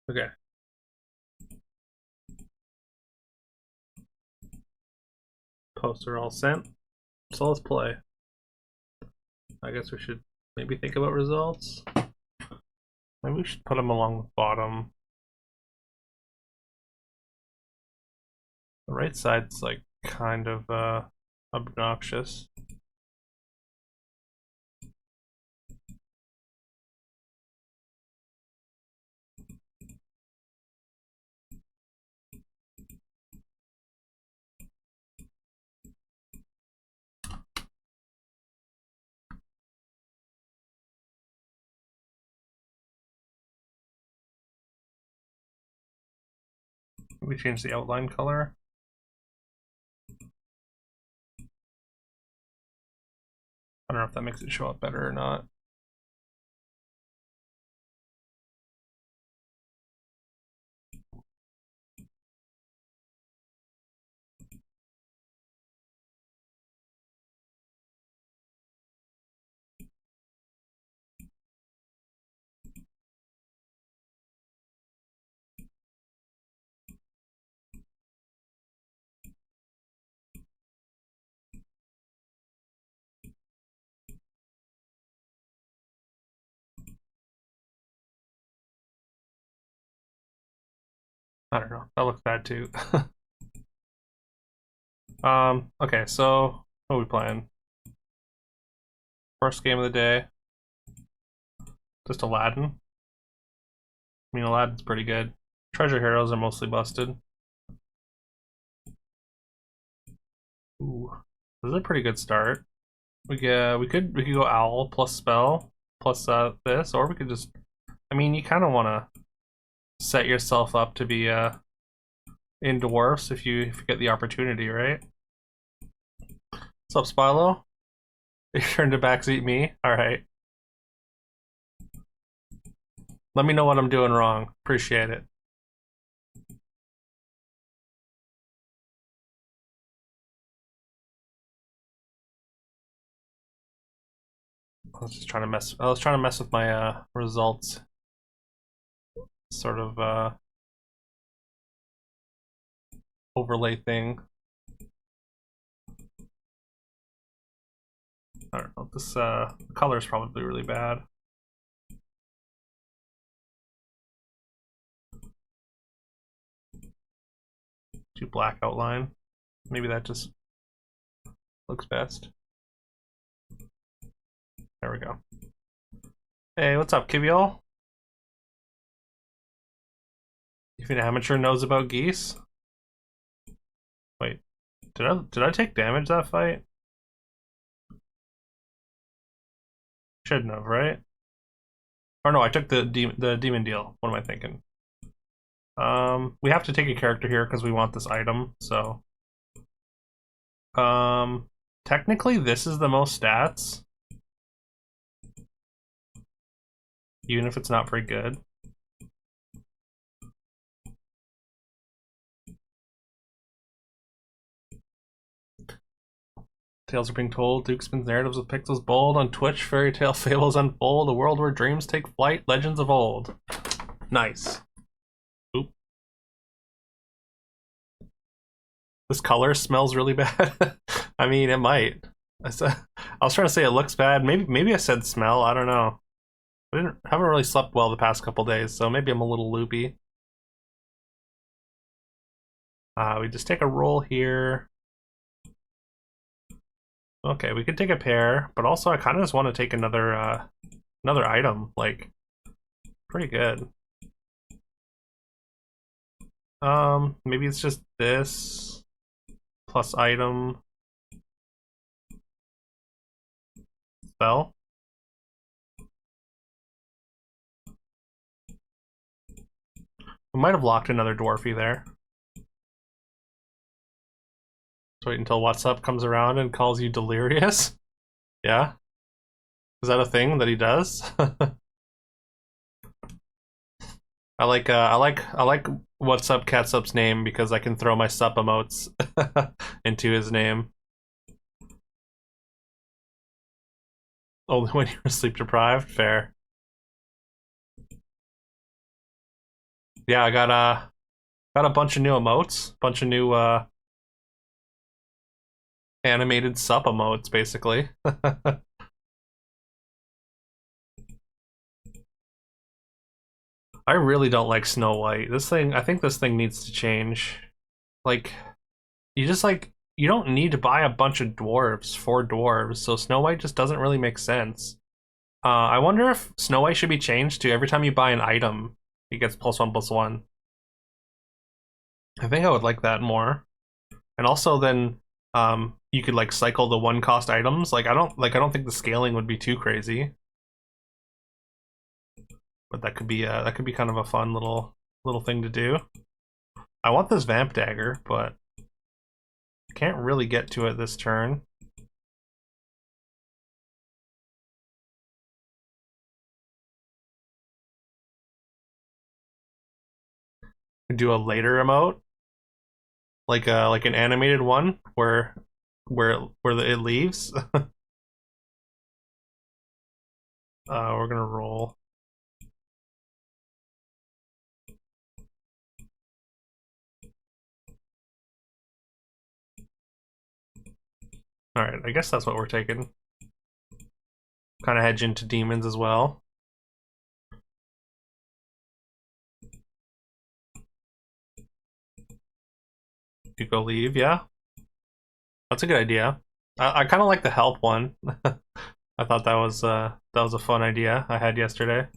Okay. Poster all sent. So let's play. I guess we should maybe think about results. Maybe we should put them along the bottom. The right side's like kind of obnoxious. Maybe change the outline color. I don't know if that makes it show up better or not. I don't know. That looks bad too. Okay, so what are we playing? First game of the day. Just Aladdin. I mean, Aladdin's pretty good. Treasure Heroes are mostly busted. Ooh, this is a pretty good start. We could go Owl plus Spell plus this, or we could just. I mean, you kind of want to set yourself up to be in dwarfs if you get the opportunity, right? What's up, Spilo? You turned to backseat me. All right. Let me know what I'm doing wrong. Appreciate it. I was trying to mess with my results. Sort of overlay thing. I don't know. This color is probably really bad. Too black outline. Maybe that just looks best. There we go. Hey, what's up, Kiviol? If an amateur knows about geese. Wait, did I take damage that fight? Shouldn't have, right? Or no, I took the demon deal. What am I thinking? We have to take a character here because we want this item. So, technically, this is the most stats, even if it's not very good. Tales are being told. Duke spins narratives with pixels bold on Twitch. Fairytale fables unfold. A world where dreams take flight. Legends of old. Nice. Oop. This color smells really bad. I mean, it might. I was trying to say it looks bad. Maybe I said smell. I don't know. Haven't really slept well the past couple days, so maybe I'm a little loopy. We just take a roll here. Okay, we could take a pair, but also I kind of just want to take another item. Like, pretty good. Maybe it's just this plus item spell. We might have locked another dwarfy there. Let's wait until What's Up comes around and calls you delirious. Yeah, is that a thing that he does? I like What's Up Catsup's name because I can throw my sup emotes into his name. Only when you're sleep deprived. Fair. Yeah, I got a bunch of new emotes, bunch of new animated sup emotes, basically. I really don't like Snow White. I think this thing needs to change. Like, you just like, you don't need to buy a bunch of dwarves for dwarves, so Snow White just doesn't really make sense. I wonder if Snow White should be changed to every time you buy an item, it gets +1/+1. I think I would like that more. And also then you could like cycle the one cost items. I don't think the scaling would be too crazy. But that could be kind of a fun little thing to do. I want this vamp dagger, but can't really get to it this turn. Do a later emote, like an animated one where it leaves. We're gonna roll. All right, I guess that's what we're taking. Kind of hedge into demons as well. You go leave, yeah. That's a good idea. I kind of like the help one. I thought that was a fun idea I had yesterday.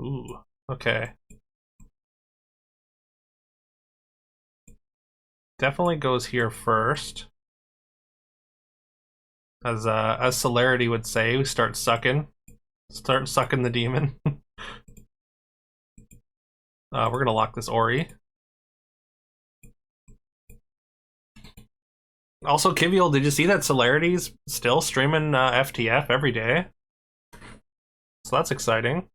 Ooh, okay. Definitely goes here first. As Celerity would say, we start sucking. Start sucking the demon. We're gonna lock this Ori. Also, Kiviel, did you see that Celerity's still streaming FTF every day? So that's exciting.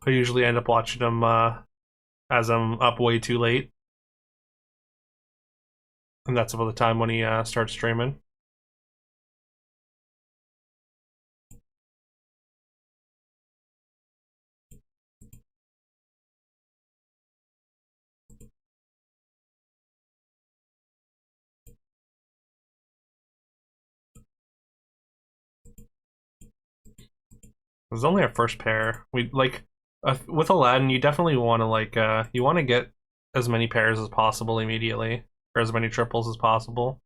I usually end up watching him as I'm up way too late. And that's about the time when he starts streaming. It was only our first pair. We like with Aladdin, you definitely want to you want to get as many pairs as possible immediately, or as many triples as possible.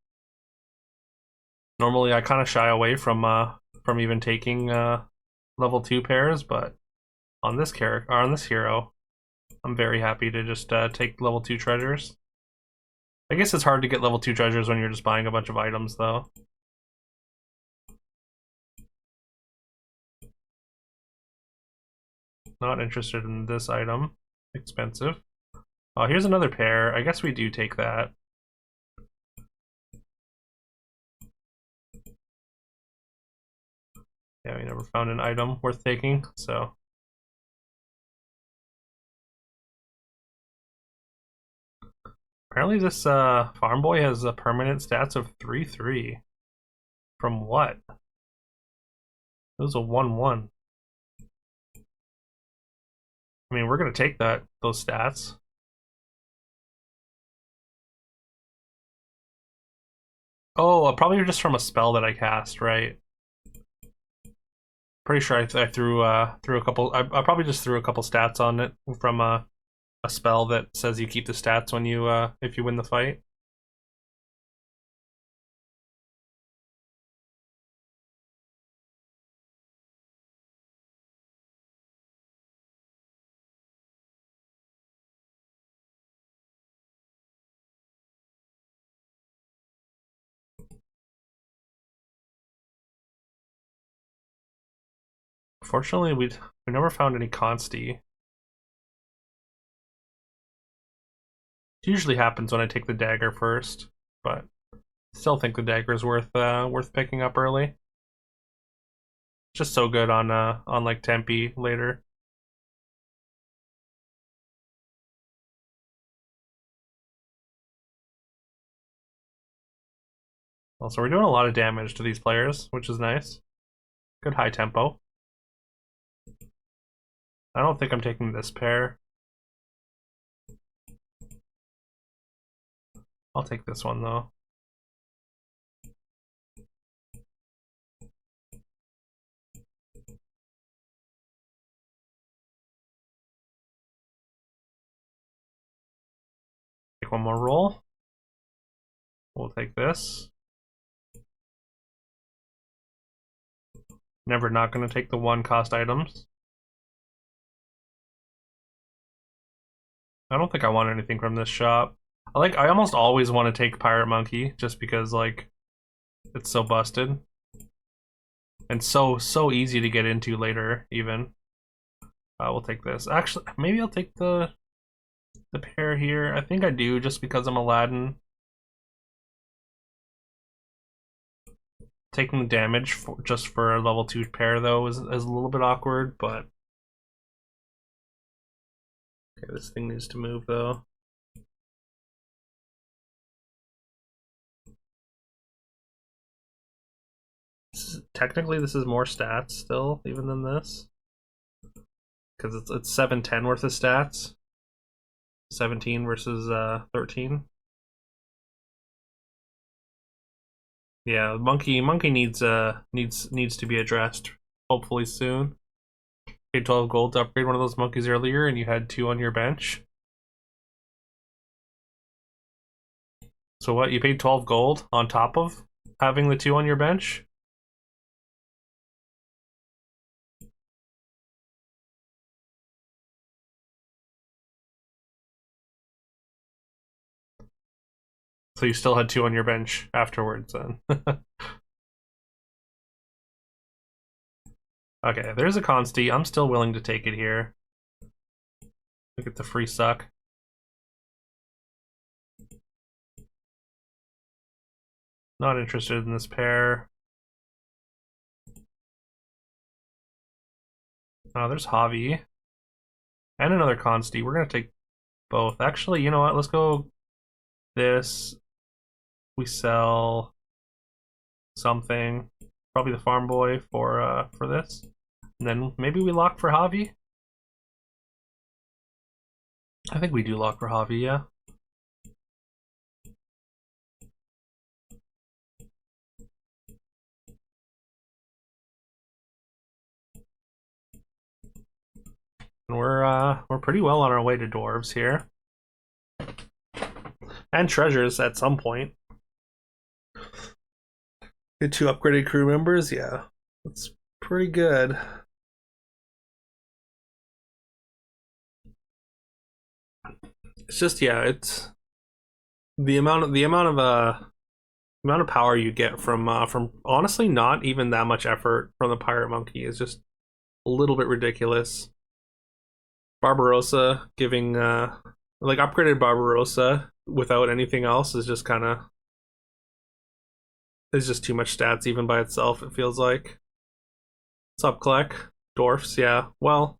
Normally, I kind of shy away from even taking level 2 pairs, but on this character, on this hero, I'm very happy to just take level 2 treasures. I guess it's hard to get level 2 treasures when you're just buying a bunch of items, though. Not interested in this item. Expensive. Oh, here's another pair. I guess we do take that. Yeah, we never found an item worth taking, so. Apparently this farm boy has a permanent stats of 3/3. From what? It was a 1/1. I mean, we're gonna take those stats. Oh, probably just from a spell that I cast, right? Pretty sure I threw a couple. I probably just threw a couple stats on it from a spell that says you keep the stats when you if you win the fight. Fortunately, we never found any Consti. It usually happens when I take the dagger first, but still think the dagger is worth picking up early. Just so good on like Tempe later. So we're doing a lot of damage to these players, which is nice. Good high tempo. I don't think I'm taking this pair. I'll take this one though. Take one more roll. We'll take this. Never not going to take the 1-cost items. I don't think I want anything from this shop. I almost always want to take Pirate Monkey just because like it's so busted. And so easy to get into later even. We'll take this. Actually, maybe I'll take the pair here. I think I do just because I'm Aladdin. Taking the damage just for a level 2 pair though is a little bit awkward, but okay, this thing needs to move though. Technically this is more stats still even than this, because it's 710 worth of stats. 17 versus 13. Yeah, monkey needs to be addressed hopefully soon. Paid 12 gold to upgrade one of those monkeys earlier, and you had 2 on your bench. So what? You paid 12 gold on top of having the 2 on your bench? So you still had 2 on your bench afterwards then. Okay, there's a Consti. I'm still willing to take it here. Look at the free suck. Not interested in this pair. Oh, there's Javi. And another Consti. We're gonna take both. Actually, you know what? Let's go this. We sell something. Probably the farm boy for this. And then maybe we lock for Javi. I think we do lock for Javi, yeah. And we're pretty well on our way to dwarves here. And treasures at some point. Get 2 upgraded crew members, yeah. That's pretty good. It's just, yeah, it's the amount of power you get from honestly not even that much effort from the Pirate Monkey is just a little bit ridiculous. Barbarossa giving like upgraded Barbarossa without anything else is just kind of is just too much stats even by itself, it feels like. What's up, Kleck? Dwarfs, yeah. Well,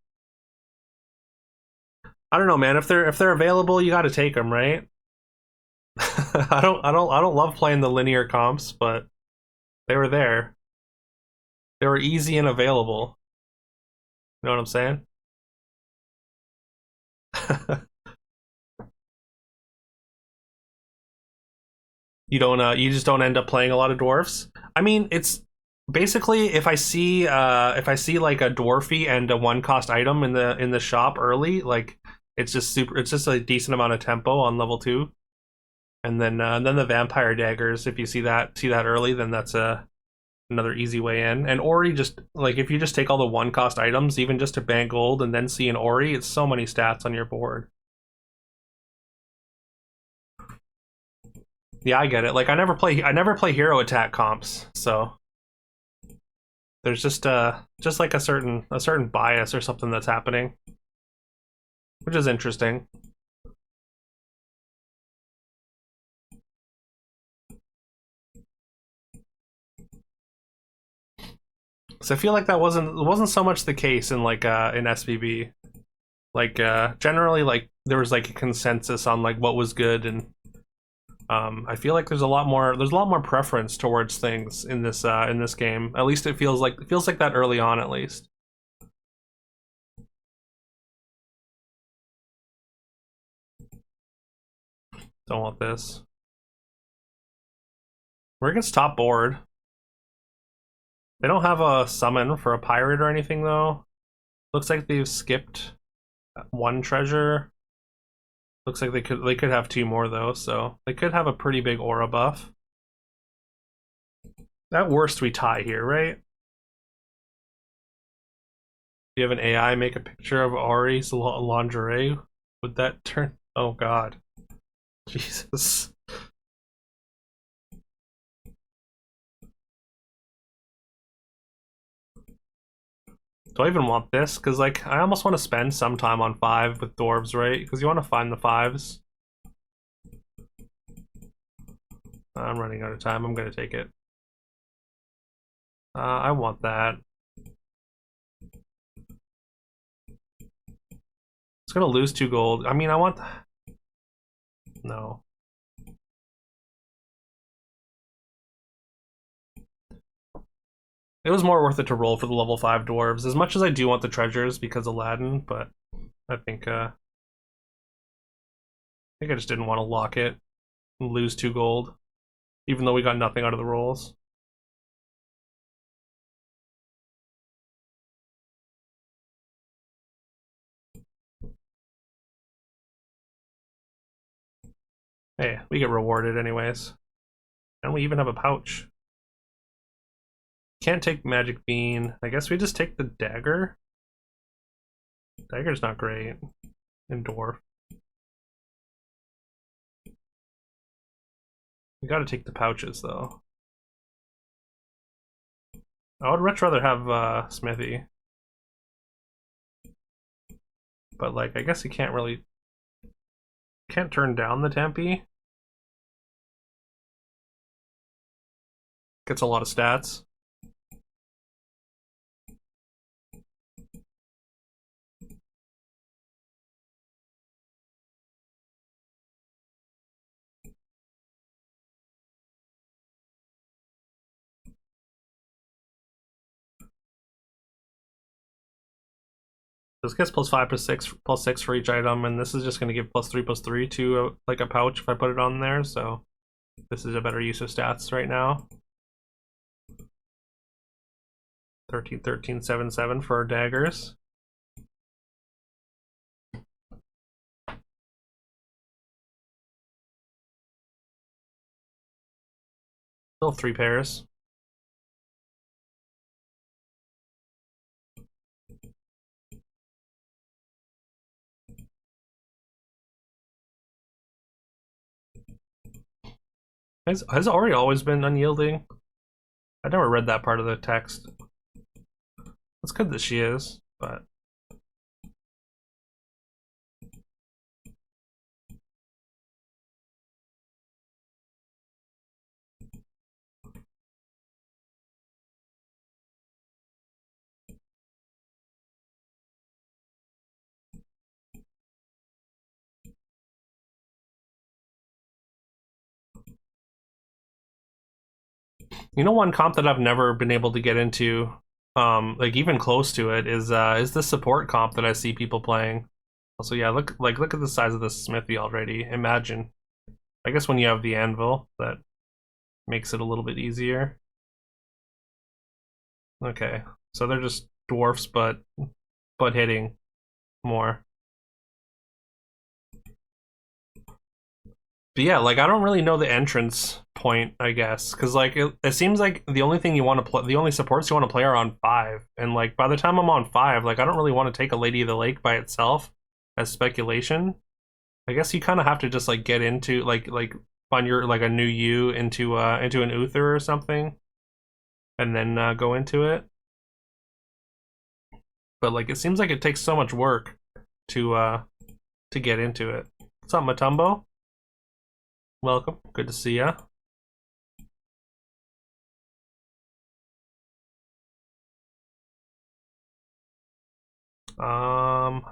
I don't know, man. If they're available, you got to take them, right? I don't love playing the linear comps, but they were there. They were easy and available. You know what I'm saying? You just don't end up playing a lot of dwarfs. I mean, it's basically if I see like a dwarfy and a 1-cost item in the shop early, like it's just a decent amount of tempo on level 2. And then the vampire daggers, if you see that early, then that's another easy way in. And Ori, just like if you just take all the 1-cost items, even just to bank gold and then see an Ori, it's so many stats on your board. Yeah, I get it. Like I never play hero attack comps, so there's just like a certain bias or something that's happening, which is interesting. So I feel like that wasn't so much the case in like in SBB. Like generally like there was like a consensus on like what was good and I feel like there's a lot more preference towards things in this game. At least it feels like that early on, at least. Don't want this. We're against top board. They don't have a summon for a pirate or anything though. Looks like they've skipped one treasure. Looks like they could have two more though, so they could have a pretty big aura buff. At worst, we tie here, right? You have an AI make a picture of Ari's lingerie. Would that turn? Oh God, Jesus. Do I even want this? Because like I almost want to spend some time on 5 with dwarves, right? Because you want to find the 5s. I'm running out of time. I'm gonna take it. I want that. It's gonna lose 2 gold. I mean, I want. No. It was more worth it to roll for the level 5 dwarves, as much as I do want the treasures because Aladdin, but I think I just didn't want to lock it and lose 2 gold, even though we got nothing out of the rolls. Hey, we get rewarded anyways. And we even have a pouch. Can't take Magic Bean. I guess we just take the dagger. Dagger's not great in dwarf. We gotta take the pouches though. I would much rather have Smithy. But like I guess you can't turn down the Tempe. Gets a lot of stats. This gets +5 +6 for each item, and this is just going to give +3/+3 to like a pouch if I put it on there. So this is a better use of stats right now. 13, 13, 7, 7 for our daggers. Still 3 pairs. Has Ori always been unyielding? I never read that part of the text. It's good that she is, but you know, one comp that I've never been able to get into, like even close to it, is the support comp that I see people playing. Also, yeah, look at the size of this Smithy already. Imagine. I guess when you have the anvil, that makes it a little bit easier. Okay, so they're just dwarfs, but hitting more. But yeah, like I don't really know the entrance point, I guess, because like it seems like the only thing you want to play, the only supports you want to play are on 5, and like by the time I'm on 5, like I don't really want to take a Lady of the Lake by itself as speculation. I guess you kind of have to just like get into like find your like a new U into an Uther or something, and then go into it. But like it seems like it takes so much work to get into it. What's up, Matumbo? Welcome. Good to see ya. Um,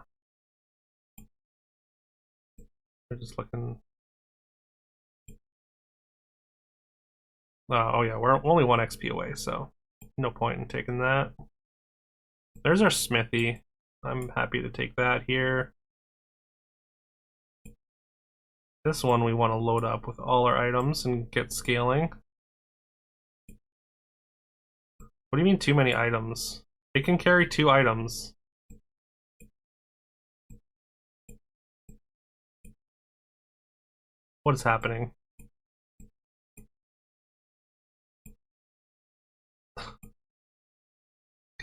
we're just looking. Oh yeah, we're only 1 XP away, so no point in taking that. There's our smithy. I'm happy to take that here. This one we want to load up with all our items and get scaling. What do you mean too many items? It can carry 2 items. What is happening?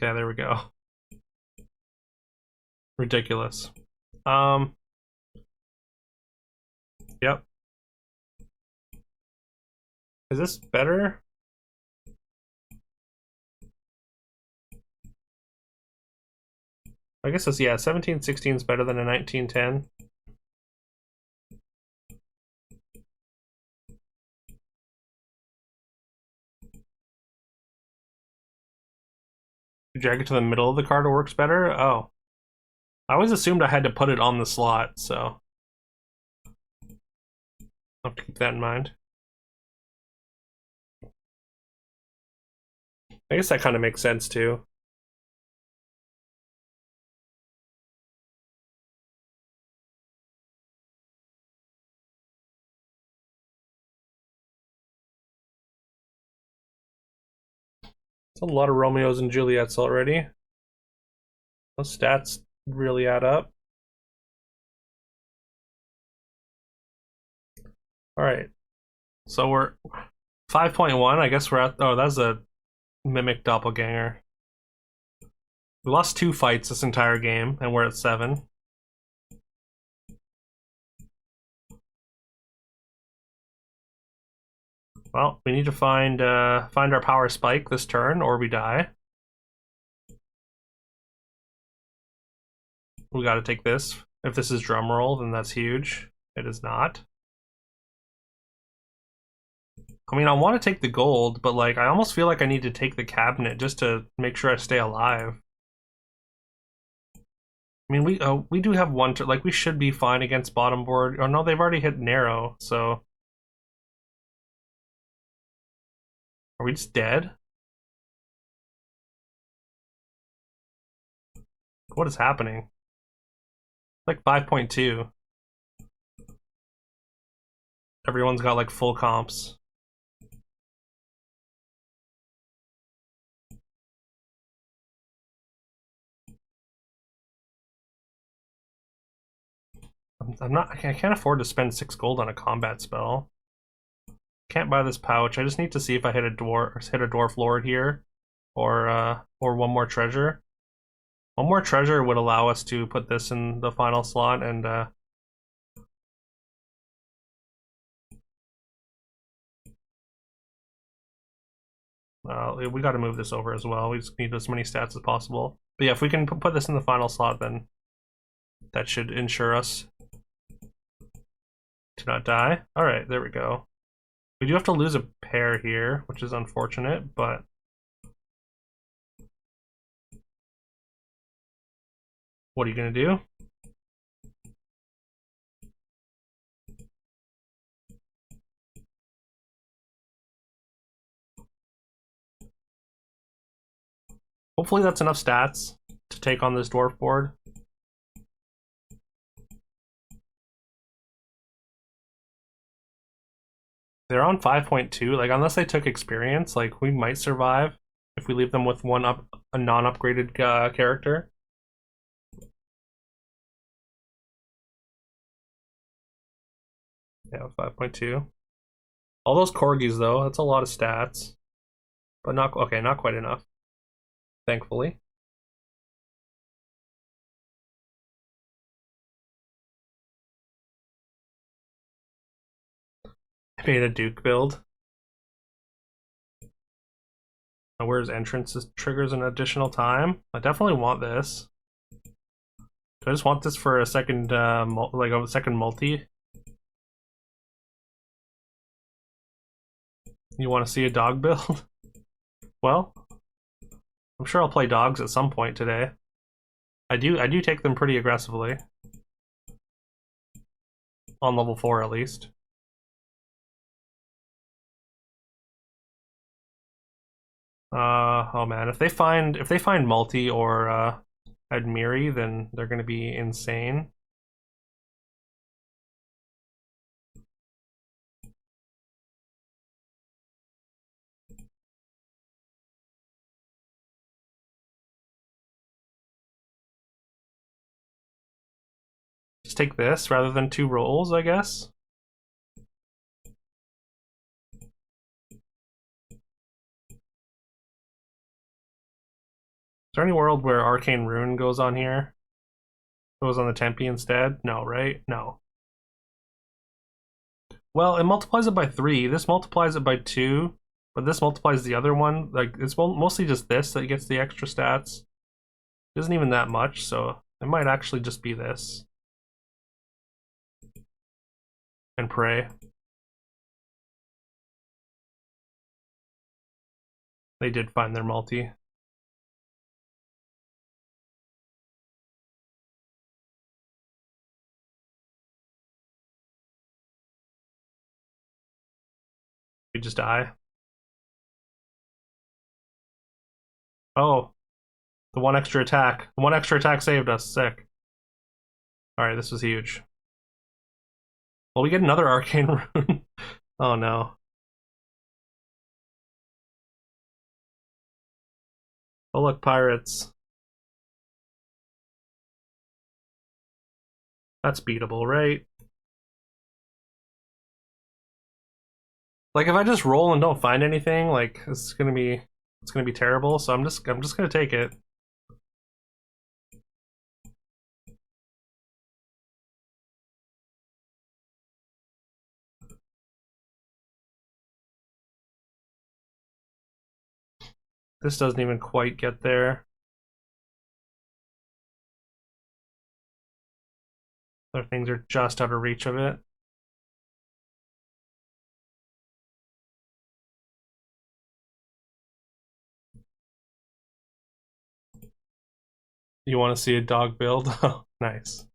Okay, there we go. Ridiculous. Yep. Is this better? I guess it's, yeah, 1716 is better than a 1910. Drag it to the middle of the card works better? Oh. I always assumed I had to put it on the slot, so I'll have to keep that in mind. I guess that kind of makes sense too. It's a lot of Romeos and Juliets already. Those stats really add up. Alright. So we're 5.1. I guess we're at. Oh, that's a mimic doppelganger. We lost 2 fights this entire game, and we're at 7. Well, we need to find our power spike this turn, or we die. We got to take this. If this is drum roll, then that's huge. It is not. I mean, I want to take the gold, but like, I almost feel like I need to take the cabinet just to make sure I stay alive. I mean, we do have one. Like, we should be fine against bottom board. Oh no, they've already hit narrow. So, are we just dead? What is happening? Like 5.2. Everyone's got like full comps. I'm not. I can't afford to spend 6 gold on a combat spell. Can't buy this pouch. I just need to see if I hit a dwarf lord here, or one more treasure. One more treasure would allow us to put this in the final slot, and we got to move this over as well. We just need as many stats as possible. But yeah, if we can put this in the final slot, then that should ensure us to not die. All right, there we go. We do have to lose a pair here, which is unfortunate, but what are you gonna do? Hopefully that's enough stats to take on this dwarf board. They're on 5.2. Like, unless they took experience, like, we might survive if we leave them with a non-upgraded character. Yeah, 5.2. All those corgis, though, that's a lot of stats. But not quite enough. Thankfully. I made a Duke build. Where's entrances triggers an additional time? I definitely want this. Do I just want this for a second, like a second multi? You want to see a dog build? Well, I'm sure I'll play dogs at some point today. I do take them pretty aggressively. On level 4 at least. Oh man, if they find multi or Admiri, then they're gonna be insane. Just take this rather than two rolls, I guess. Is there any world where Arcane Rune goes on here? Goes on the Tempe instead? No, right? No. Well, it multiplies it by 3. This multiplies it by 2, but this multiplies the other one. Like, it's mostly just this that gets the extra stats. It isn't even that much, so it might actually just be this. And pray. They did find their multi. We just die. Oh, the one extra attack. The one extra attack saved us. Sick. Alright, this was huge. Well, we get another Arcane Rune. Oh no. Oh look, pirates. That's beatable, right? Like if I just roll and don't find anything, like it's gonna be terrible. So I'm just gonna take it. This doesn't even quite get there. Other things are just out of reach of it. You want to see a dog build? Oh, nice.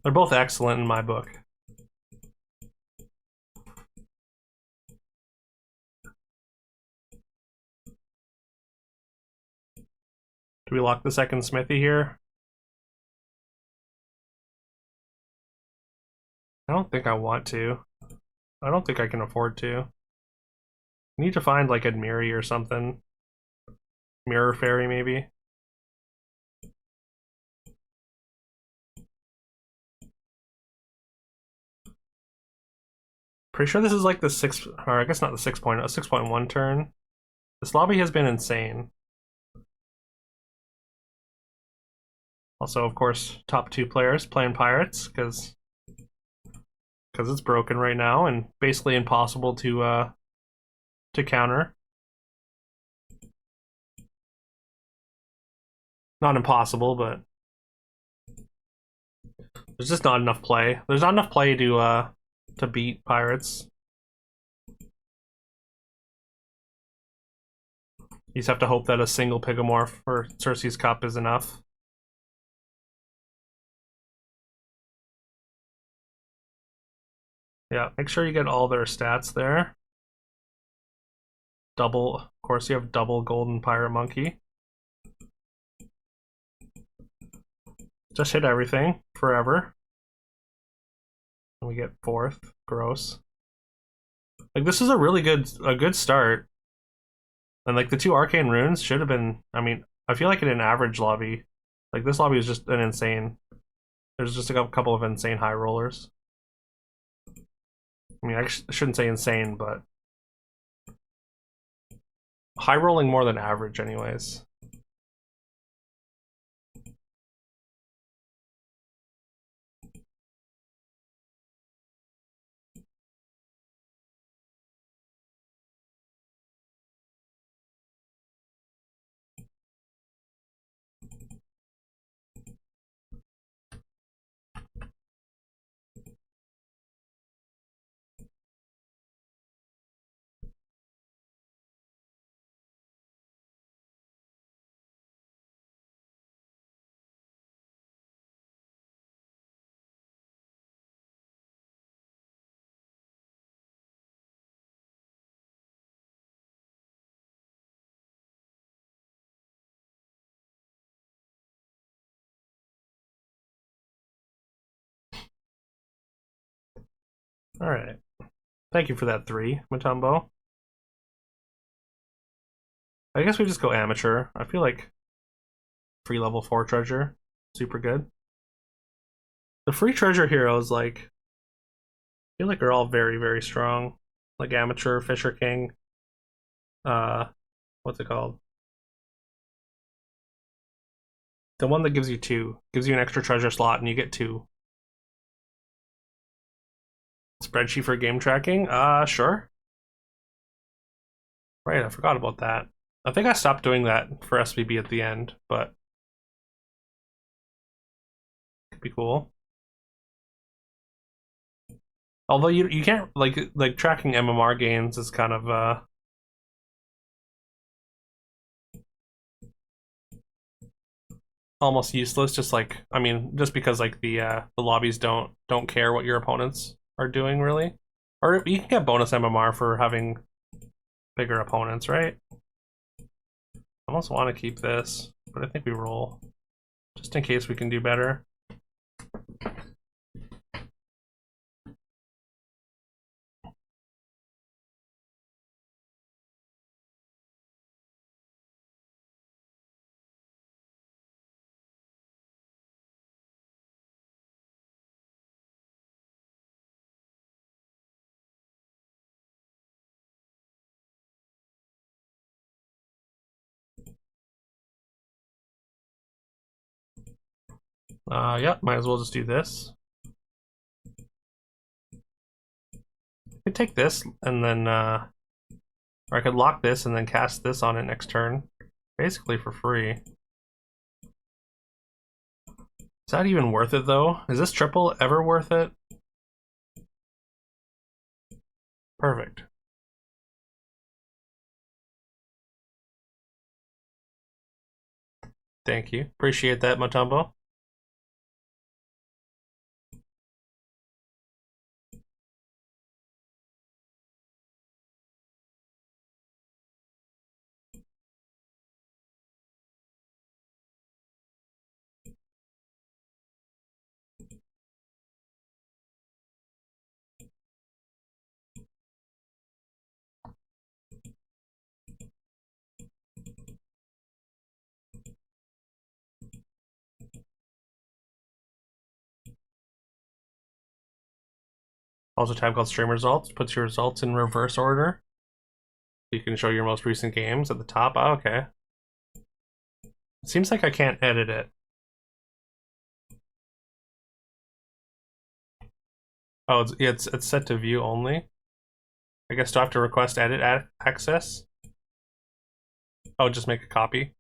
They're both excellent in my book. Do we lock the second smithy here? I don't think I want to. I don't think I can afford to. I need to find like Admiri or something. Mirror Fairy, maybe. Pretty sure this is like the 6, or I guess not the 6.1 turn. This lobby has been insane. Also, of course, top 2 players playing pirates because it's broken right now and basically impossible to counter. Not impossible, but there's just not enough play. There's not enough play to beat pirates. You just have to hope that a single Pigomorph for Cersei's Cup is enough. Yeah, make sure you get all their stats there. Double, of course, you have double Golden Pirate Monkey. Just hit everything forever. And we get 4th. Gross. Like this is a good start. And like the 2 arcane runes should have been, I mean, I feel like in an average lobby, like this lobby is just an insane. There's just a couple of insane high rollers. I mean, I shouldn't say insane, but high rolling more than average anyways. Alright. Thank you for that 3, Matumbo. I guess we just go amateur. I feel like free level 4 treasure. Super good. The free treasure heroes, like, I feel like are all very, very strong. Like amateur, Fisher King. Uh, what's it called? The one that gives you 2. Gives you an extra treasure slot and you get 2. Spreadsheet for game tracking? Sure. Right, I forgot about that. I think I stopped doing that for SVB at the end, but could be cool. Although you can't like tracking MMR gains is kind of almost useless. Just like I mean, just because like the lobbies don't care what your opponents are doing really, or you can get bonus MMR for having bigger opponents, right? I almost want to keep this, but I think we roll just in case we can do better. Yeah, might as well just do this. I could take this and then, or I could lock this and then cast this on it next turn, basically for free. Is that even worth it though? Is this triple ever worth it? Perfect. Thank you. Appreciate that, Matumbo. Also, tab called Stream Results puts your results in reverse order. You can show your most recent games at the top. Oh, okay. It seems like I can't edit it. Oh, it's set to view only. I guess do I have to request edit access? Oh, just make a copy.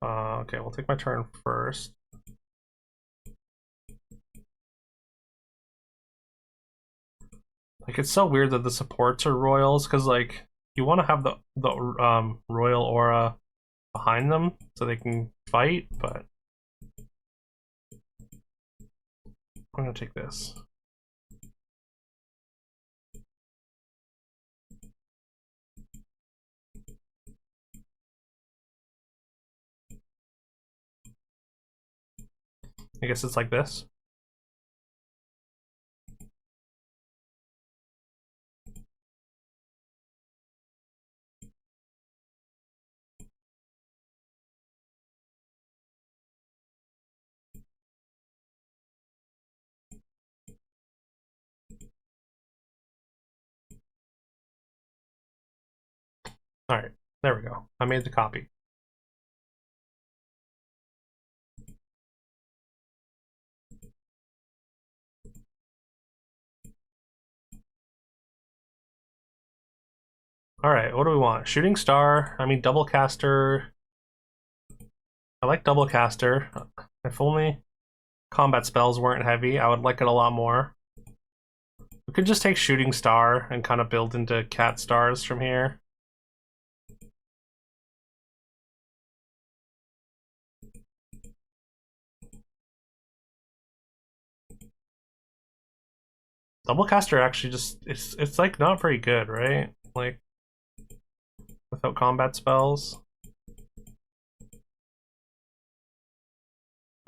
Okay, we'll take my turn first. Like it's so weird that the supports are royals because like you want to have the royal aura behind them so they can fight, but I'm gonna take this. I guess it's like this. All right, there we go. I made the copy. All right, what do we want? Shooting star. I mean, double caster. I like double caster. If only combat spells weren't heavy, I would like it a lot more. We could just take shooting star and kind of build into cat stars from here. Double caster actually just it's like not very good, right? Like without combat spells.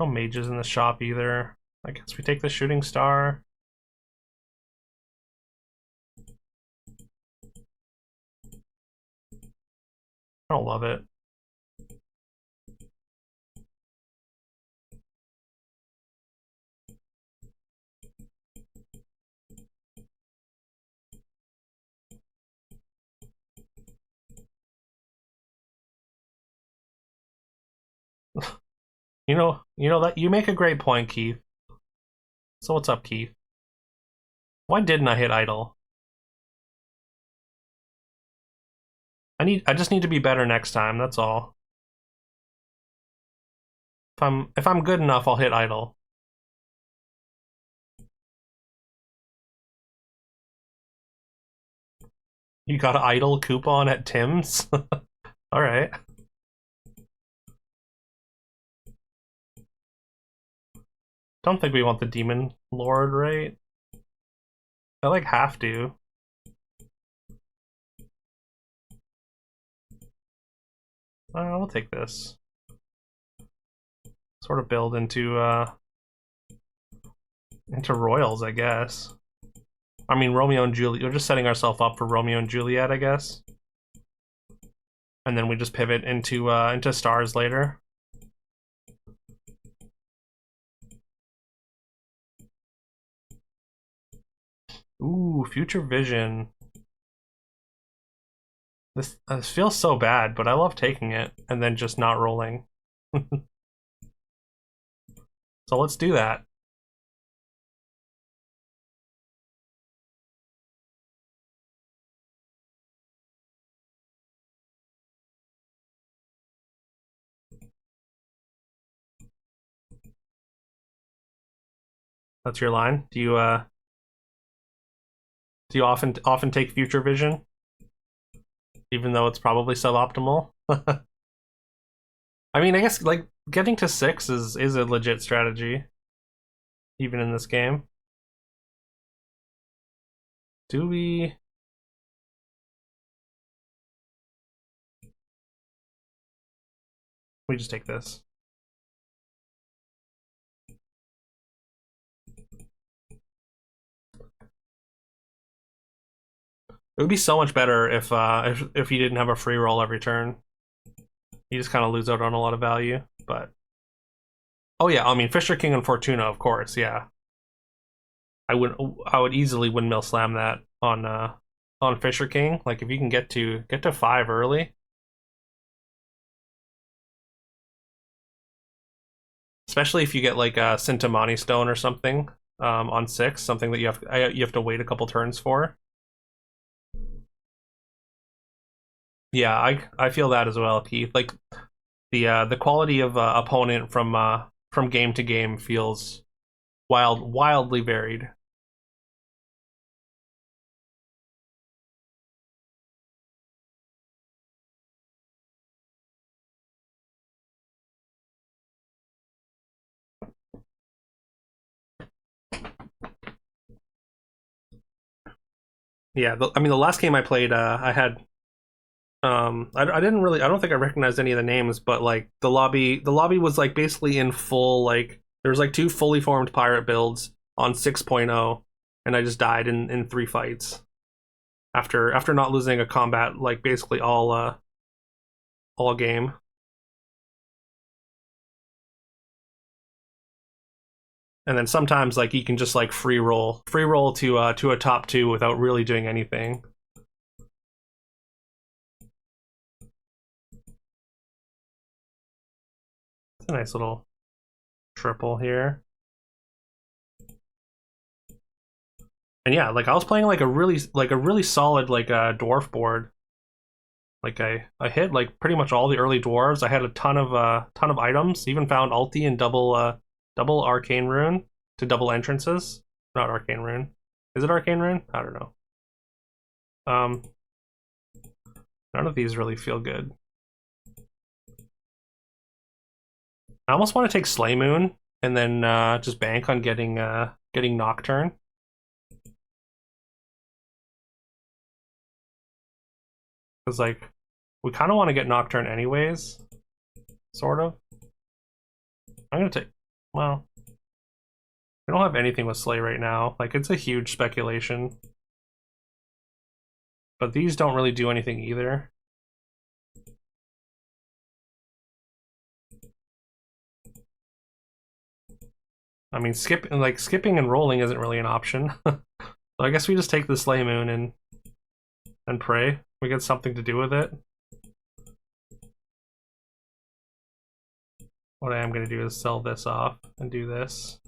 No mages in the shop either. I guess we take the shooting star. I don't love it. You know that you make a great point, Keith. So what's up, Keith? Why didn't I hit idle? I just need to be better next time, that's all. If I'm good enough, I'll hit idle. You got an idle coupon at Tim's? Alright. Don't think we want the Demon Lord, right? I like have to. We'll take this. Sort of build into royals, I guess. I mean, Romeo and Juliet. We're just setting ourselves up for Romeo and Juliet, I guess. And then we just pivot into stars later. Ooh, future vision. This feels so bad, but I love taking it and then just not rolling. So let's do that. That's your line. Do you often take future vision, even though it's probably suboptimal? I mean, I guess like getting to 6 is a legit strategy, even in this game. Do we? We just take this. It would be so much better if you didn't have a free roll every turn. You just kind of lose out on a lot of value. But oh yeah, I mean Fisher King and Fortuna, of course. Yeah, I would easily windmill slam that on Fisher King. Like if you can get to 5 early, especially if you get like a Sintamani Stone or something on 6, something that you have to wait a couple turns for. Yeah, I feel that as well, Keith. Like the quality of opponent from game to game feels wildly varied. Yeah, I mean the last game I played, I had I didn't really I don't think I recognized any of the names, but like the lobby was like basically in full like there was like 2 fully formed pirate builds on 6.0, and I just died in 3 fights after not losing a combat like basically all game. And then sometimes like you can just like free roll to a top 2 without really doing anything. It's a nice little triple here. And yeah, like I was playing like a really solid like dwarf board. Like I hit like pretty much all the early dwarves. I had a ton of items. Even found ulti and double arcane rune to double entrances. Not arcane rune. Is it arcane rune? I don't know. Um, none of these really feel good. I almost want to take Slay Moon and then just bank on getting Nocturne. Because like we kind of want to get Nocturne anyways, sort of. I'm gonna take Well, we don't have anything with Slay right now. Like, it's a huge speculation. But these don't really do anything either. I mean, skipping and rolling isn't really an option. So I guess we just take the Slay Moon and pray we get something to do with it. What I am going to do is sell this off and do this.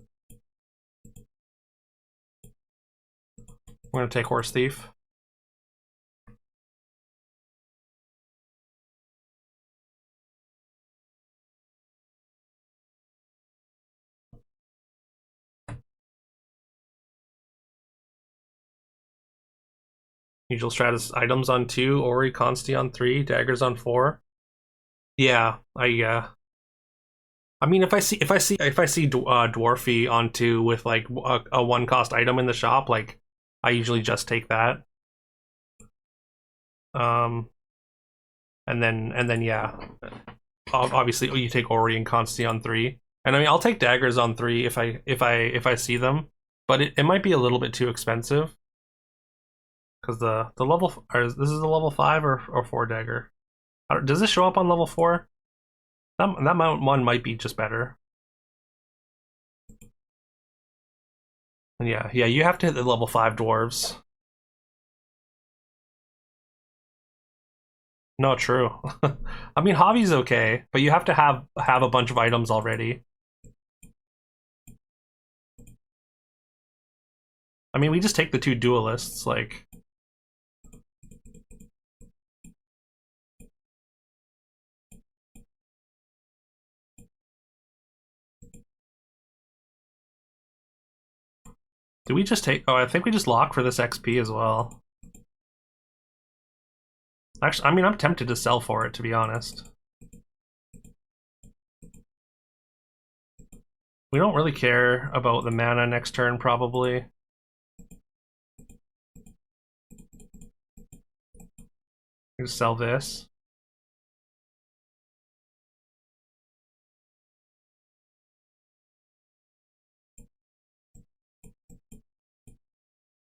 We're going to take Horse Thief. Usual stratus items on 2, Ori Consti on 3, daggers on 4. Yeah, I mean, if I see Dwarfy on 2 with like a 1 cost item in the shop, like I usually just take that. And then yeah, obviously you take Ori and Consti on 3, and I mean I'll take daggers on 3 if I see them, but it might be a little bit too expensive because the level, or this is the level 5 or 4 dagger. Does this show up on level 4? That one might be just better. And yeah, you have to hit the level 5 dwarves. No, true. I mean, Hobby's okay, but you have to have a bunch of items already. I mean, we just take the 2 duelists, like. Did we just take? Oh, I think we just lock for this XP as well. Actually, I mean, I'm tempted to sell for it, to be honest. We don't really care about the mana next turn, probably. Just sell this.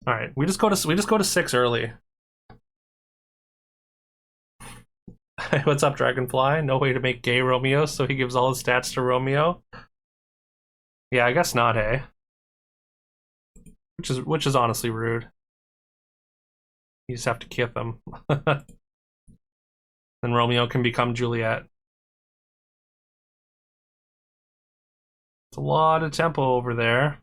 All right, we just go to 6 early. What's up, Dragonfly? No way to make gay Romeo, so he gives all his stats to Romeo. Yeah, I guess not, hey. Which is honestly rude. You just have to kill them. Then Romeo can become Juliet. It's a lot of tempo over there.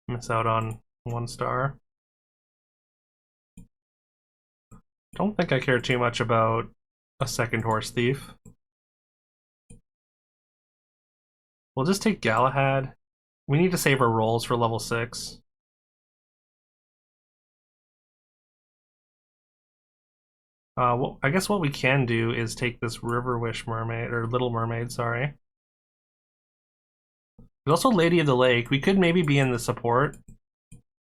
Miss out on 1 star. Don't think I care too much about a second Horse Thief. We'll just take Galahad. We need to save our rolls for level 6. Well, I guess what we can do is take this River Wish Mermaid, or Little Mermaid, sorry. There's also Lady of the Lake. We could maybe be in the support.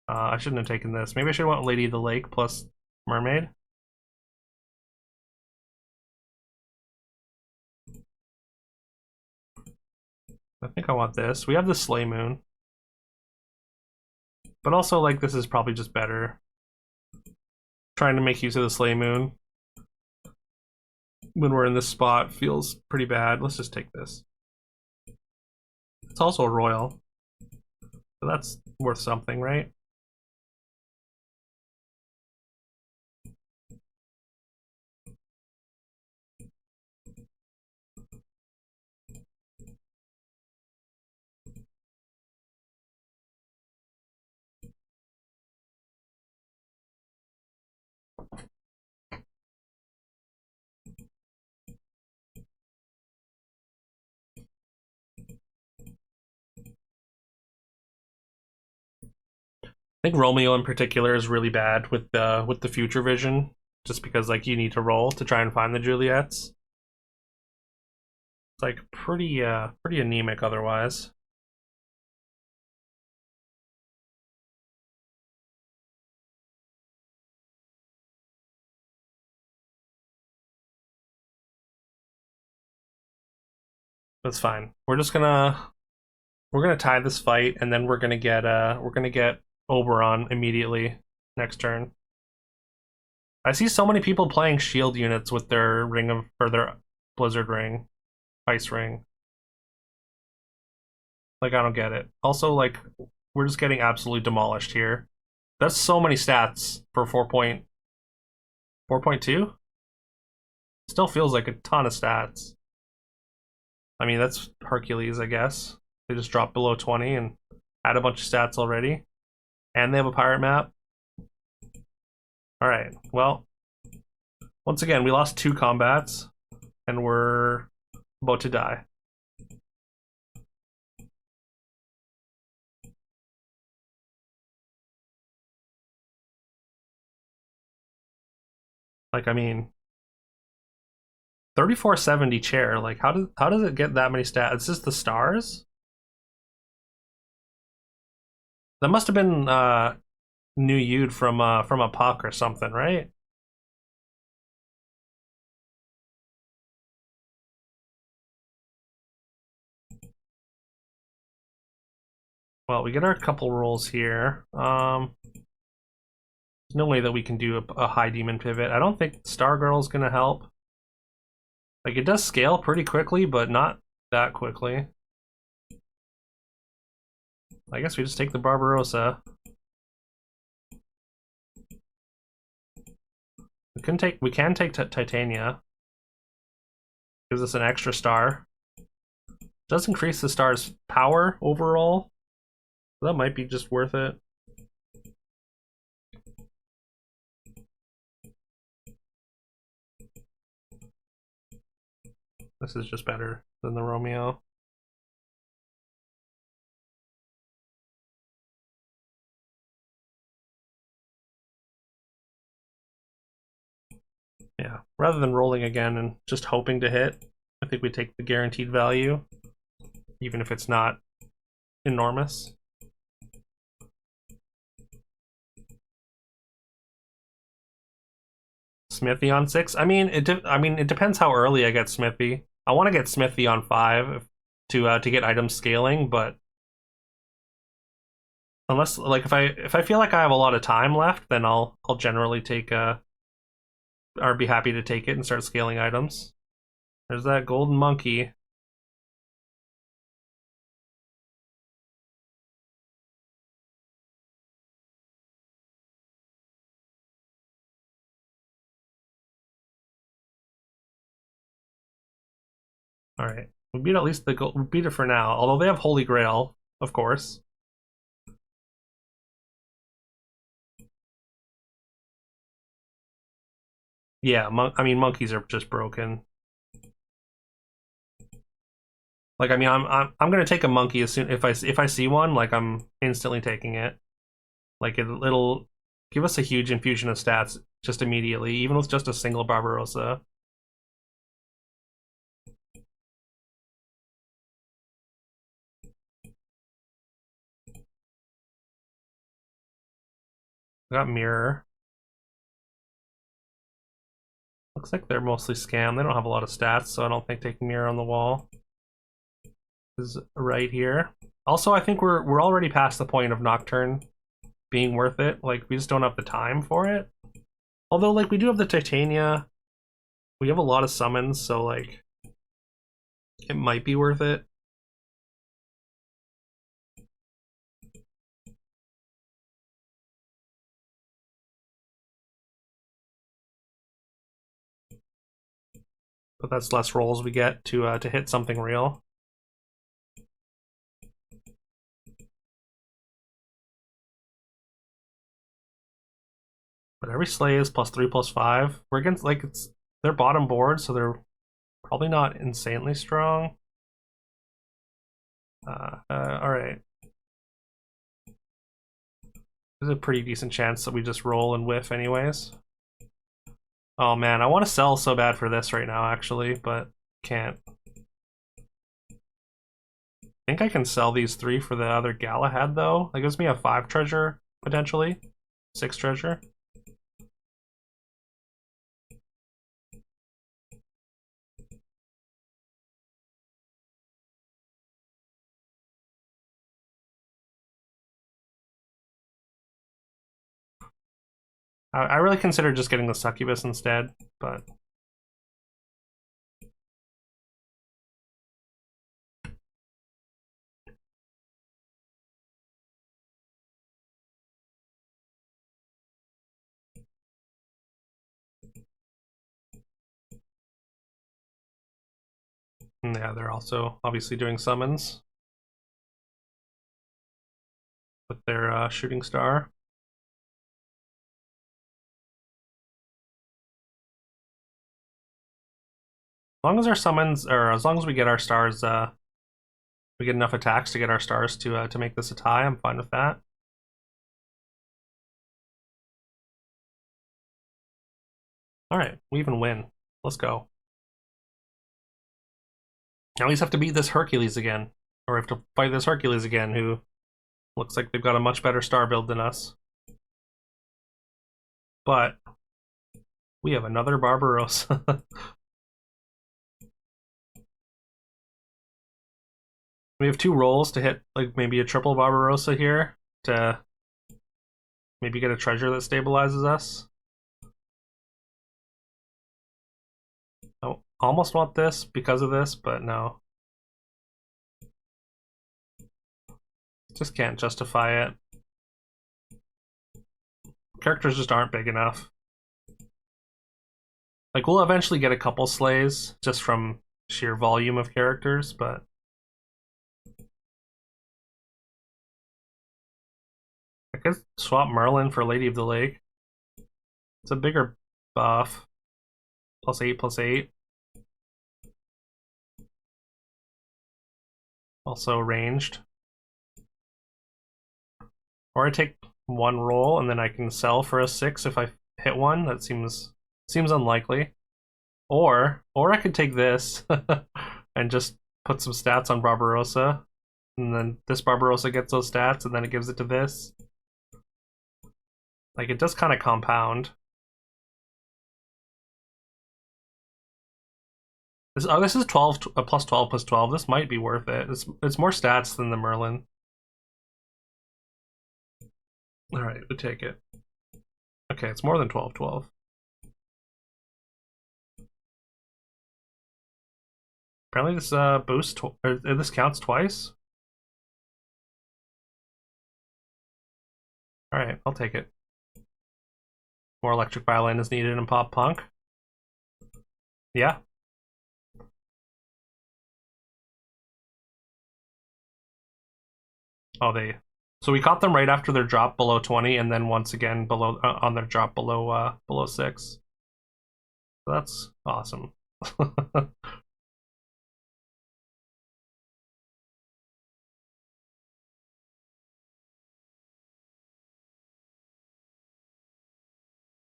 I shouldn't have taken this. Maybe I should want Lady of the Lake plus Mermaid. I think I want this. We have the Slay Moon. But also, like, this is probably just better. Trying to make use of the Slay Moon when we're in this spot feels pretty bad. Let's just take this. It's also a royal, so that's worth something, right? I think Romeo in particular is really bad with the future vision, just because like you need to roll to try and find the Juliets. It's like pretty anemic otherwise. That's fine. We're gonna tie this fight, and then we're gonna get Oberon immediately next turn. I see so many people playing shield units with their ring of or their Blizzard ring, Ice ring. Like I don't get it. Also, like we're just getting absolutely demolished here. That's so many stats for 4.2. Still feels like a ton of stats. I mean, that's Hercules, I guess. They just dropped below 20 and had a bunch of stats already. And they have a pirate map. Alright, well, once again, we lost 2 combats, and we're about to die. Like, I mean, 3470 chair. Like, how does it get that many stats? It's just the stars? That must have been New Yud from a puck or something, right? Well, we get our couple rolls here. There's no way that we can do a high demon pivot. I don't think Stargirl's gonna help. Like it does scale pretty quickly, but not that quickly. I guess we just take the Barbarossa. We can take Titania. Gives us an extra star. Does increase the star's power overall. That might be just worth it. This is just better than the Romeo. Yeah, rather than rolling again and just hoping to hit, I think we take the guaranteed value, even if it's not enormous. Smithy on 6. I mean, it depends how early I get Smithy. I want to get Smithy on 5 to get items scaling, but unless like if I feel like I have a lot of time left, then I'll generally take or be happy to take it and start scaling items. There's that golden monkey. All right, we beat at least the gold. We beat it for now. Although they have Holy Grail, of course. Yeah, I mean monkeys are just broken. Like I mean, I'm gonna take a monkey as soon if I see one. Like I'm instantly taking it. Like it'll give us a huge infusion of stats just immediately, even with just a single Barbarossa. I got mirror. Looks like they're mostly scam. They don't have a lot of stats, so I don't think taking mirror on the wall is right here. Also, I think we're already past the point of Nocturne being worth it. Like we just don't have the time for it. Although, like we do have the Titania, we have a lot of summons, so like it might be worth it. But that's less rolls we get to hit something real. But every sleigh is +3/+5. We're against like it's their bottom board, so they're probably not insanely strong. All right. There's a pretty decent chance that we just roll and whiff anyways. Oh man, I want to sell so bad for this right now, actually, but can't. I think I can sell these 3 for the other Galahad, though. That gives me a 5 treasure, potentially. 6 treasure. I really considered just getting the succubus instead, but yeah, they're also obviously doing summons with their shooting star. As long as our summons, or as long as we get our stars, we get enough attacks to get our stars to make this a tie, I'm fine with that. All right, we even win. Let's go. Now we just have to beat this Hercules again, or we have to fight this Hercules again, who looks like they've got a much better star build than us. But we have another Barbarossa. We have 2 rolls to hit, like, maybe a triple Barbarossa here to maybe get a treasure that stabilizes us. I almost want this because of this, but no. Just can't justify it. Characters just aren't big enough. Like, we'll eventually get a couple slays just from sheer volume of characters, but I could swap Merlin for Lady of the Lake. It's a bigger buff. +8/+8. Also ranged. Or I take 1 roll and then I can sell for a 6 if I hit one. That seems unlikely. Or I could take this and just put some stats on Barbarossa, and then this Barbarossa gets those stats, and then it gives it to this. Like, it does kind of compound. This is 12, +12/+12. This might be worth it. It's more stats than the Merlin. All right, we take it. Okay, it's more than 12/12. Apparently this boost, or this counts twice. All right, I'll take it. More electric violin is needed in pop punk. Yeah. Oh, so we caught them right after their drop below 20, and then once again below on their drop below 6. So that's awesome.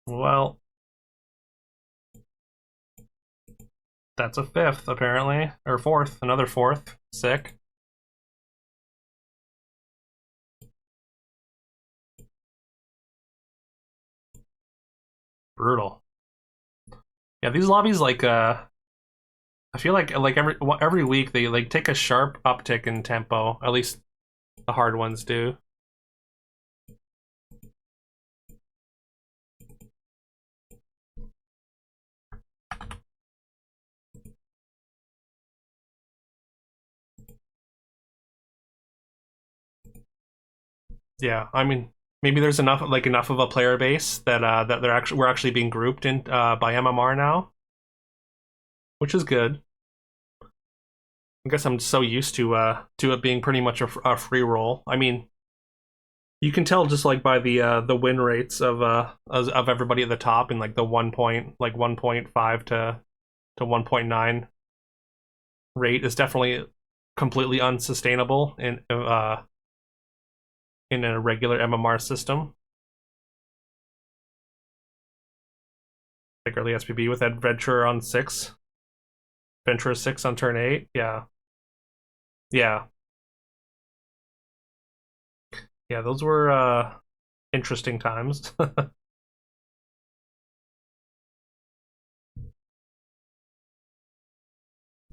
Well, that's a 5th apparently, or 4th, another 4th. Sick. Brutal. Yeah, these lobbies, like, I feel like every week they like take a sharp uptick in tempo. At least the hard ones do. Yeah, I mean, maybe there's enough of a player base that that we're actually being grouped in by MMR now, which is good. I guess I'm so used to it being pretty much a free roll. I mean, you can tell just like by the win rates of everybody at the top in like the 1.5 to 1.9 rate is definitely completely unsustainable in a regular MMR system. Like early SPB with Adventure on 6. Venture 6 on turn 8. Yeah. Yeah. Yeah, those were interesting times.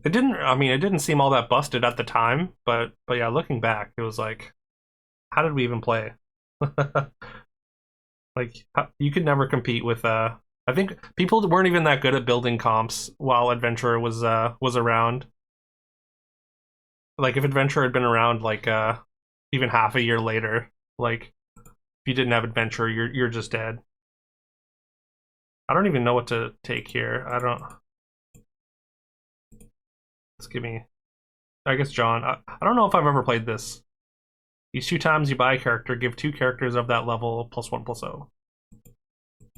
It didn't seem all that busted at the time, but yeah, looking back, it was like, how did we even play? Like you could never compete with I think people weren't even that good at building comps while Adventurer was around. Like if Adventurer had been around like even half a year later, like if you didn't have Adventurer, you're just dead. I don't even know what to take here. I don't. Let's give me. I guess John. I don't know if I've ever played this. These two times you buy a character, give two characters of that level +1/+0.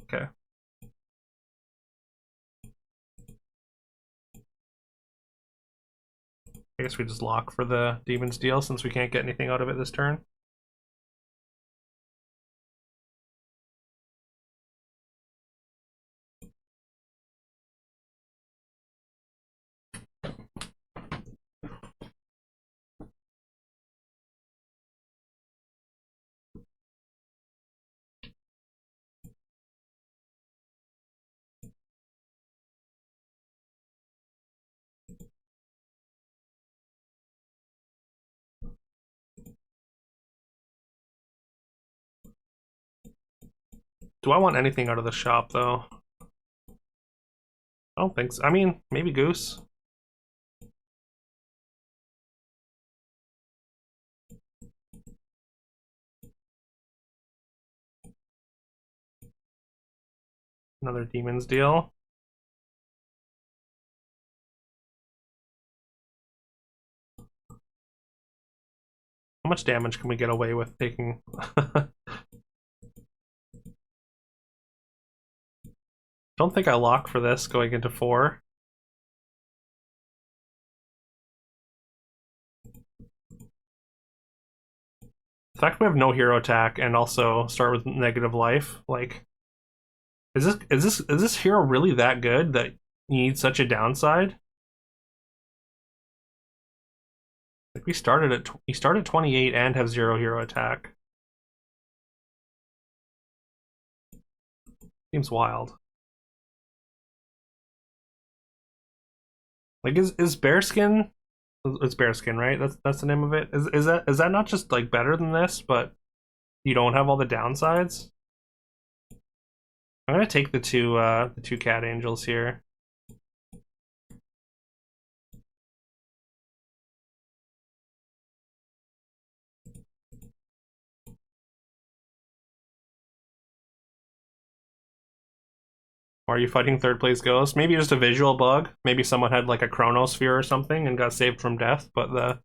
Okay. I guess we just lock for the Demon's Deal since we can't get anything out of it this turn. Do I want anything out of the shop though? I don't think so. I mean, maybe Goose. Another Demon's Deal. How much damage can we get away with taking? Don't think I lock for this going into 4. The fact we have no hero attack and also start with negative life, like, is this hero really that good that you need such a downside? Like we started 28 and have 0 hero attack. Seems wild. Like is Bearskin? It's Bearskin, right? That's the name of it. Is that not just like better than this, but you don't have all the downsides? I'm gonna take the two cat angels here. Or are you fighting third place ghost? Maybe just a visual bug. Maybe someone had like a chronosphere or something and got saved from death, but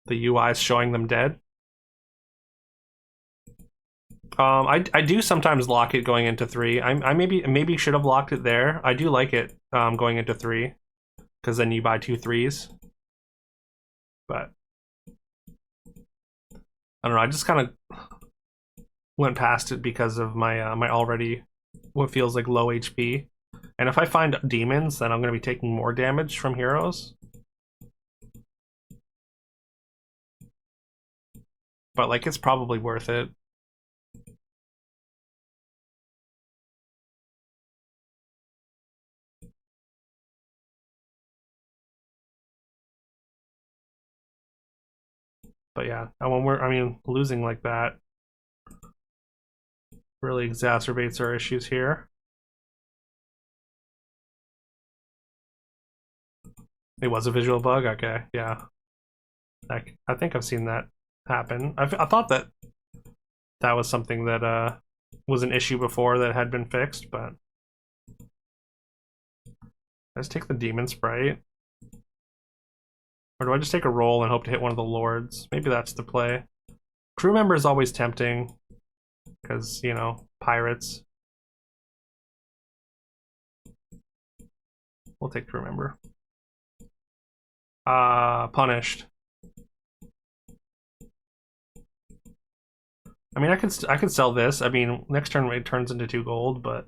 the UI is showing them dead. I do sometimes lock it going into 3. I maybe should have locked it there. I do like it going into 3 because then you buy 2 threes. But I don't know. I just kind of went past it because of my already what feels like low HP. And if I find demons, then I'm going to be taking more damage from heroes. But like it's probably worth it. But yeah, when losing like that really exacerbates our issues here. It was a visual bug. Okay, yeah. I think I've seen that happen. I thought that was something that was an issue before that had been fixed, but let's take the demon sprite. Or do I just take a roll and hope to hit one of the lords? Maybe that's the play. Crew member is always tempting because, you know, pirates. We'll take crew member. Punished. I mean, I could sell this. I mean, next turn it turns into 2 gold, but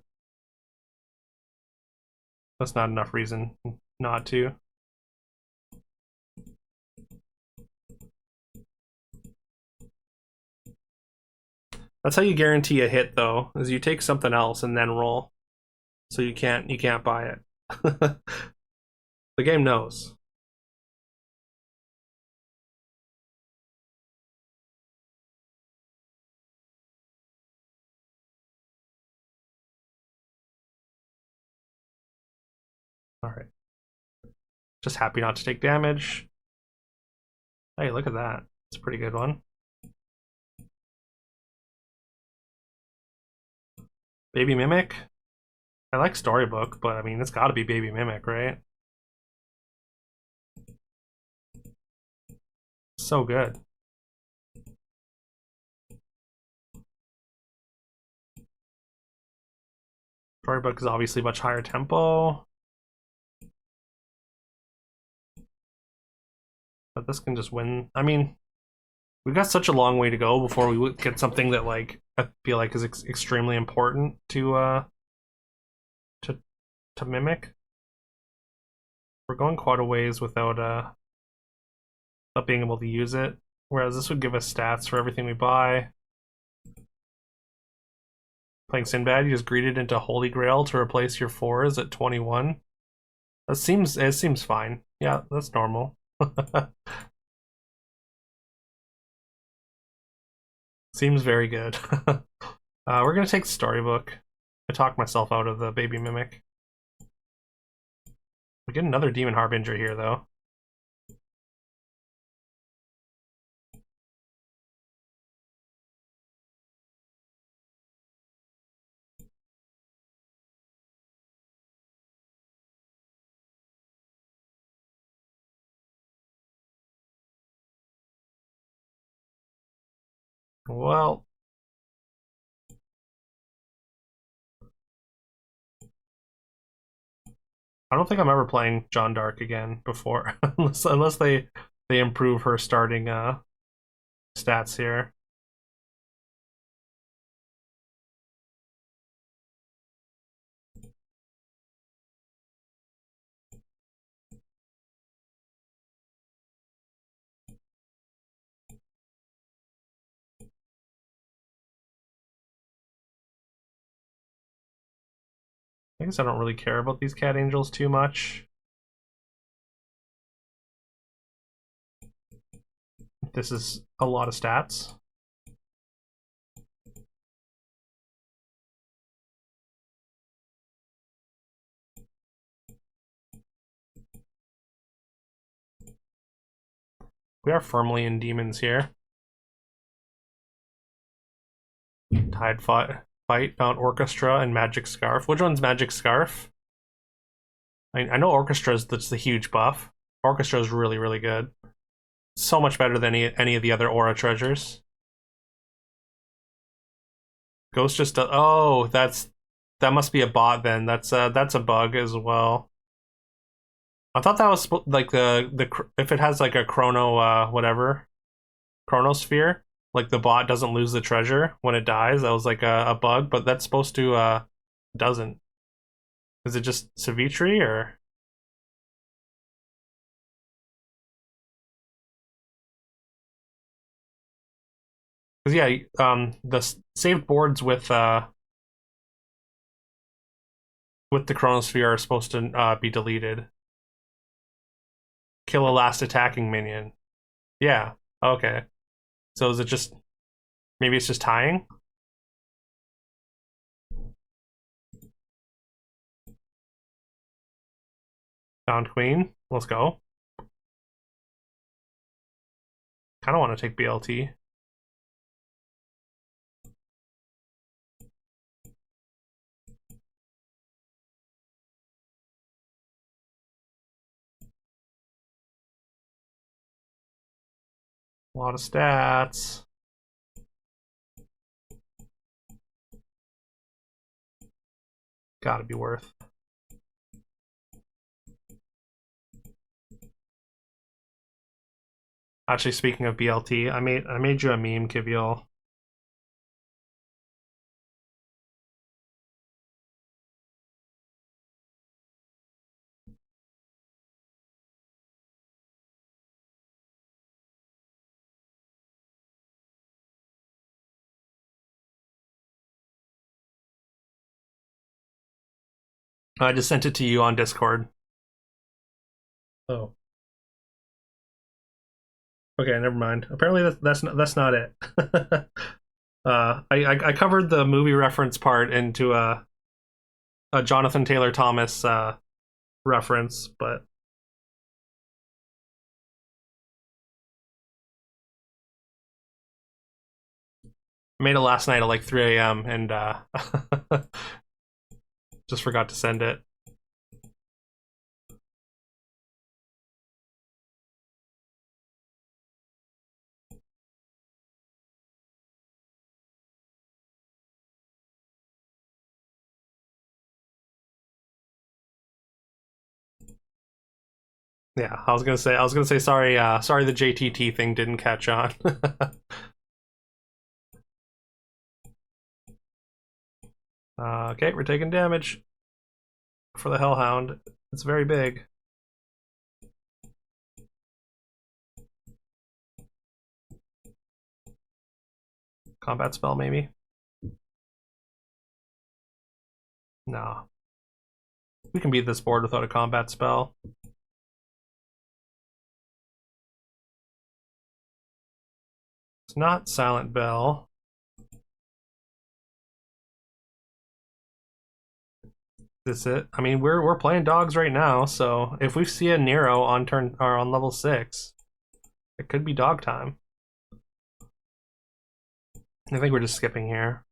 that's not enough reason not to. That's how you guarantee a hit, though, is you take something else and then roll. So you can't buy it. The game knows. Alright. Just happy not to take damage. Hey, look at that. It's a pretty good one. Baby Mimic? I like Storybook, but I mean, it's gotta be Baby Mimic, right? So good. Storybook is obviously much higher tempo. But this can just win. I mean, we've got such a long way to go before we get something that, like, I feel like is extremely important to to mimic. We're going quite a ways without being able to use it. Whereas this would give us stats for everything we buy. Playing Sinbad, you just greeted into Holy Grail to replace your 4s at 21. It seems fine. Yeah, that's normal. Seems very good. We're gonna take the Storybook. I talked myself out of the Baby Mimic. We get another Demon Harbinger here, though. Well, I don't think I'm ever playing Jeanne d'Arc again before, unless they improve her starting stats here. I guess I don't really care about these cat angels too much. This is a lot of stats. We are firmly in demons here. Tide fight found Orchestra and Magic Scarf. Which one's Magic Scarf? I know Orchestra is that's the huge buff. Orchestra is really, really good. So much better than any of the other aura treasures. Ghost just does, oh, that must be a bot then. That's a bug as well. I thought that was like the if it has like a chrono whatever chronosphere, like the bot doesn't lose the treasure when it dies. That was like a bug, but that's supposed to doesn't. Is it just Savitri or? Because yeah, the saved boards with the chronosphere are supposed to be deleted. Kill a last attacking minion. Yeah. Okay. So is it just maybe it's just tying? Found Queen. Let's go. Kind of want to take BLT. A lot of stats. Gotta be worth. Actually, speaking of BLT, I made you a meme, Kiviol. I just sent it to you on Discord. Oh. Okay, never mind. Apparently that's not it. I covered the movie reference part into a Jonathan Taylor Thomas reference, but I made it last night at like 3 a.m. and just forgot to send it. Yeah, I was gonna say sorry. Sorry, the JTT thing didn't catch on. Okay, we're taking damage for the Hellhound. It's very big. Combat spell, maybe? No. We can beat this board without a combat spell. It's not Silent Bell. This it? I mean, we're playing dogs right now, so if we see a Nero on turn or on level 6, it could be dog time. I think we're just skipping here.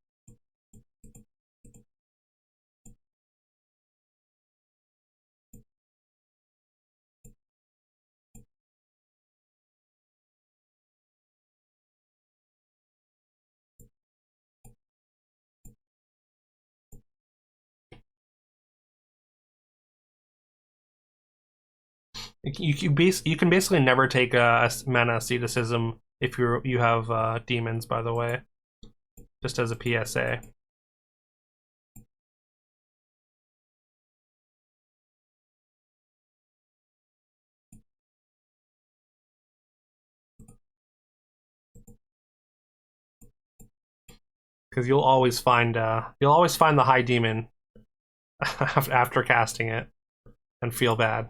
You can basically never take a mana asceticism if you have demons. By the way, just as a PSA. Because you'll always find the high demon after casting it and feel bad.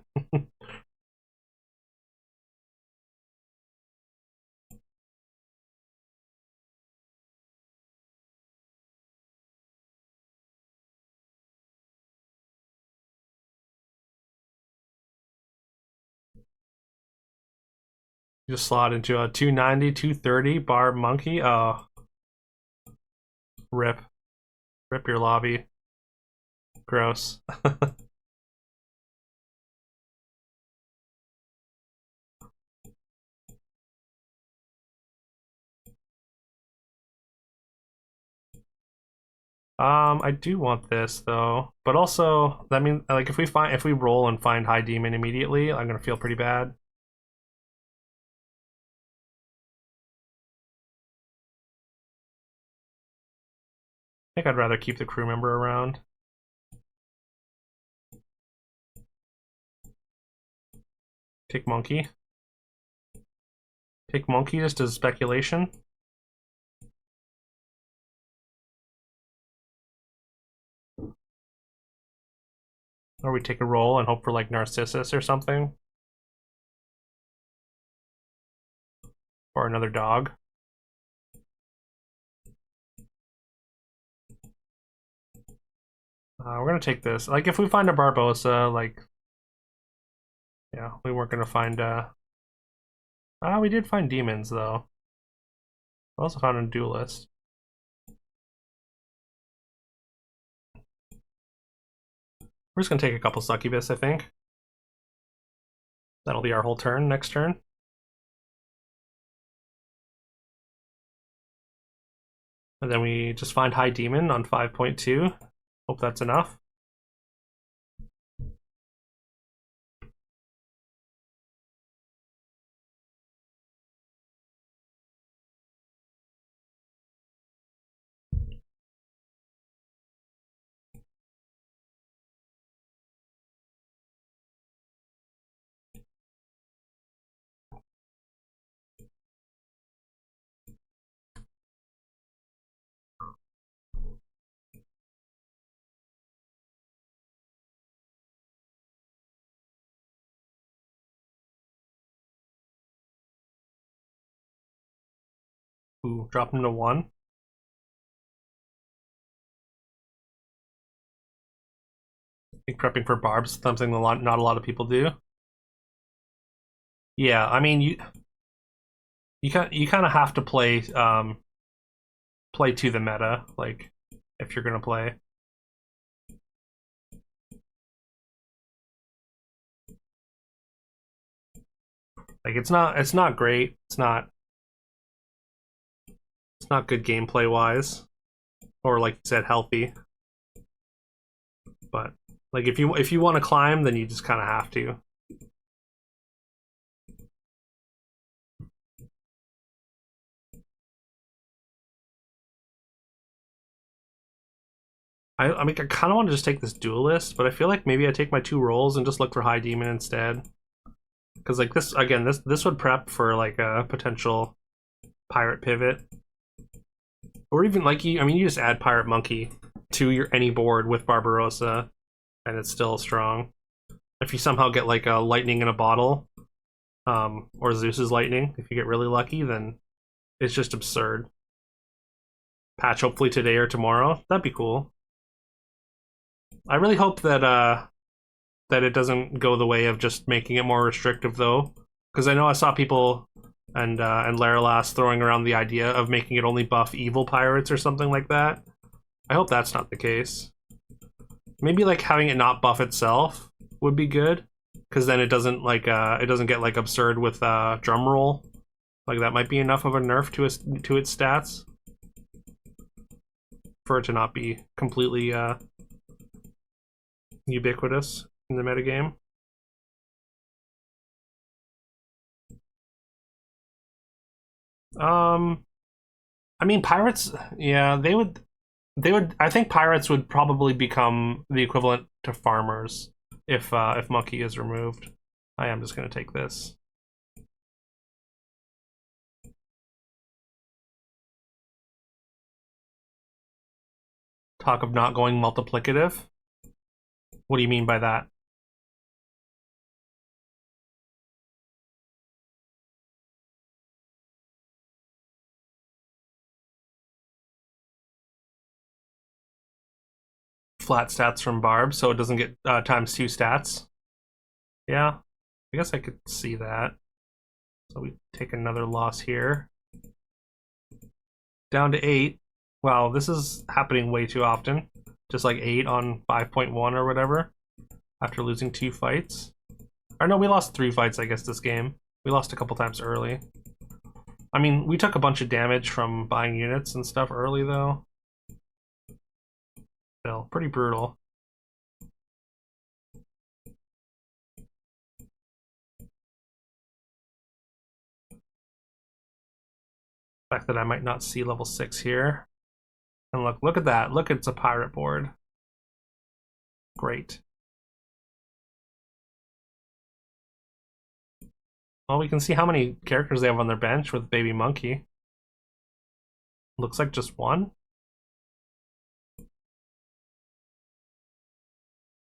You just slot into a 290, 230 barb monkey. Oh, rip, rip your lobby. Gross. I do want this though, but also that means like if we roll and find high demon immediately, I'm gonna feel pretty bad. I think I'd rather keep the crew member around. Take monkey. Take monkey just as speculation. Or we take a roll and hope for like Narcissus or something. Or another dog. We're gonna take this. Like if we find a Barbosa, like yeah, we weren't gonna find we did find demons though. We also found a duelist. We're just gonna take a couple succubus, I think. That'll be our whole turn next turn. And then we just find high demon on 5.2. Hope that's enough. Ooh, drop him to 1. think prepping for barbs is something not a lot of people do. Yeah, I mean you kind of have to play to the meta, like if you're gonna play. Like it's not great. It's not good gameplay wise, or like you said, healthy. But like if you want to climb, then you just kind of have to. I mean, I kind of want to just take this duelist, but I feel like maybe I take my 2 rolls and just look for high demon instead. Because like this again, this would prep for like a potential pirate pivot, or even like I mean, you just add pirate monkey to your any board with Barbarossa, and it's still strong. If you somehow get like a lightning in a bottle, or Zeus's lightning, if you get really lucky, then it's just absurd. Patch hopefully today or tomorrow. That'd be cool. I really hope that it doesn't go the way of just making it more restrictive though, because I know I saw people and Laralas throwing around the idea of making it only buff evil pirates or something like that. I hope that's not the case. Maybe like having it not buff itself would be good, because then it doesn't get like absurd with drum roll. Like that might be enough of a nerf to its stats for it to not be completely ubiquitous in the metagame. I mean, pirates. Yeah, they would. They would. I think pirates would probably become the equivalent to farmers if Monkey is removed. I am just gonna take this. Talk of not going multiplicative. What do you mean by that? Flat stats from Barb, so it doesn't get ×2 stats. Yeah, I guess I could see that. So we take another loss here. Down to 8. Wow, this is happening way too often. Just like 8 on 5.1 or whatever. After losing 2 fights. Or no, we lost 3 fights, I guess, this game. We lost a couple times early. I mean, we took a bunch of damage from buying units and stuff early, though. Still, pretty brutal. The fact that I might not see level 6 here. And look at that. Look, it's a pirate board. Great. Well, we can see how many characters they have on their bench with Baby Monkey. Looks like just one.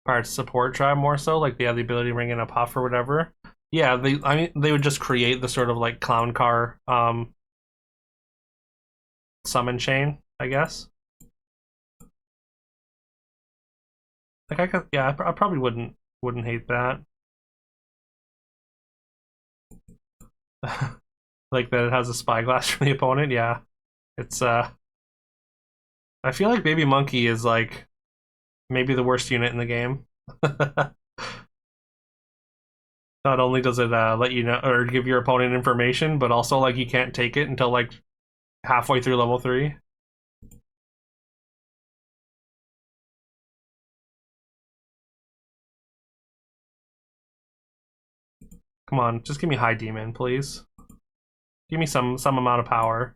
Pirates support tribe more so, like they have the ability to bring in a puff or whatever. Yeah, I mean they would just create the sort of like clown car summon chain, I guess. Like I could, yeah, I probably wouldn't hate that. Like that it has a spyglass for the opponent. Yeah, it's I feel like Baby Monkey is like maybe the worst unit in the game. Not only does it let you know or give your opponent information, but also like you can't take it until like halfway through level 3. Come on, just give me high demon, please. Give me some amount of power.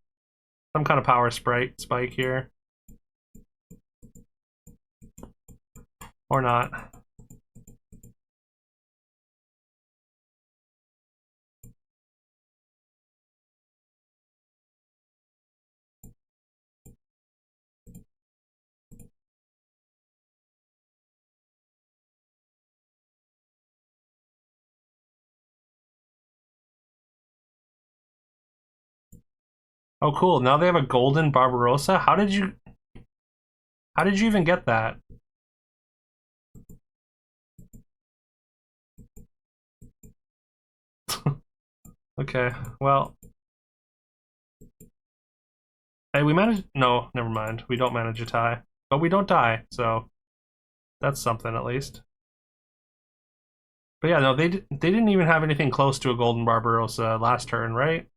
Some kind of power spike here. Or not. Oh cool, now they have a golden Barbarossa? How did you even get that? Okay, well, hey, we managed. No, never mind. We don't manage a tie, but we don't die, so that's something at least. But yeah, no, they didn't even have anything close to a Golden Barbarossa last turn, right?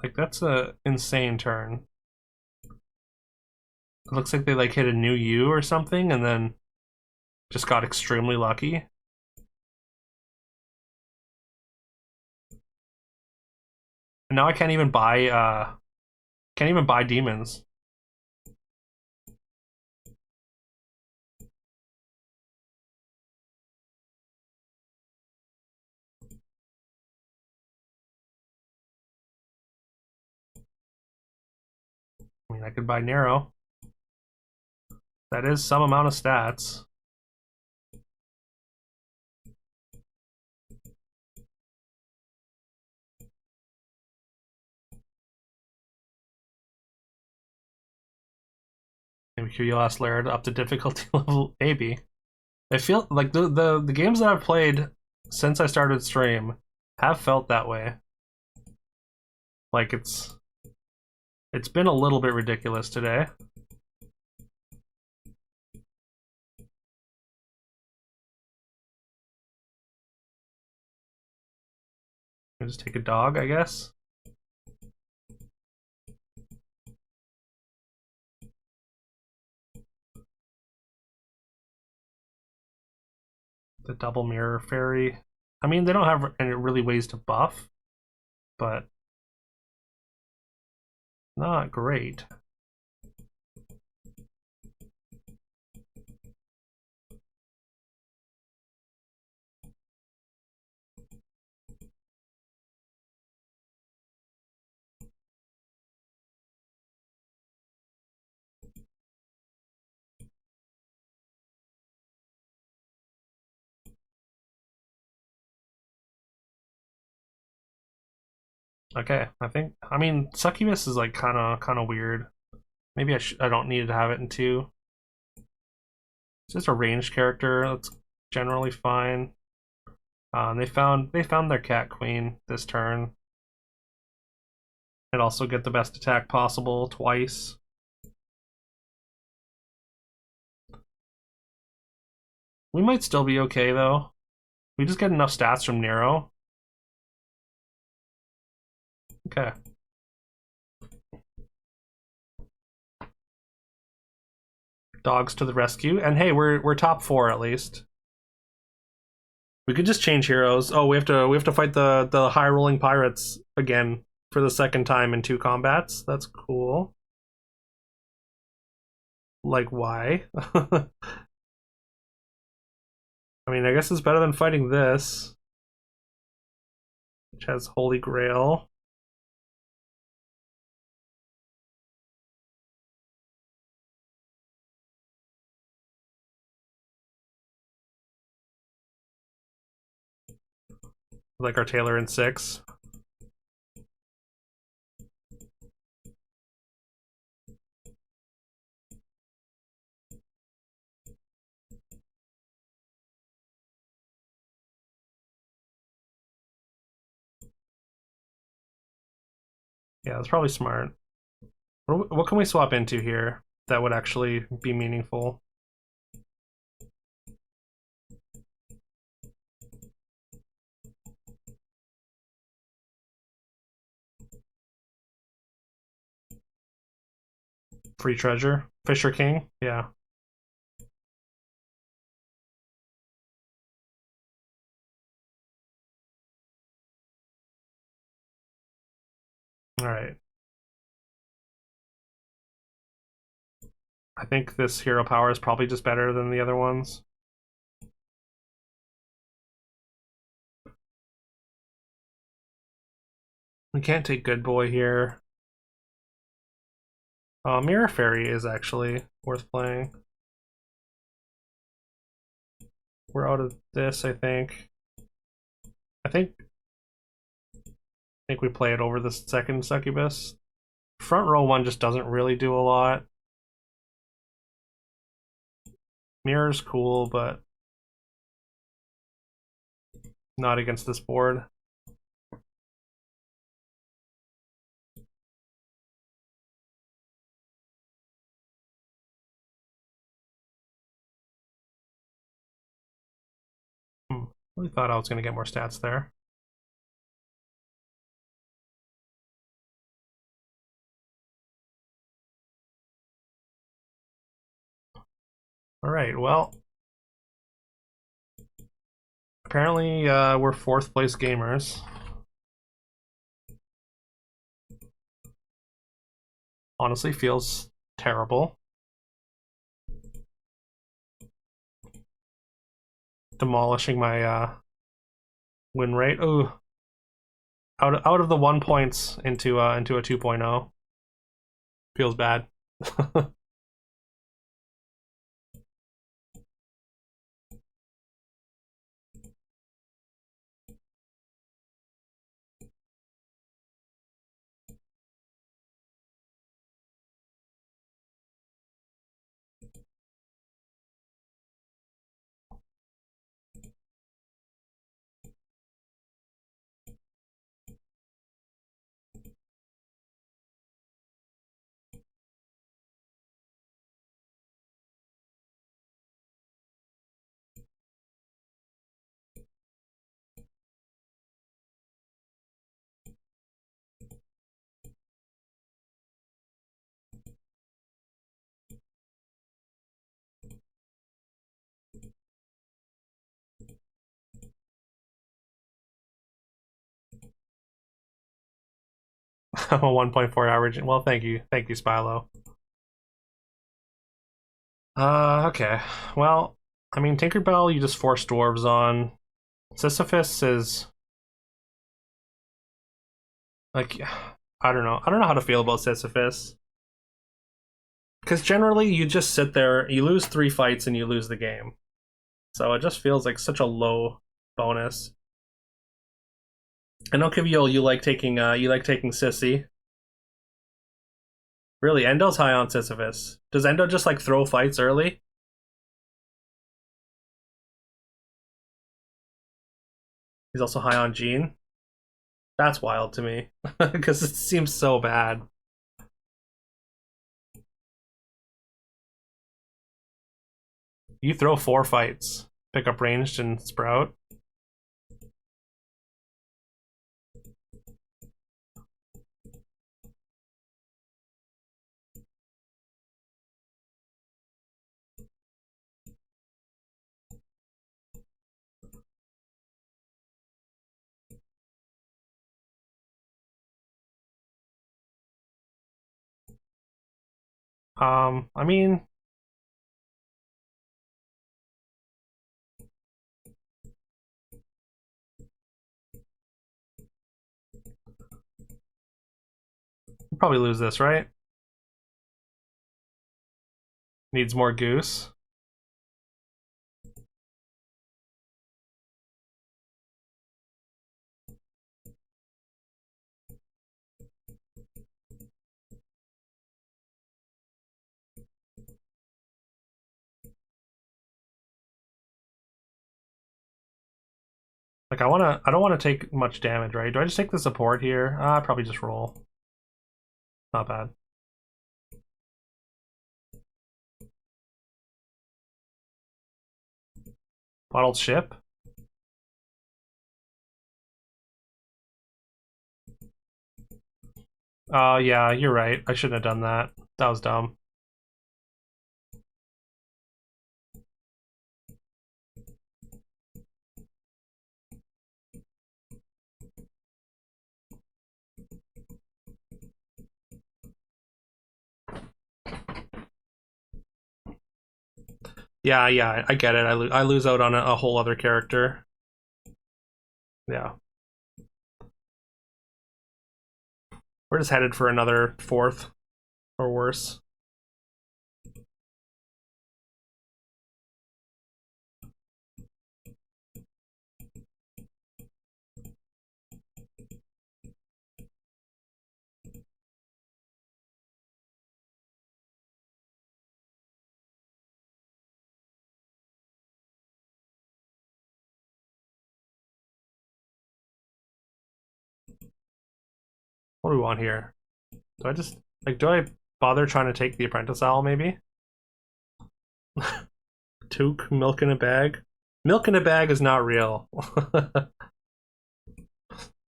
Like that's a insane turn. It looks like they like hit a new U or something, and then just got extremely lucky. And now I can't even buy demons. I mean, I could buy Nero. That is some amount of stats. Maybe Curios Laird up to difficulty level maybe. I feel like the games that I've played since I started stream have felt that way. Like it's been a little bit ridiculous today. I just take a dog, I guess. The double mirror fairy. I mean, they don't have any really ways to buff, but not great. Okay, I mean Succubus is like kind of weird. Maybe I don't need to have it in two. It's just a ranged character. That's generally fine. They found their cat queen this turn. And also get the best attack possible twice. We might still be okay though. We just get enough stats from Nero. Okay. Dogs to the rescue. And hey, we're top four at least. We could just change heroes. Oh, we have to fight the high rolling pirates again for the second time in two combats. That's cool. Like why? I mean, I guess it's better than fighting this, which has Holy Grail. Like our Taylor in 6. Yeah, that's probably smart. What can we swap into here that would actually be meaningful? Free treasure? Fisher King? Yeah. Alright. I think this hero power is probably just better than the other ones. We can't take Good Boy here. Mirror Fairy is actually worth playing. We're out of this, I think. I think we play it over the second Succubus. Front row one just doesn't really do a lot. Mirror's cool, but Not against this board. Really thought I was going to get more stats there. All right, well, apparently we're fourth place gamers. Honestly, feels terrible. Demolishing my win rate. Ooh, out of the 1 points into a 2.0. Feels bad. 1.4 average. Well, thank you, Spilo. Okay. Well, I mean, Tinkerbell, you just force dwarves on. Sisyphus is like, I don't know. I don't know how to feel about Sisyphus. Because generally, you just sit there, you lose 3 fights, and you lose the game. So it just feels like such a low bonus. I know Kiviol, you like taking Sissy. Really, Endo's high on Sisyphus. Does Endo just like throw fights early? He's also high on Jean. That's wild to me because it seems so bad. You throw 4 fights, pick up ranged and sprout. I mean, we'll probably lose this, right? Needs more goose. Like I don't wanna take much damage, right? Do I just take the support here? I probably just roll. Not bad. Bottled ship. Yeah, you're right. I shouldn't have done that. That was dumb. Yeah, I get it. I lose out on a whole other character. Yeah. We're just headed for another fourth or worse. What do we want here? Do I just like do I bother trying to take the apprentice owl maybe? Toque, milk in a bag. Milk in a bag is not real.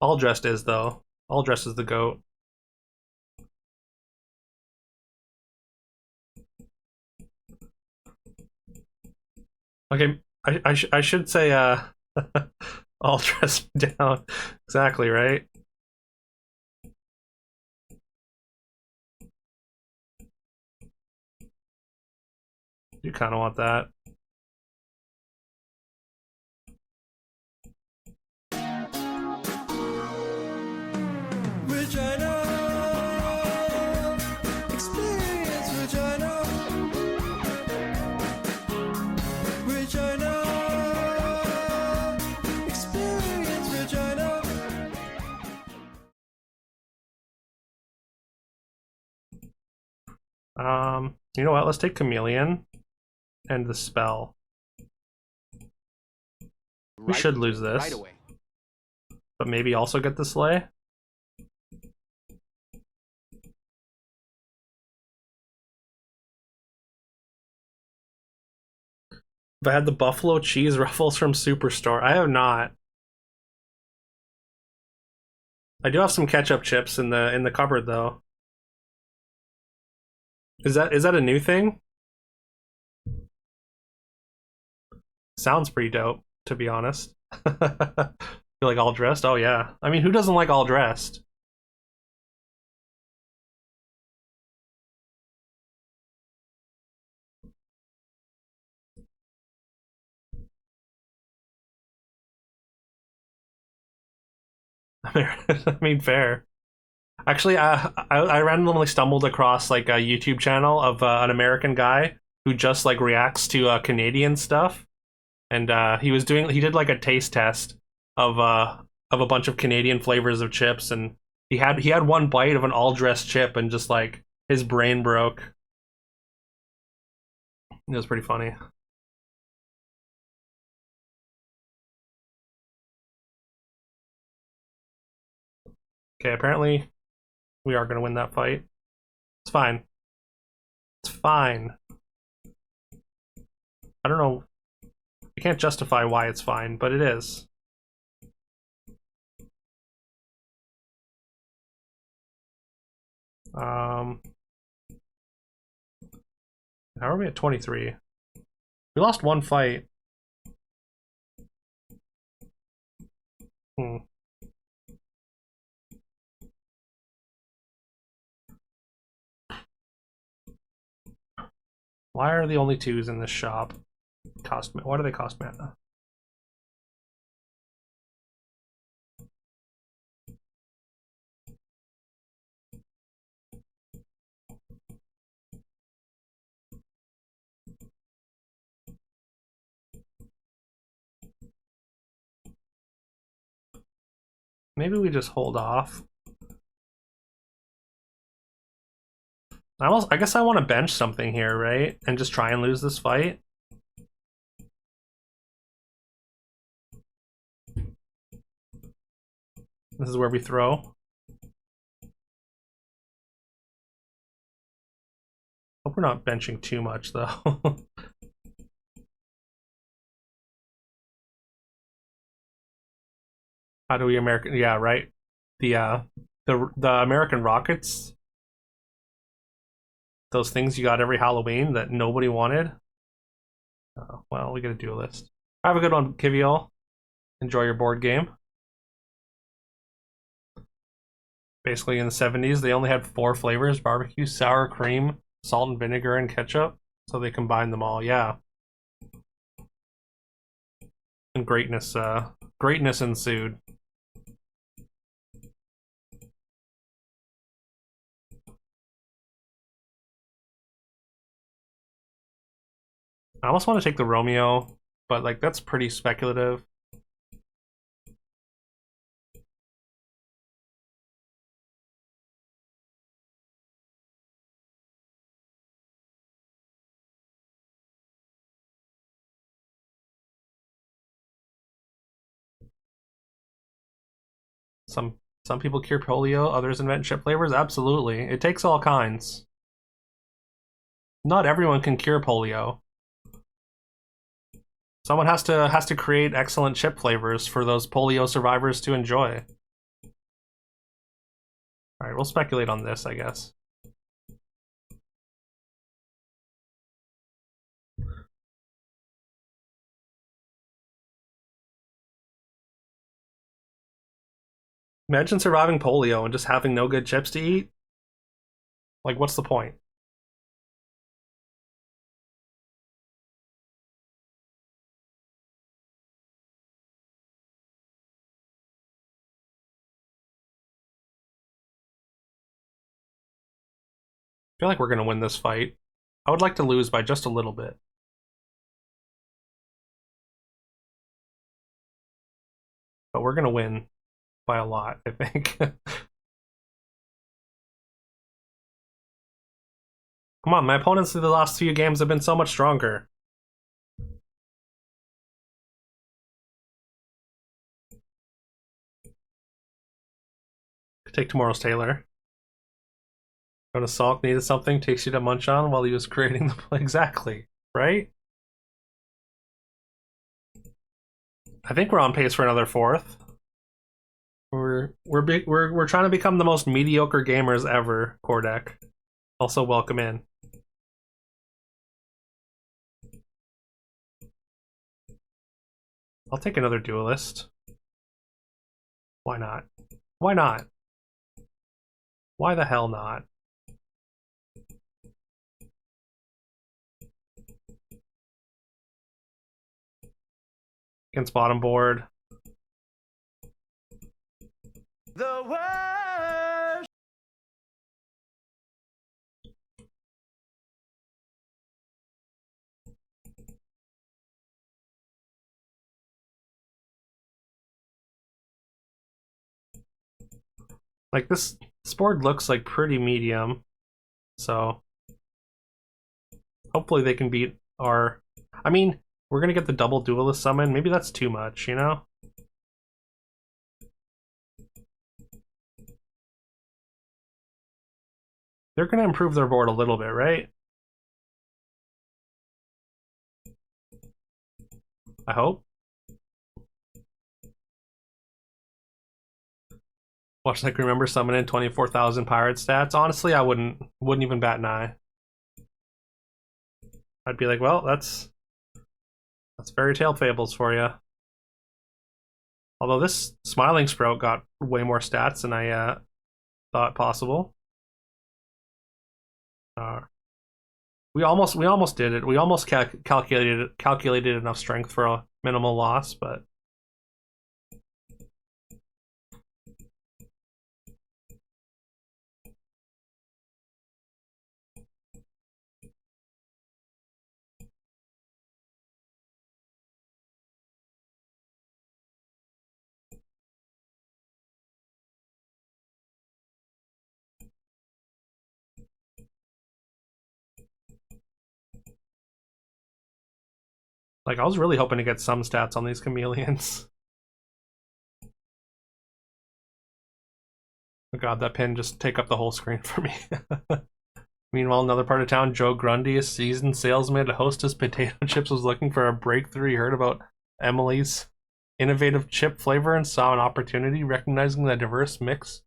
All dressed is though. All dressed is the goat. Okay, I should say all dressed down. Exactly, right? You kind of want that. You know what? Let's take Chameleon and the spell. We should lose this. Right away. But maybe also get the Slay. If I had the buffalo cheese ruffles from Superstore. I have not. I do have some ketchup chips in the cupboard though. Is that a new thing? Sounds pretty dope, to be honest. You like all dressed? Oh yeah. I mean, who doesn't like all dressed? I mean, fair. Actually, I randomly stumbled across like a YouTube channel of an American guy who just like reacts to Canadian stuff, and he did like a taste test of a bunch of Canadian flavors of chips, and he had one bite of an all dressed chip, and just like his brain broke. It was pretty funny. Okay, apparently we are gonna win that fight. It's fine. It's fine. I don't know. I can't justify why it's fine, but it is. How are we at 23? We lost one fight. Hmm. Why are the only twos in this shop? Why do they cost mana? Maybe we just hold off. I guess I want to bench something here, right? And just try and lose this fight. This is where we throw. Hope we're not benching too much though. How do we American? Yeah, right. The American rockets. Those things you got every Halloween that nobody wanted. Well, we got a duelist. Have a good one, Kiviol. Enjoy your board game. Basically, in the 70s, they only had 4 flavors: barbecue, sour cream, salt and vinegar, and ketchup. So they combined them all. Yeah. And greatness ensued. I almost want to take the Romeo, but like that's pretty speculative. Some Some people cure polio, others invent chip flavors. Absolutely. It takes all kinds. Not everyone can cure polio. Someone has to create excellent chip flavors for those polio survivors to enjoy. All right, we'll speculate on this, I guess. Imagine surviving polio and just having no good chips to eat. Like, what's the point? I feel like we're gonna win this fight. I would like to lose by just a little bit. But we're gonna win by a lot, I think. Come on, my opponents in the last few games have been so much stronger. Take tomorrow's Taylor. Go to Salk, needed something, takes you to munch on while he was creating the exactly, right? I think we're on pace for another fourth. We're trying to become the most mediocre gamers ever, Kordek. Also welcome in. I'll take another duelist. Why not? Why not? Why the hell not? Against bottom board. The worst. Like this board looks like pretty medium, so hopefully they can beat our. I mean, we're gonna get the double duelist summon. Maybe that's too much, you know? They're gonna improve their board a little bit, right? I hope. Watch like remember summoning 24,000 pirate stats. Honestly, I wouldn't even bat an eye. I'd be like, well, that's Fairytale Fables for you. Although this Smiling Sprout got way more stats than I thought possible. We almost did it. We almost calculated enough strength for a minimal loss, but like I was really hoping to get some stats on these chameleons. Oh god, that pin just take up the whole screen for me. Meanwhile, another part of town, Joe Grundy, a seasoned salesman at Hostess Potato Chips, was looking for a breakthrough. He heard about Emily's innovative chip flavor and saw an opportunity, recognizing the diverse mix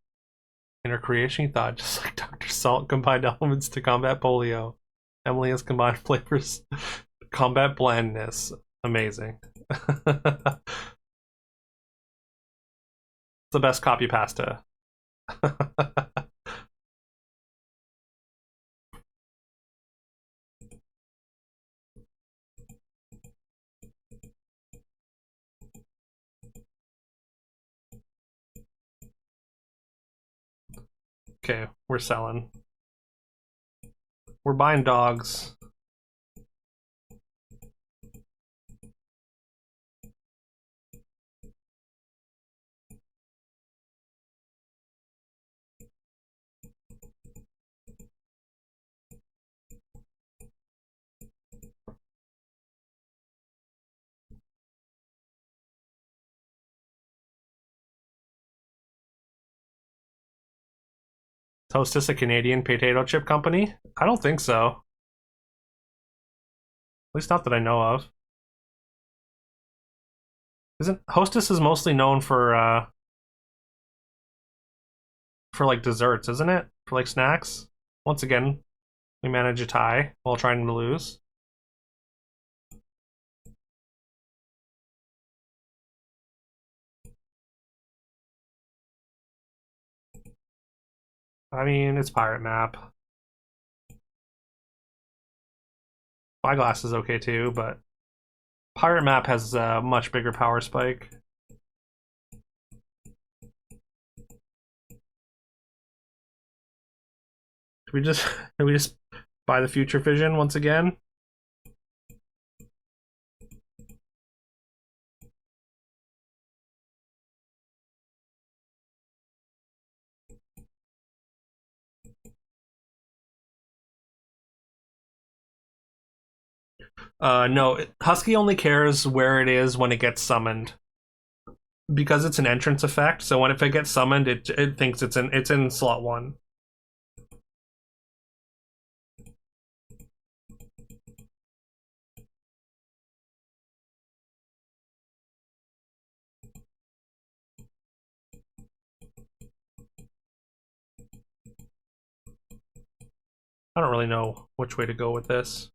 in her creation. He thought, just like Dr. Salt combined elements to combat polio, Emily has combined flavors to combat blandness. Amazing. It's the best copy pasta. Okay, we're selling. We're buying dogs. Hostess a Canadian potato chip company? I don't think so. At least not that I know of. Isn't Hostess is mostly known for like desserts, isn't it? For like snacks. Once again, we manage a tie while trying to lose. I mean, it's Pirate Map. Spyglass is okay too, but Pirate Map has a much bigger power spike. Did we just buy the Future Vision once again? No, Husky only cares where it is when it gets summoned. Because it's an entrance effect, so when if it gets summoned, it thinks it's in slot 1. I don't really know which way to go with this.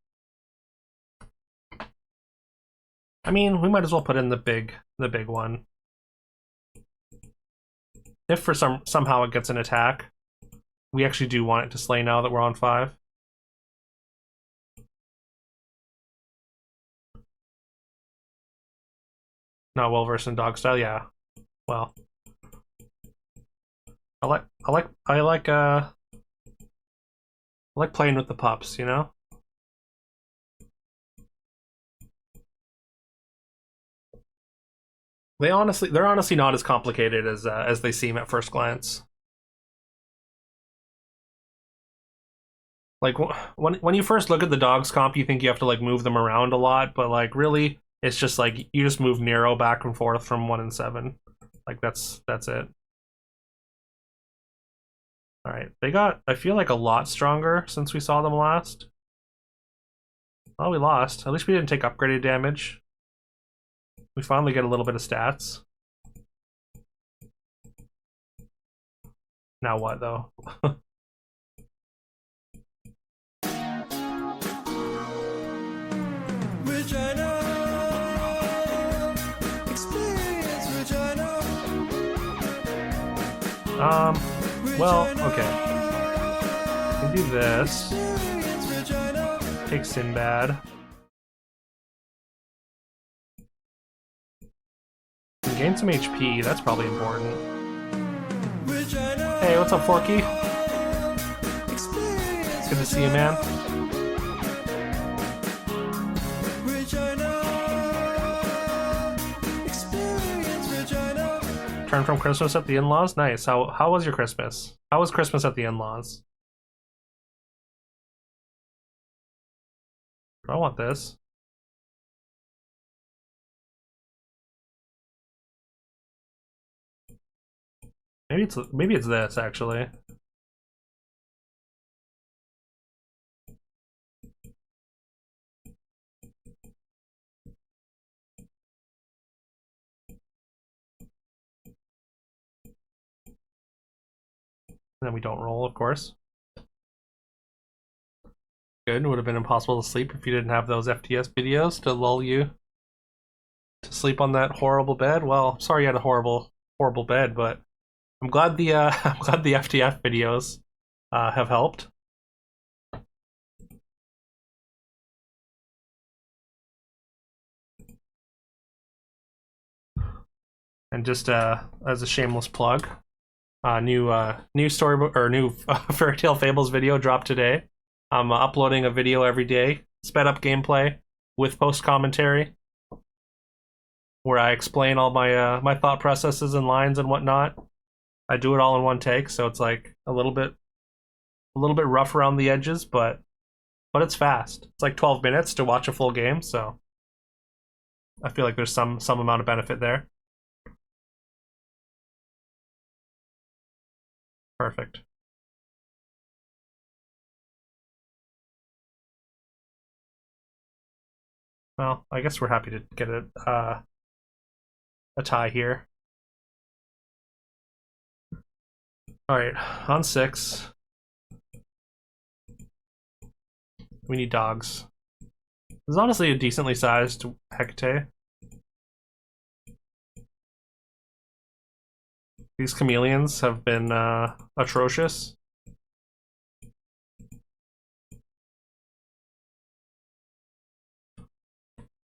I mean, we might as well put in the big one. If for somehow it gets an attack, we actually do want it to slay now that we're on 5. Not well versed in dog style, yeah. Well, I like playing with the pups, you know? They're honestly not as complicated as they seem at first glance. Like when you first look at the dogs comp, you think you have to like move them around a lot, but like really, it's just like you just move Nero back and forth from 1 and 7. Like that's it. All right, they got I feel like a lot stronger since we saw them last. Oh, we lost. At least we didn't take upgraded damage. We finally get a little bit of stats. Now what though? Well, okay. We can do this. Take Sinbad. And gain some HP, that's probably important. Hey, what's up, Forky? It's good to see you, man. Return from Christmas at the in-laws? Nice. How was your Christmas? How was Christmas at the in-laws? I want this. Maybe it's this actually. And then we don't roll, of course. Good. It would have been impossible to sleep if you didn't have those FTS videos to lull you to sleep on that horrible bed. Well, sorry you had a horrible bed, but I'm glad the I'm glad the FTF videos have helped. And just as a shameless plug, new storybook or new Fairytale Fables video dropped today. I'm uploading a video every day, sped up gameplay with post commentary, where I explain all my my thought processes and lines and whatnot. I do it all in one take, so it's like a little bit rough around the edges, but it's fast. It's like 12 minutes to watch a full game, so I feel like there's some amount of benefit there. Perfect. Well, I guess we're happy to get a tie here. All right, on 6. We need dogs. This is honestly a decently sized Hecate. These chameleons have been atrocious.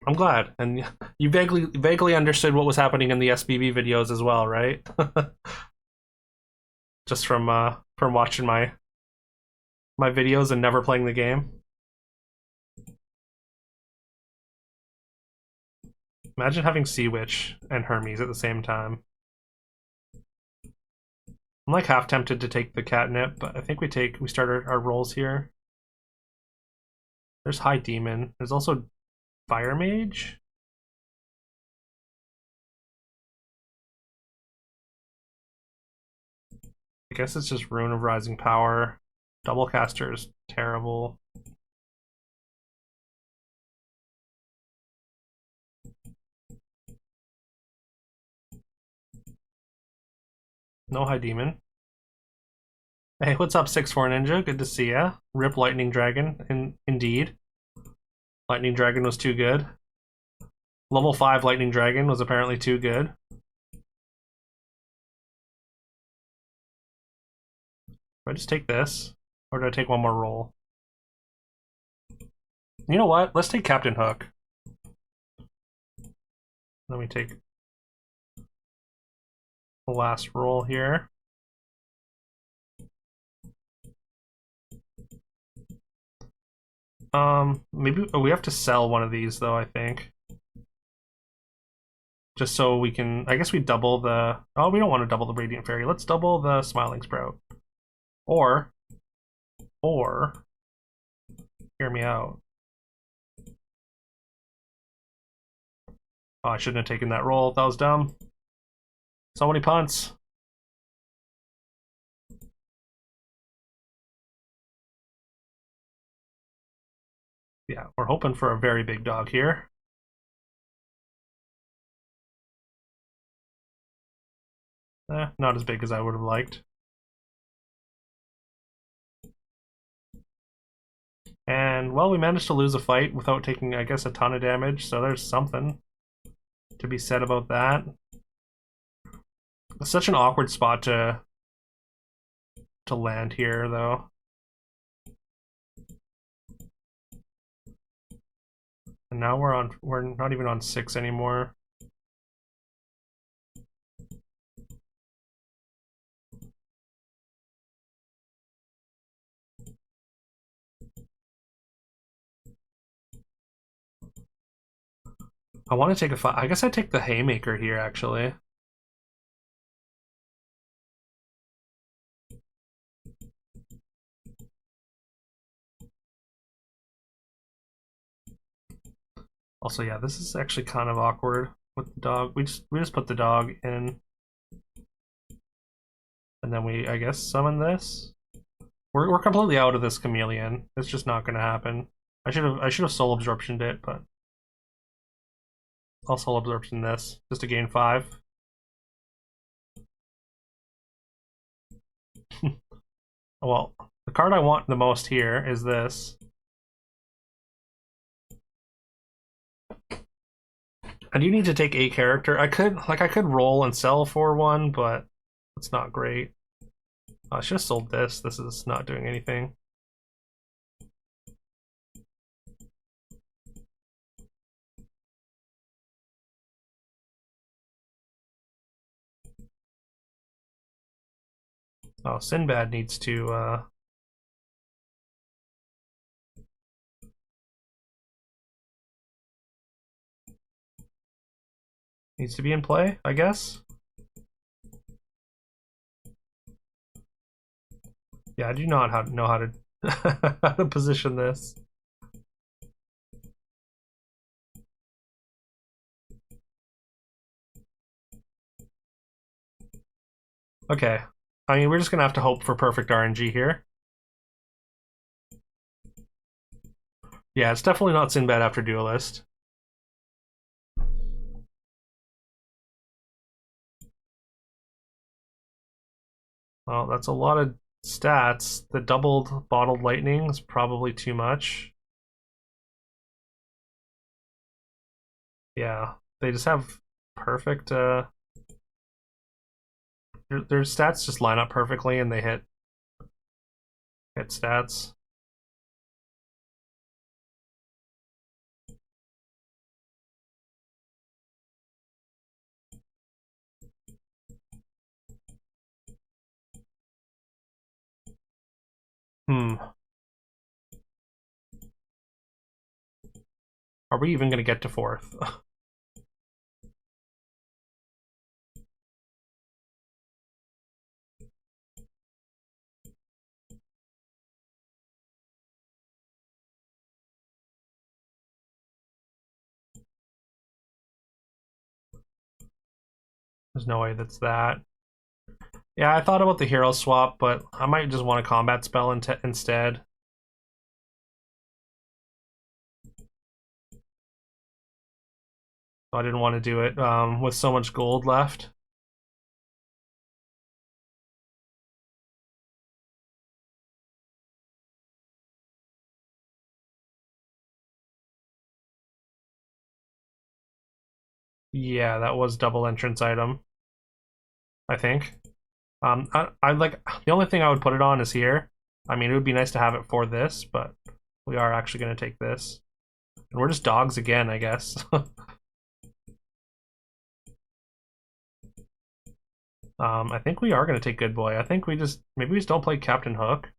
I'm glad, and you vaguely understood what was happening in the SBB videos as well, right? Just from watching my videos and never playing the game. Imagine having Sea Witch and Hermes at the same time. I'm like half tempted to take the catnip, but I think we start our rolls here. There's High Demon. There's also Fire Mage. I guess it's just Rune of Rising Power. Double Caster is terrible. No High Demon. Hey, what's up, 6'4 Ninja? Good to see ya. Rip Lightning Dragon, indeed. Lightning Dragon was too good. Level 5 Lightning Dragon was apparently too good. Do I just take this? Or do I take one more roll? You know what? Let's take Captain Hook. Let me take the last roll here. Maybe we have to sell one of these though, I think. Just so we can, I guess we double the, oh, we don't want to double the Radiant Fairy. Let's double the Smiling Sprout. Or, hear me out. Oh, I shouldn't have taken that roll. That was dumb. So many punts. Yeah, we're hoping for a very big dog here. Not as big as I would have liked. And, well, we managed to lose a fight without taking, I guess, a ton of damage, so there's something to be said about that. It's such an awkward spot to land here, though. And now we're not even on 6 anymore. I want to take a 5. I guess I take the Haymaker here, actually. Also, yeah, this is actually kind of awkward with the dog. We just put the dog in, and then we, I guess, summon this. We're completely out of this chameleon. It's just not going to happen. I should have soul absorptioned it, but I'll soul absorption this just to gain 5. Well, the card I want the most here is this. I do need to take a character. I could roll and sell for one, but it's not great. I should have sold this. This is not doing anything. Oh, Sinbad needs to be in play, I guess. Yeah, I do not know how to how to position this. Okay. I mean, we're just gonna have to hope for perfect RNG here. Yeah, it's definitely not Sinbad after Duelist. Well, that's a lot of stats. The doubled bottled lightning is probably too much. Yeah, they just have perfect. Their stats just line up perfectly, and they hit stats. Hmm. Are we even gonna get to fourth? There's no way that's that. Yeah, I thought about the hero swap, but I might just want a combat spell instead. I didn't want to do it with so much gold left. Yeah, that was double entrance item, I think. I like the only thing I would put it on is here. I mean, it would be nice to have it for this, but we are actually going to take this. And we're just dogs again, I guess. I think we are going to take Good Boy. I think maybe we just don't play Captain Hook.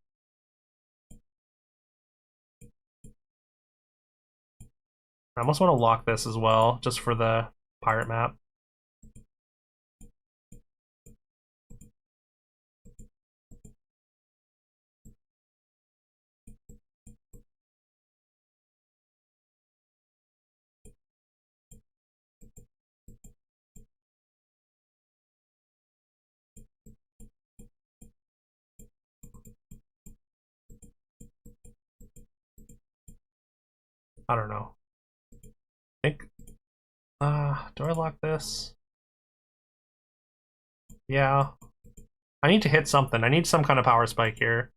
I almost want to lock this as well, just for the pirate map. I don't know. I think. Do I lock this? Yeah. I need to hit something. I need some kind of power spike here.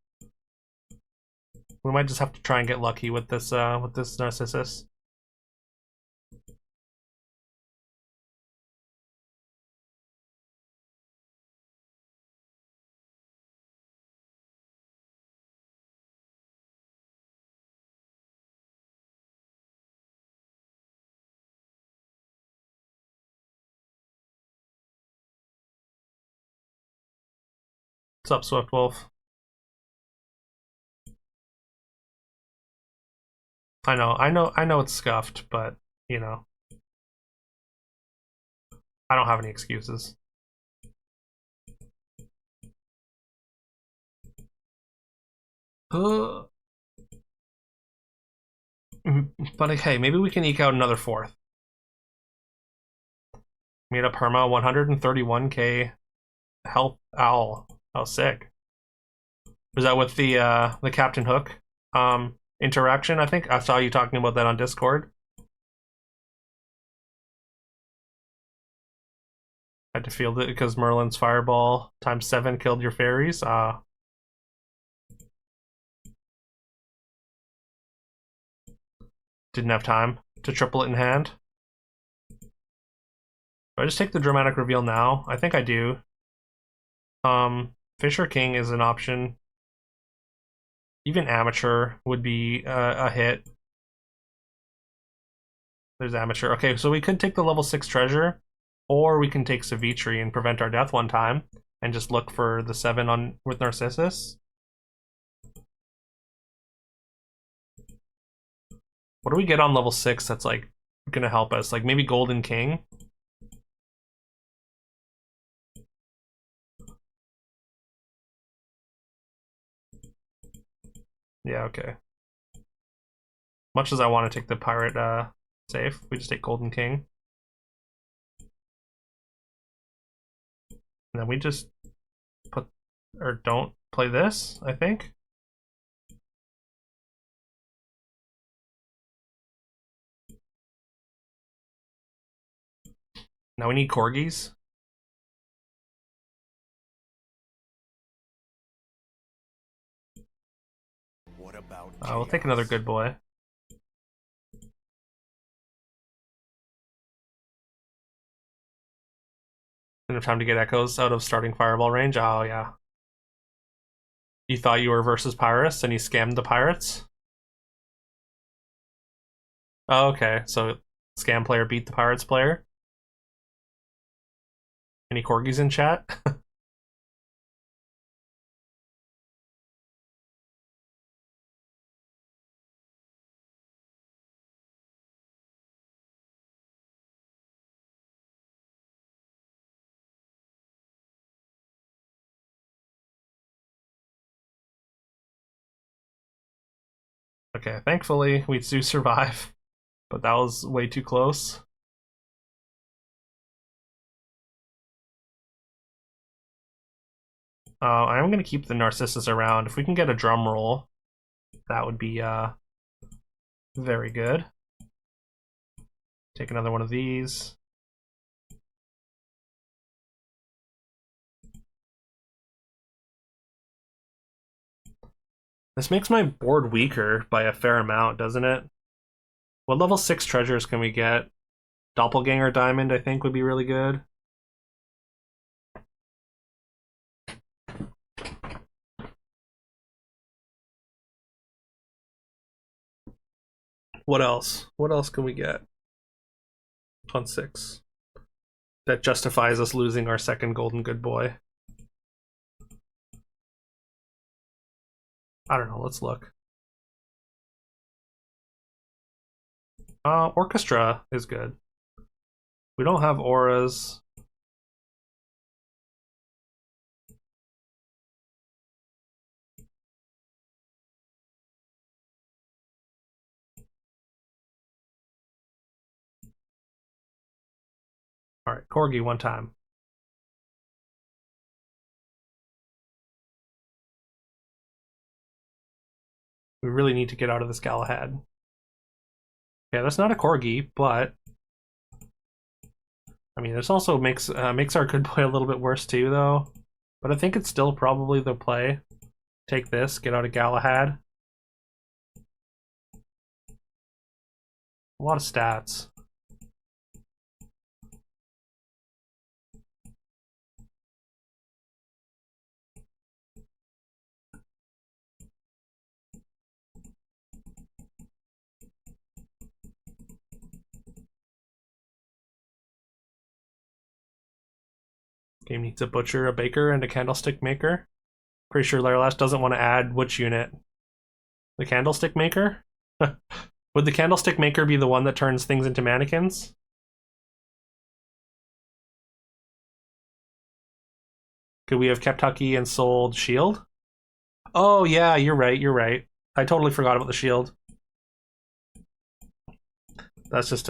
We might just have to try and get lucky with this Narcissus. What's up, Swift Wolf? I know it's scuffed, but you know, I don't have any excuses. But okay, maybe we can eke out another fourth. Made up Perma 131k health owl. Oh, sick. Was that with the Captain Hook interaction? I think I saw you talking about that on Discord. I had to field it because Merlin's fireball times 7 killed your fairies. Didn't have time to triple it in hand. Do I just take the dramatic reveal now? I think I do. Fisher King is an option. Even amateur would be a hit. There's amateur. Okay, so we could take the level 6 treasure, or we can take Savitri and prevent our death one time, and just look for the 7 on with Narcissus. What do we get on level 6 that's like gonna help us? Like maybe Golden King? Yeah, okay. Much as I want to take the pirate safe, we just take Golden King. And then we just put or don't play this, I think. Now we need corgis. We'll take another good boy. Didn't have time to get echoes out of starting fireball range. Oh, yeah. You thought you were versus pirates and you scammed the pirates? Oh, okay. So scam player beat the pirates player? Any corgis in chat? Okay, thankfully we do survive, but that was way too close. I'm going to keep the Narcissus around. If we can get a drum roll, that would be very good. Take another one of these. This makes my board weaker by a fair amount, doesn't it? What level 6 treasures can we get? Doppelganger Diamond, I think, would be really good. What else? What else can we get on 6 that justifies us losing our second golden good boy? I don't know, let's look. Orchestra is good. We don't have auras. Alright, Corgi one time. We really need to get out of this Galahad. Yeah, that's not a Corgi, but I mean, this also makes our good boy a little bit worse too, though. But I think it's still probably the play. Take this, get out of Galahad. A lot of stats. Game needs a butcher, a baker, and a candlestick maker. Pretty sure Laralash doesn't want to add which unit? The candlestick maker? Would the candlestick maker be the one that turns things into mannequins? Could we have kept Tucky and sold Shield? Oh yeah, you're right. I totally forgot about the Shield. That's just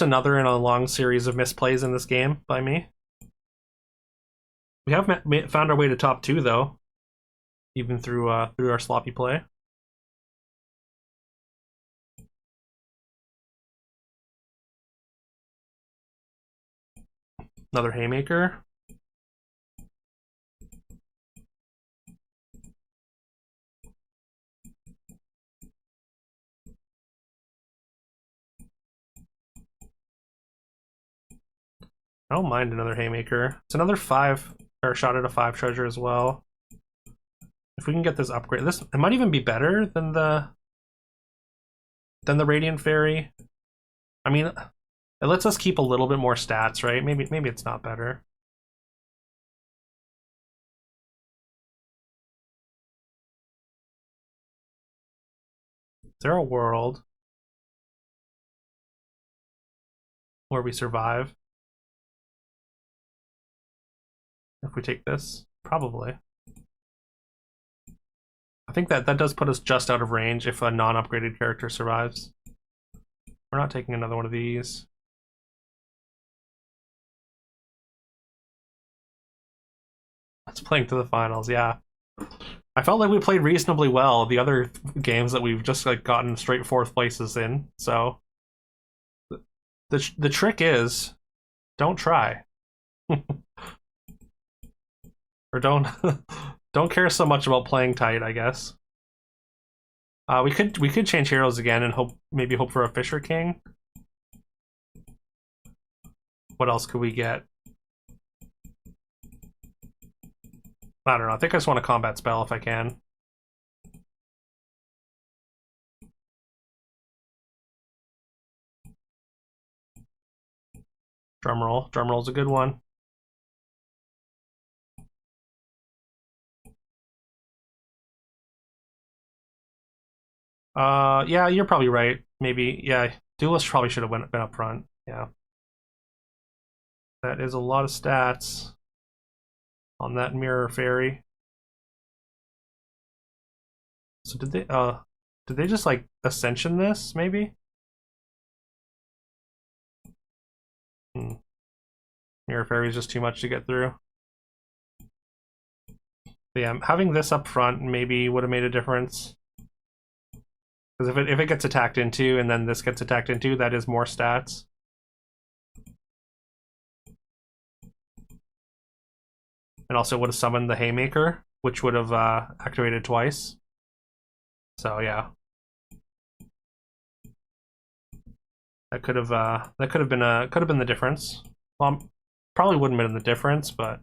another in a long series of misplays in this game by me. We have found our way to top 2 though, even through our sloppy play. Another haymaker. I don't mind another haymaker. It's another 5 or shot at a 5 treasure as well. If we can get this upgrade, it might even be better than the Radiant Fairy. I mean, it lets us keep a little bit more stats, right? Maybe it's not better. Is there a world where we survive? If we take this? Probably. I think that does put us just out of range if a non-upgraded character survives. We're not taking another one of these. It's playing to the finals, yeah. I felt like we played reasonably well the other games that we've just like gotten straight 4th places in. So the trick is don't try. Or don't don't care so much about playing tight, I guess. We could change heroes again and maybe hope for a Fisher King. What else could we get? I don't know. I think I just want a combat spell if I can. Drumroll. Drumroll's a good one. Yeah, you're probably right. Maybe, yeah. Duelist probably should have been up front. Yeah. That is a lot of stats on that mirror fairy. So did they just like ascension this, maybe? Hmm. Mirror fairy is just too much to get through. But yeah, having this up front maybe would have made a difference. Because if it gets attacked into and then this gets attacked into, that is more stats. And also would have summoned the Haymaker, which would have activated twice. So yeah, that could have been the difference. Well, probably wouldn't have been the difference, but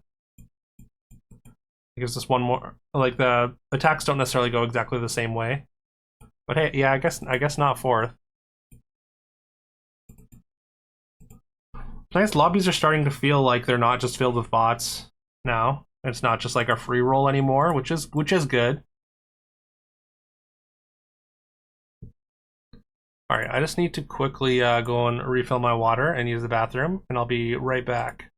it gives us one more. Like the attacks don't necessarily go exactly the same way. But hey, yeah, I guess not fourth. Nice lobbies are starting to feel like they're not just filled with bots now. It's not just like a free roll anymore, which is good. All right, I just need to quickly go and refill my water and use the bathroom, and I'll be right back.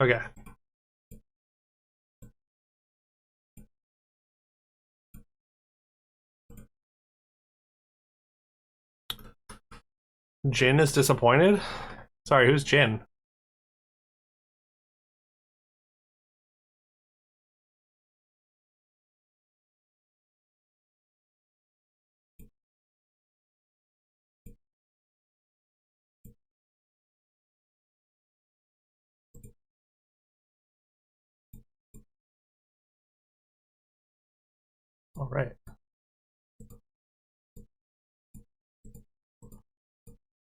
Okay. Jin is disappointed? Sorry, who's Jin? All right.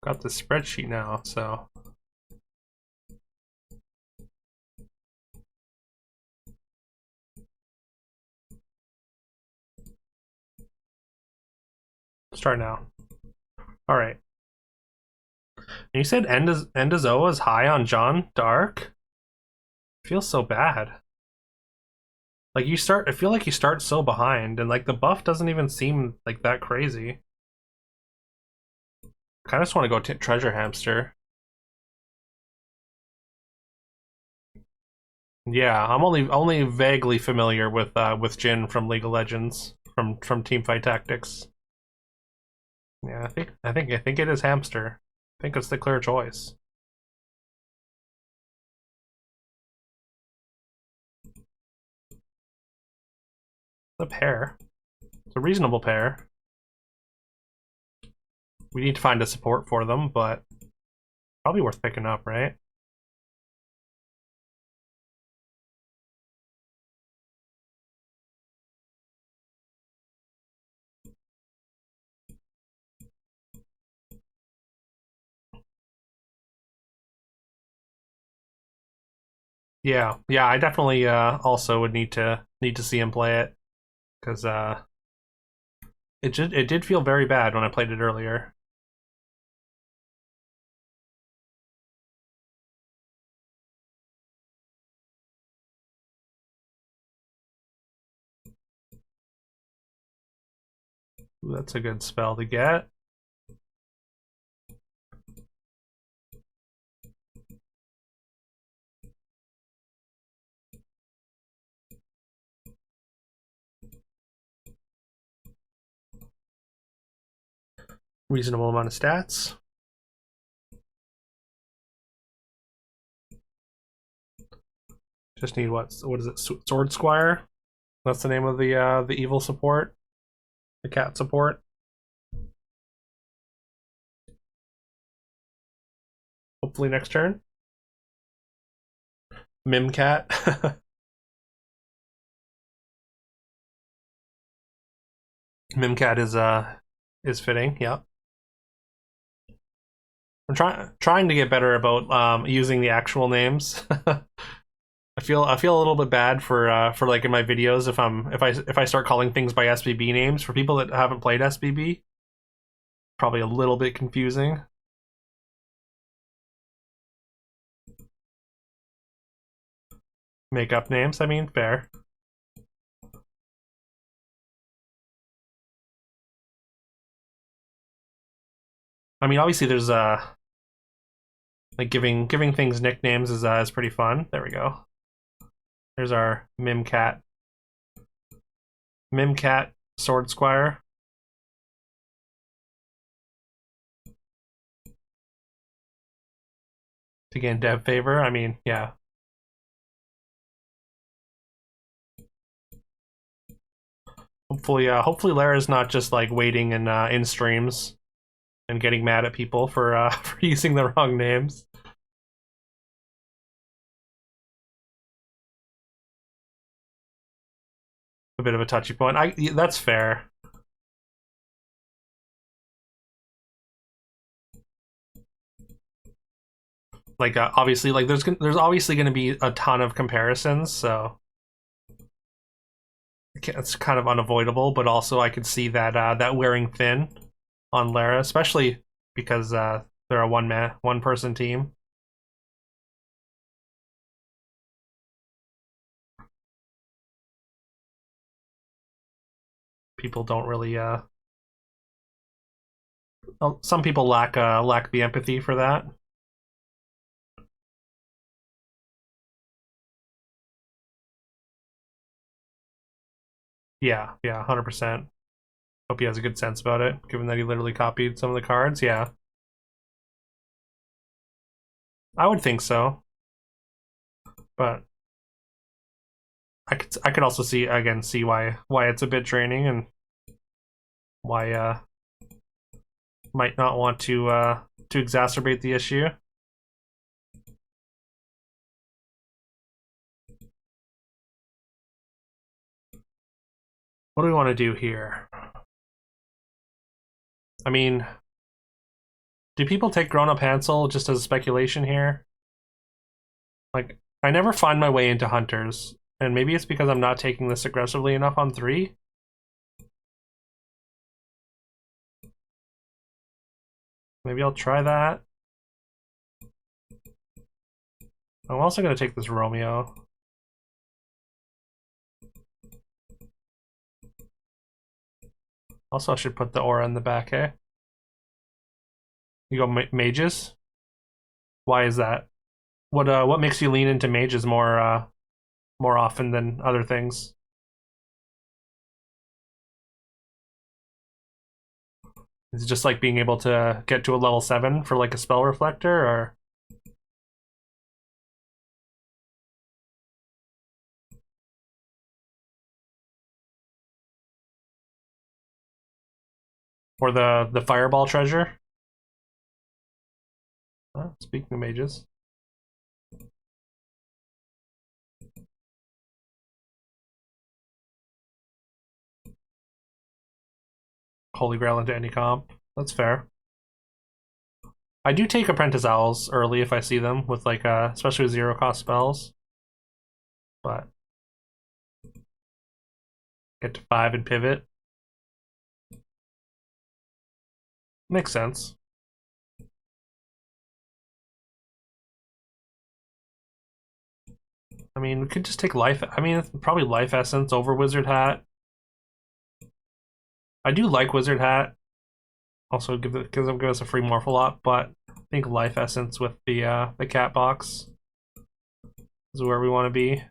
got this spreadsheet now, so start now. All right. And you said Endazoa is high on John Dark. Feels so bad. Like you start, I feel like you start so behind, and like the buff doesn't even seem like that crazy. Kind of just want to go treasure hamster. Yeah, I'm only vaguely familiar with Jin from League of Legends from Teamfight Tactics. Yeah, I think it is hamster. I think it's the clear choice. The pair. It's a reasonable pair. We need to find a support for them, but probably worth picking up, right? Yeah. I definitely also would need to see him play it because it did feel very bad when I played it earlier. Ooh, that's a good spell to get. Reasonable amount of stats. Just need what is it? Sword Squire. That's the name of the evil support, the cat support. Hopefully next turn. Mimcat. Mimcat is fitting. Yeah. I'm trying to get better about using the actual names. I feel a little bit bad for like in my videos if I start calling things by SBB names for people that haven't played SBB. Probably a little bit confusing. Make up names. I mean, fair. I mean, obviously there's like giving things nicknames is pretty fun. There we go. There's our Mimcat. Mimcat Sword Squire. To gain dev favor. I mean, yeah. Hopefully Lara's not just like waiting in streams and getting mad at people for for using the wrong names. A bit of a touchy point. That's fair. Like obviously, like there's obviously going to be a ton of comparisons, so it's kind of unavoidable. But also, I could see that wearing thin on Lara, especially because they're a one person team. People don't really some people lack the empathy for that. Yeah, 100%. Hope he has a good sense about it, given that he literally copied some of the cards. Yeah, I would think so, but I could also see why it's a bit draining and why might not want to exacerbate the issue. What do we want to do here? I mean, Do people take grown-up Hansel just as a speculation here? Like, I never find my way into hunters, and maybe it's because I'm not taking this aggressively enough on 3. Maybe I'll try that. I'm also going to take this Romeo. Also, I should put the aura in the back, eh? You go mages? Why is that? What makes you lean into mages more often than other things? Is it just like being able to get to a level 7 for like a spell reflector, or the fireball treasure? Speaking of mages. Holy Grail into any comp. That's fair. I do take Apprentice Owls early if I see them with like especially with 0 cost spells. But get to 5 and pivot. Makes sense. I mean, we could just take life. I mean, probably life essence over Wizard Hat. I do like Wizard Hat. Also, because I'm giving us a free Morpholop, but I think life essence with the cat box is where we want to be.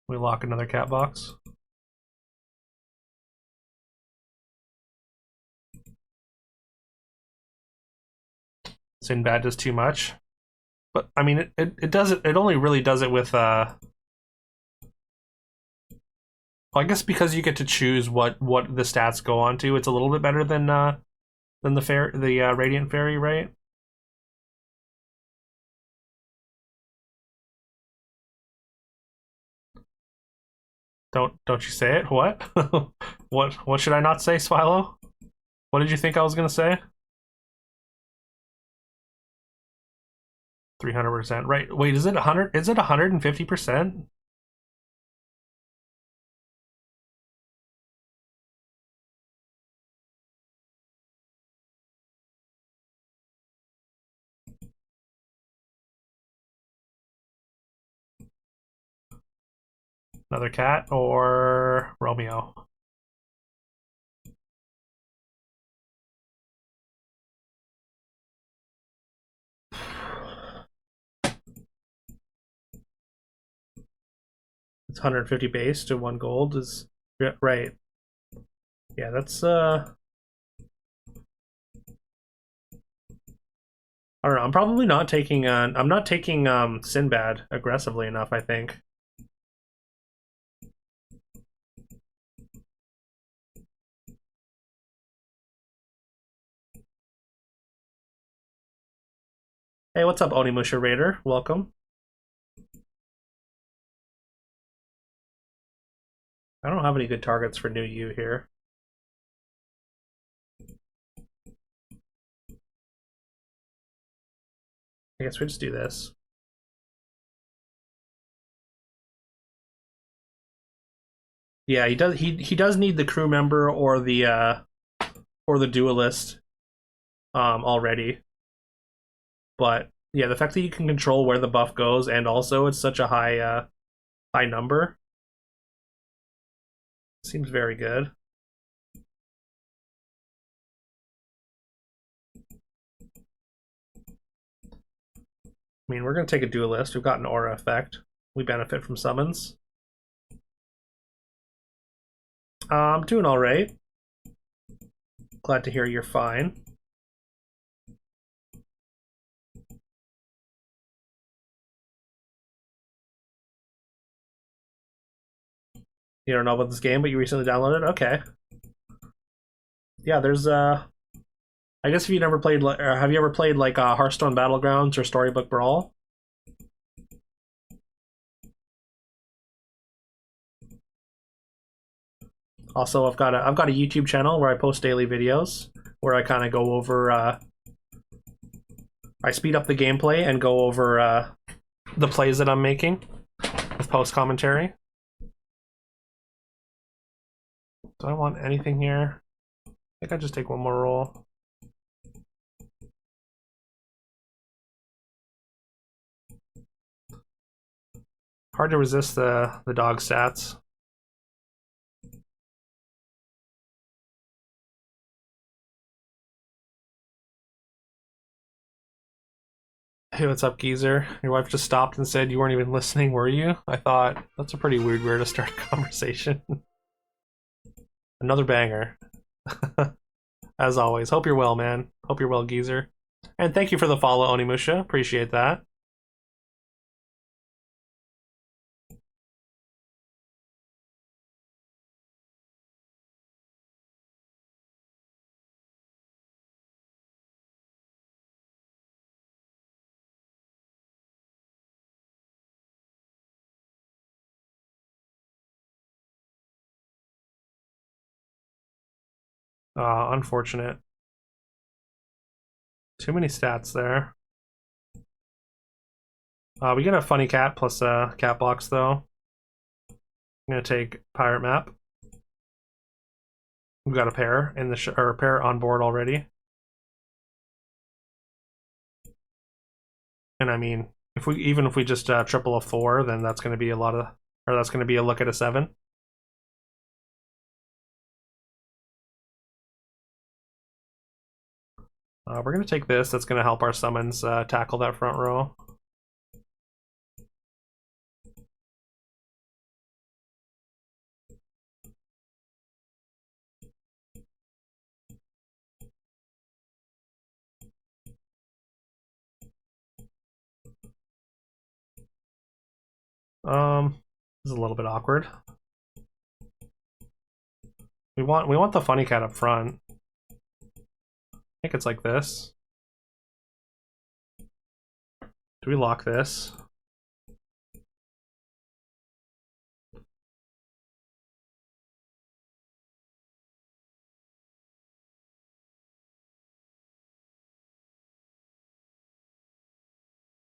We lock another cat box. Sinbad does too much. But I mean it does it only really does it with well, I guess because you get to choose what the stats go on to, it's a little bit better than the Radiant Fairy, right? Don't you say it? What? What should I not say, Swallow? What did you think I was gonna say? 300%. Right. Wait, is it 100? Is it 150%? Another cat or Romeo? It's 150 base to 1 gold is right. Yeah, that's I don't know. I'm probably not taking I'm not taking Sinbad aggressively enough, I think. Hey, what's up, Onimusha Raider? Welcome. I don't have any good targets for new you here. I guess we just do this. Yeah, he does need the crew member or the duelist already. But yeah, the fact that you can control where the buff goes and also it's such a high number seems very good. I mean, we're going to take a duelist. We've got an aura effect. We benefit from summons. I'm doing all right. Glad to hear you're fine. You don't know about this game, but you recently downloaded it? Okay. Yeah, there's I guess if you never played, have you ever played like Hearthstone Battlegrounds or Storybook Brawl? Also, I've got a YouTube channel where I post daily videos where I kind of go over. I speed up the gameplay and go over the plays that I'm making with post commentary. Do I want anything here? I think I just take one more roll. Hard to resist the dog stats. Hey, what's up, geezer? Your wife just stopped and said you weren't even listening, were you? I thought, that's a pretty weird way to start a conversation. Another banger. As always. Hope you're well, man. Hope you're well, geezer. And thank you for the follow, Onimusha. Appreciate that. Unfortunate. Too many stats there. We get a funny cat plus a cat box, though. I'm gonna take pirate map. We've got a pair in the or a pair on board already. And I mean, if we just triple a 4, then that's going to be a lot of, or that's going to be a look at a 7. We're going to take this. That's going to help our summons tackle that front row. This is a little bit awkward. We want the funny cat up front. I think it's like this. Do we lock this?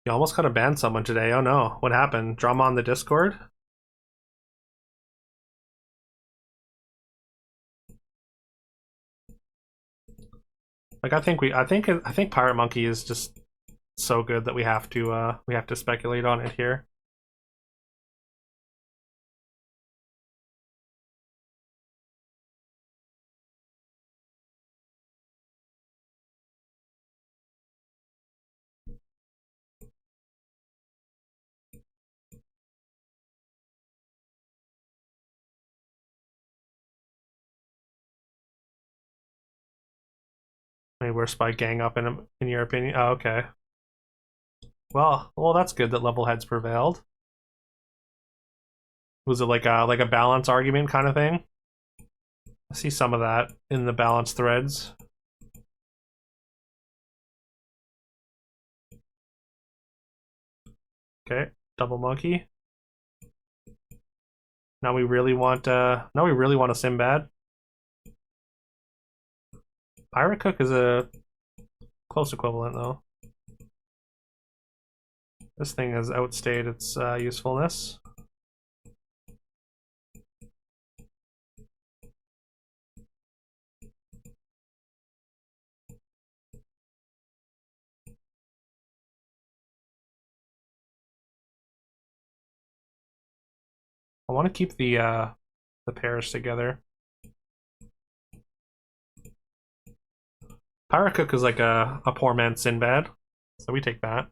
You almost got to ban someone today. Oh no, what happened? Drama on the Discord? Like I think Pirate Monkey is just so good that we have to speculate on it here. Maybe we're Spy Gang up in your opinion? Oh, okay. Well, that's good that level heads prevailed. Was it like a balance argument kind of thing? I see some of that in the balance threads. Okay, double monkey. Now we really want a Sinbad. Pirate Cook is a close equivalent though. This thing has outstayed its usefulness. I want to keep the pairs together. Pirate Cook is like a poor man's Sinbad, so we take that.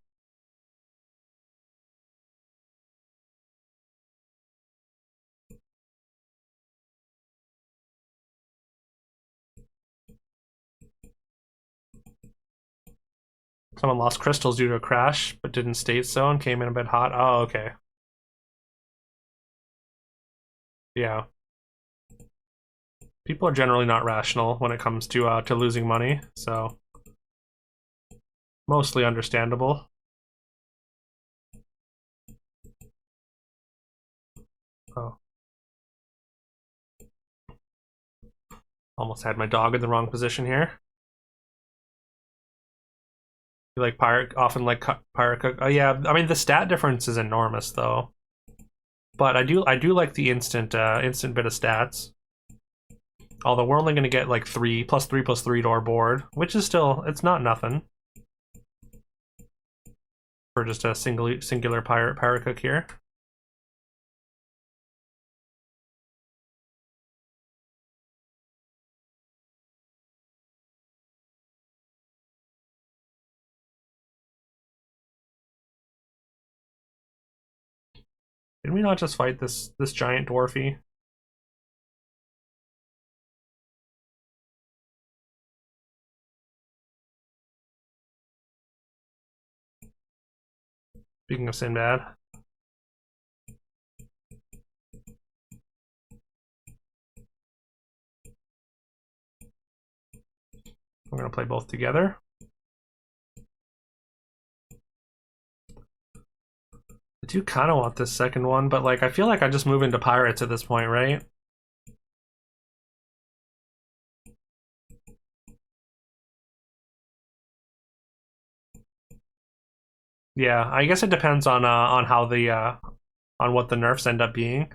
Someone lost crystals due to a crash, but didn't state so and came in a bit hot. Oh, okay. Yeah. People are generally not rational when it comes to losing money, so mostly understandable. Oh. Almost had my dog in the wrong position here. You like pirate, often like pirate cook. Oh yeah, I mean the stat difference is enormous though. But I do like the instant bit of stats. Although we're only going to get like 3+3+3 to our board, which is still, it's not nothing for just a singular pirate cook here. Did we not just fight this giant dwarfy? Speaking of Sinbad. I'm gonna play both together. I do kind of want this second one, but like I feel like I just move into pirates at this point, right? Yeah, I guess it depends on how the on what the nerfs end up being.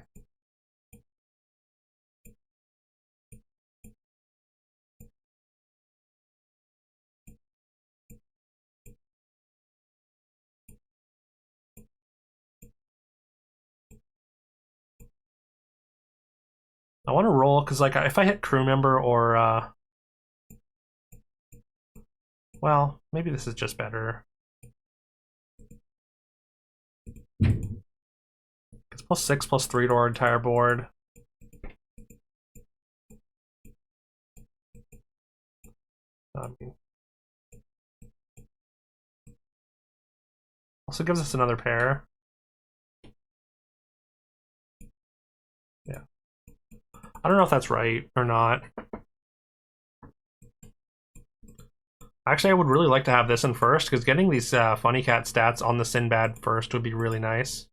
I want to roll because like if I hit crew member or well, maybe this is just better. It's +6/+3 to our entire board. I mean, also gives us another pair. Yeah. I don't know if that's right or not. Actually, I would really like to have this in first, because getting these Funny Cat stats on the Sinbad first would be really nice.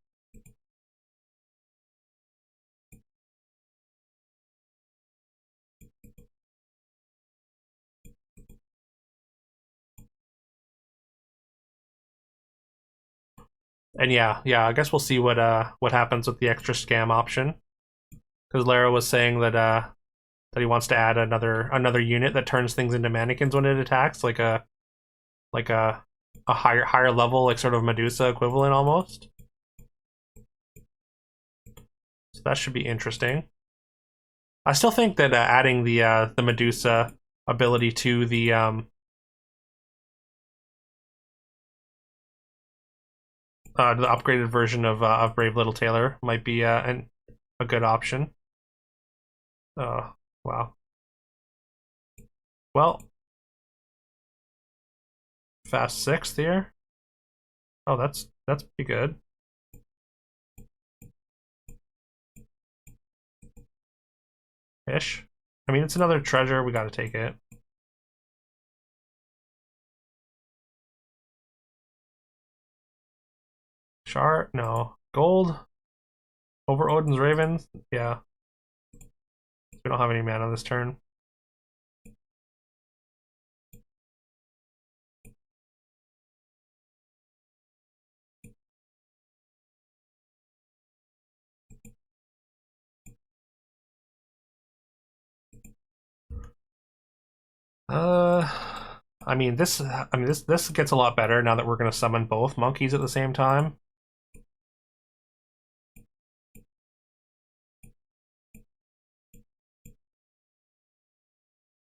And yeah, I guess we'll see what happens with the extra scam option. Because Lara was saying that that he wants to add another unit that turns things into mannequins when it attacks, like a higher level, like sort of Medusa equivalent almost. So that should be interesting. I still think that adding the Medusa ability to the upgraded version of Brave Little Tailor might be a good option. Oh, wow. Well, fast sixth here. Oh, that's pretty good. Ish. I mean, it's another treasure. We got to take it. Char? No. Gold? Over Odin's Ravens? Yeah. We don't have any mana this turn. Uh, this gets a lot better now that we're gonna summon both monkeys at the same time.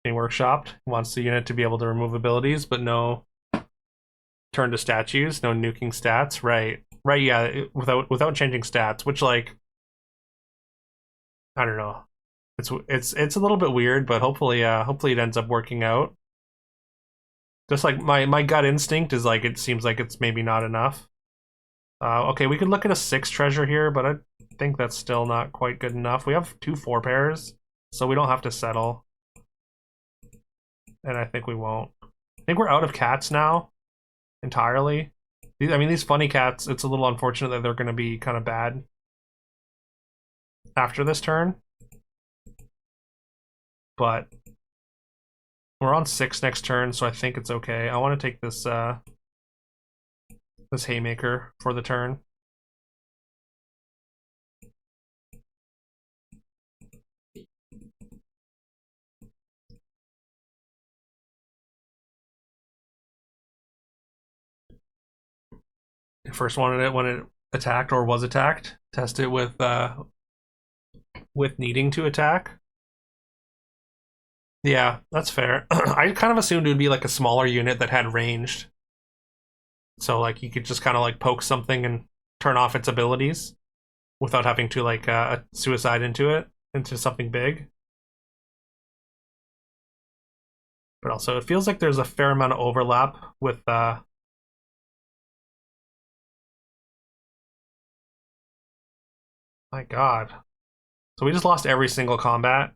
Being workshopped wants the unit to be able to remove abilities, but no turn to statues, no nuking stats. Right, right. Yeah, without changing stats, which like I don't know. It's a little bit weird, but hopefully it ends up working out. Just like my gut instinct is like it seems like it's maybe not enough. Okay, we could look at a 6 treasure here, but I think that's still not quite good enough. We have 2 4 pairs, so we don't have to settle. And I think we won't. I think we're out of cats now entirely. I mean, these funny cats, it's a little unfortunate that they're going to be kind of bad after this turn. But We're on 6 next turn, so I think it's okay. I want to take this this haymaker for the turn. I first wanted it when it attacked or was attacked. Test it with needing to attack. Yeah, that's fair. I kind of assumed it would be like a smaller unit that had ranged. So like you could just kind of like poke something and turn off its abilities without having to like suicide into something big. But also it feels like there's a fair amount of overlap with my god. So we just lost every single combat.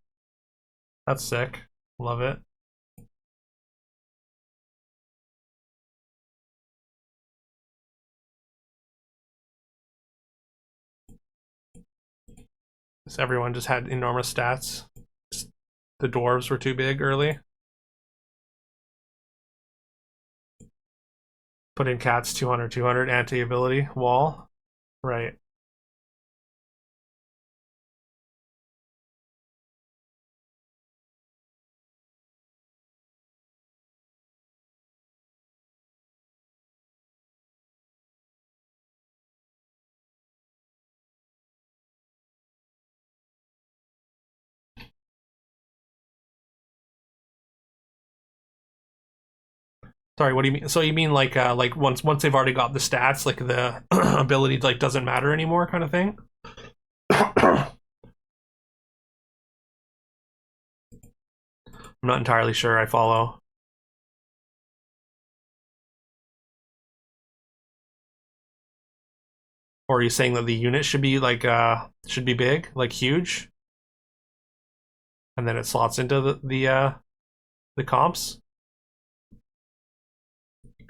That's sick. Love it. So everyone just had enormous stats. The dwarves were too big early. Put in cats 200, 200, anti-ability, wall. Right. Sorry, what do you mean? So you mean like once they've already got the stats, like the ability like doesn't matter anymore, kind of thing? I'm not entirely sure I follow. Or are you saying that the unit should be like should be big, like huge, and then it slots into the comps?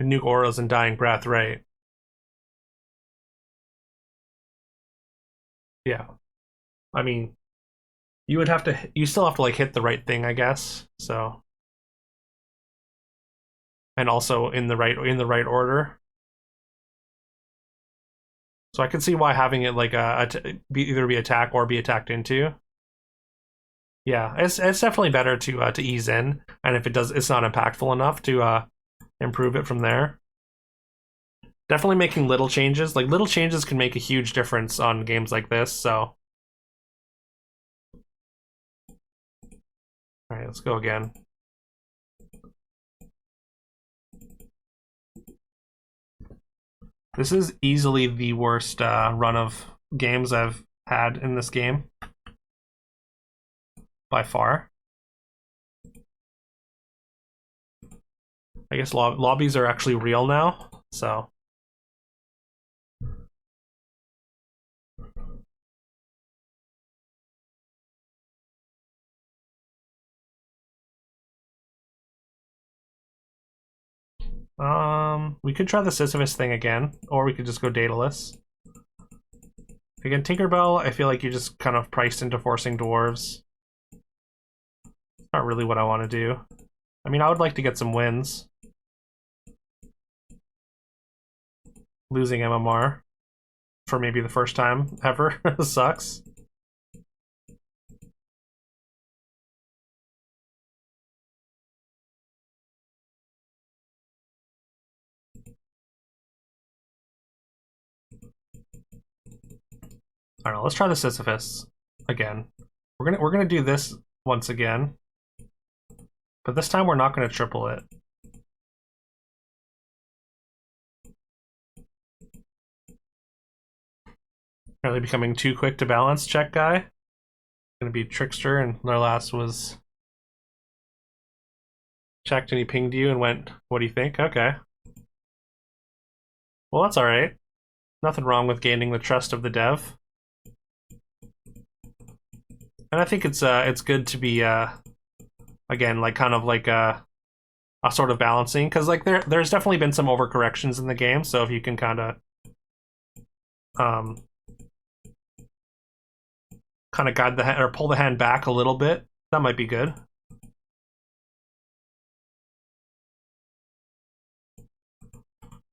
Nuke auras and dying breath, right? Yeah. I mean, you still have to like hit the right thing, I guess. So, and also in the right order. So I can see why having it like either be attack or be attacked into. Yeah, it's definitely better to ease in, and if it's not impactful enough to improve it from there. Definitely making little changes. Like little changes can make a huge difference on games like this. So, all right, let's go again. This is easily the worst run of games I've had in this game by far. I guess lobbies are actually real now, so we could try the Sisyphus thing again, or we could just go dataless. Again, Tinkerbell, I feel like you just kind of priced into forcing dwarves. Not really what I want to do. I mean, I would like to get some wins. Losing MMR for maybe the first time ever sucks. I don't know. Let's try the Sisyphus again. We're gonna do this once again, but this time we're not gonna triple it. Apparently becoming too quick to balance check guy. Gonna be trickster, and their last was checked and he pinged you and went, "What do you think?" Okay. Well, that's all right. Nothing wrong with gaining the trust of the dev. And I think it's good to be again like kind of like a sort of balancing, because like there's definitely been some overcorrections in the game, so if you can kind of um guide the hand or pull the hand back a little bit, that might be good.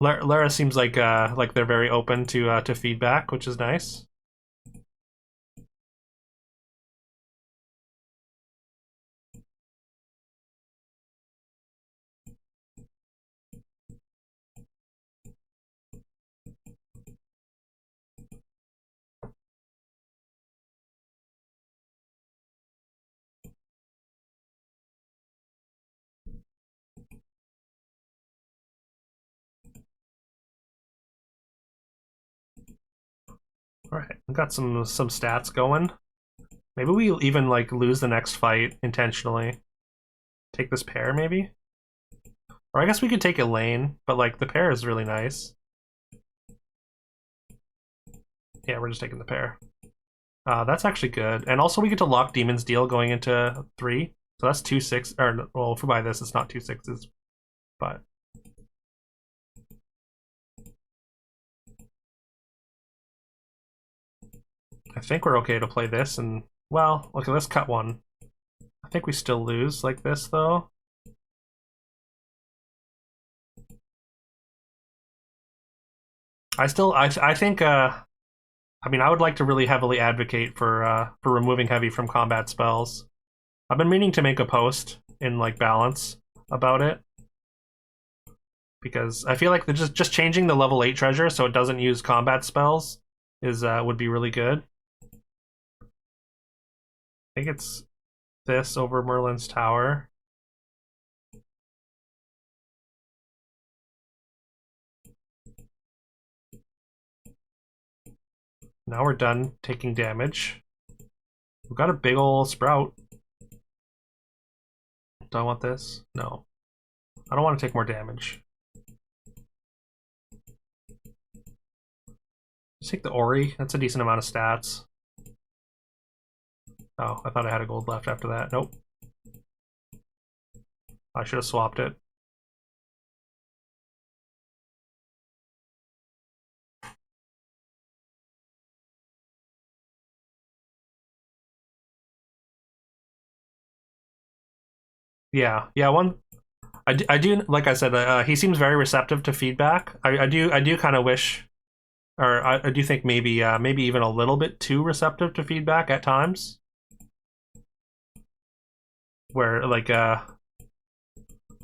Lara seems like they're very open to feedback, which is nice. All right, we got some stats going. Maybe we even like lose the next fight intentionally. Take this pair, maybe? Or I guess we could take a lane, but like the pair is really nice. Yeah, we're just taking the pair. That's actually good. And also we get to lock Demon's Deal going into 3. So that's 2-6. Or, well, if we buy this, it's not 2-6s. But I think we're okay to play this. And, well, okay, let's cut one. I think we still lose like this, though. I think, I mean, I would like to really heavily advocate for removing heavy from combat spells. I've been meaning to make a post in like balance about it because I feel like they're just changing the level 8 treasure so it doesn't use combat spells is would be really good. I think it's this over Merlin's Tower. Now we're done taking damage. We've got a big ol' sprout. Do I want this? No. I don't want to take more damage. Just take the Ori. That's a decent amount of stats. Oh, I thought I had a gold left after that. Nope. I should have swapped it. Yeah, one. I do like I said. He seems very receptive to feedback. I do kind of wish, or I do think maybe even a little bit too receptive to feedback at times, where like I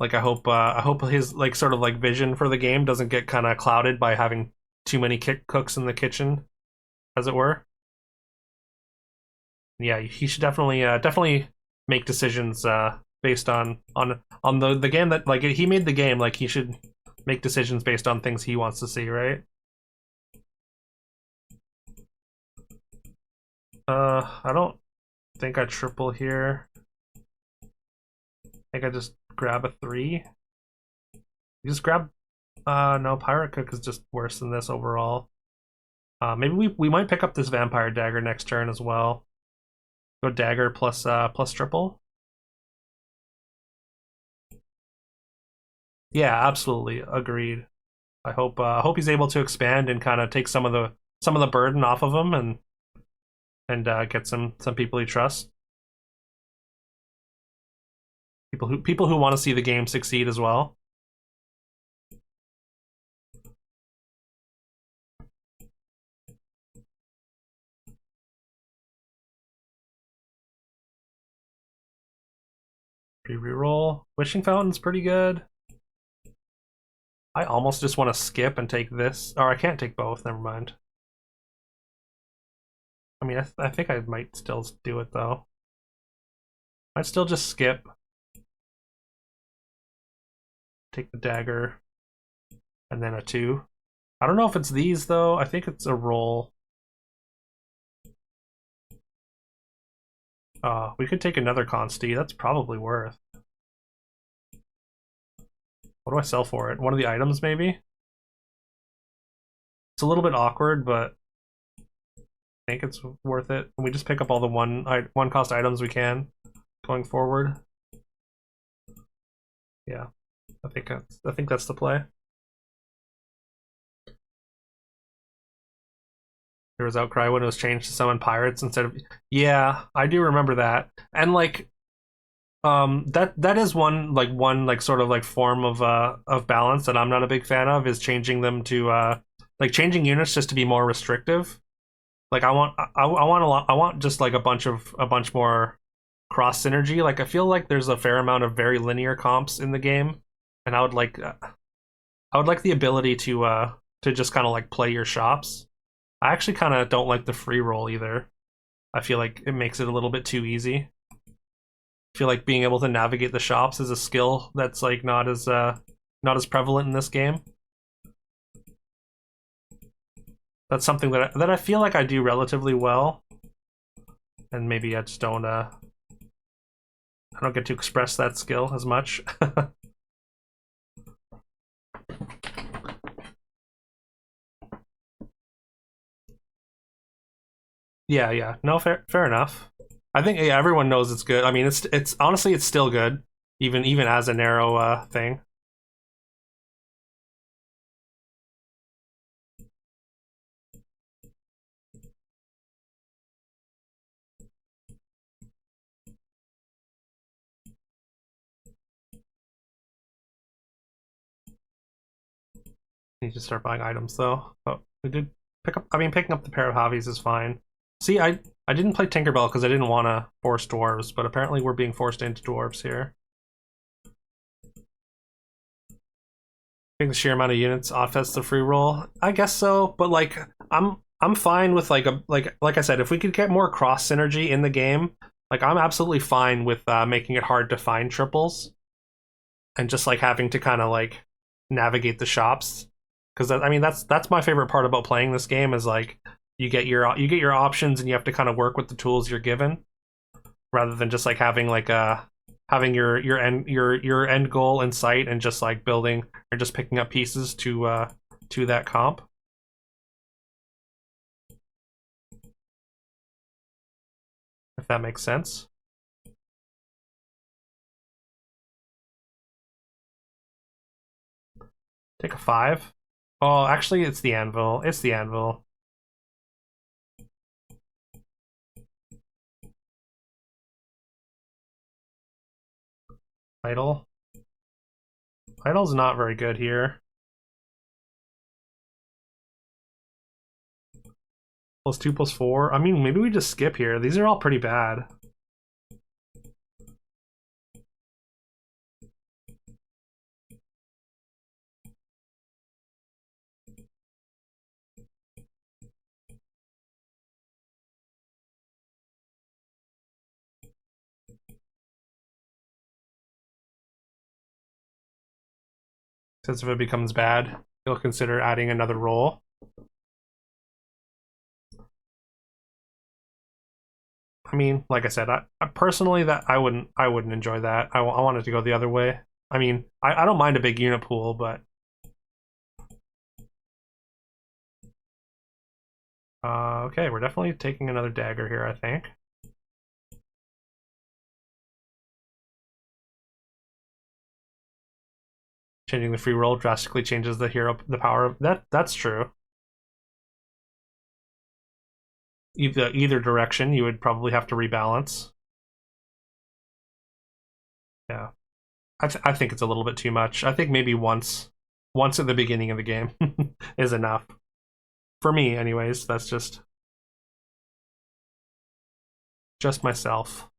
hope his like sort of like vision for the game doesn't get kind of clouded by having too many cooks in the kitchen, as it were. Yeah, he should definitely make decisions based on the game that like he made the game. Like he should make decisions based on things he wants to see, right? I don't think I triple here. I think I just grab a 3. You just grab. No, Pirate Cook is just worse than this overall. Maybe we might pick up this Vampire Dagger next turn as well. Go Dagger plus triple. Yeah, absolutely agreed. I hope he's able to expand and kind of take some of the burden off of him and get some people he trusts. People who want to see the game succeed as well. Reroll. Wishing Fountain's pretty good. I almost just want to skip and take this. Or I can't take both, never mind. I mean, I think I might still do it, though. I'd still just skip. Take the dagger. And then a 2. I don't know if it's these, though. I think it's a roll. We could take another Consti. That's probably worth. What do I sell for it? One of the items, maybe? It's a little bit awkward, but I think it's worth it. And we just pick up all the one cost items we can going forward. Yeah, I think that's the play. There was outcry when it was changed to summon pirates instead of. Yeah, I do remember that. And like That is one sort of like form of balance that I'm not a big fan of, is changing them to like changing units just to be more restrictive. Like I want a lot, I want just like a bunch more cross synergy. Like I feel like there's a fair amount of very linear comps in the game, and I would like the ability to just kind of like play your shops. I actually kind of don't like the free roll either. I feel like it makes it a little bit too easy. I feel like being able to navigate the shops is a skill that's like not as prevalent in this game. That's something that I feel like I do relatively well, and maybe I don't get to express that skill as much. Yeah, yeah. No, fair enough. I think yeah, everyone knows it's good. I mean, it's honestly it's still good, even as a narrow thing. Need to start buying items though. But we did pick up. I mean, picking up the pair of hobbies is fine. See, I didn't play Tinkerbell because I didn't want to force dwarves, but apparently we're being forced into dwarves here. I think the sheer amount of units offsets the free roll. I guess so, but like I'm fine with like a like I said, if we could get more cross synergy in the game, like I'm absolutely fine with making it hard to find triples and just like having to kind of like navigate the shops. Because I mean that's my favorite part about playing this game is like you get your options and you have to kind of work with the tools you're given rather than just like having like a having your end goal in sight and just like building or just picking up pieces to that comp. If that makes sense. Take a 5. Oh, actually, it's the anvil. It's the anvil. Idle. Idle's not very good here. +2 +4. I mean, maybe we just skip here. These are all pretty bad. Since if it becomes bad, you'll consider adding another roll. I mean, like I said, I personally that I wouldn't enjoy that. I wanted to go the other way. I mean, I don't mind a big unit pool, but okay, we're definitely taking another dagger here, I think. Changing the free roll drastically changes the power of that. That's true. Either direction, you would probably have to rebalance. Yeah, I think it's a little bit too much. I think maybe once at the beginning of the game is enough for me, anyways. That's just myself.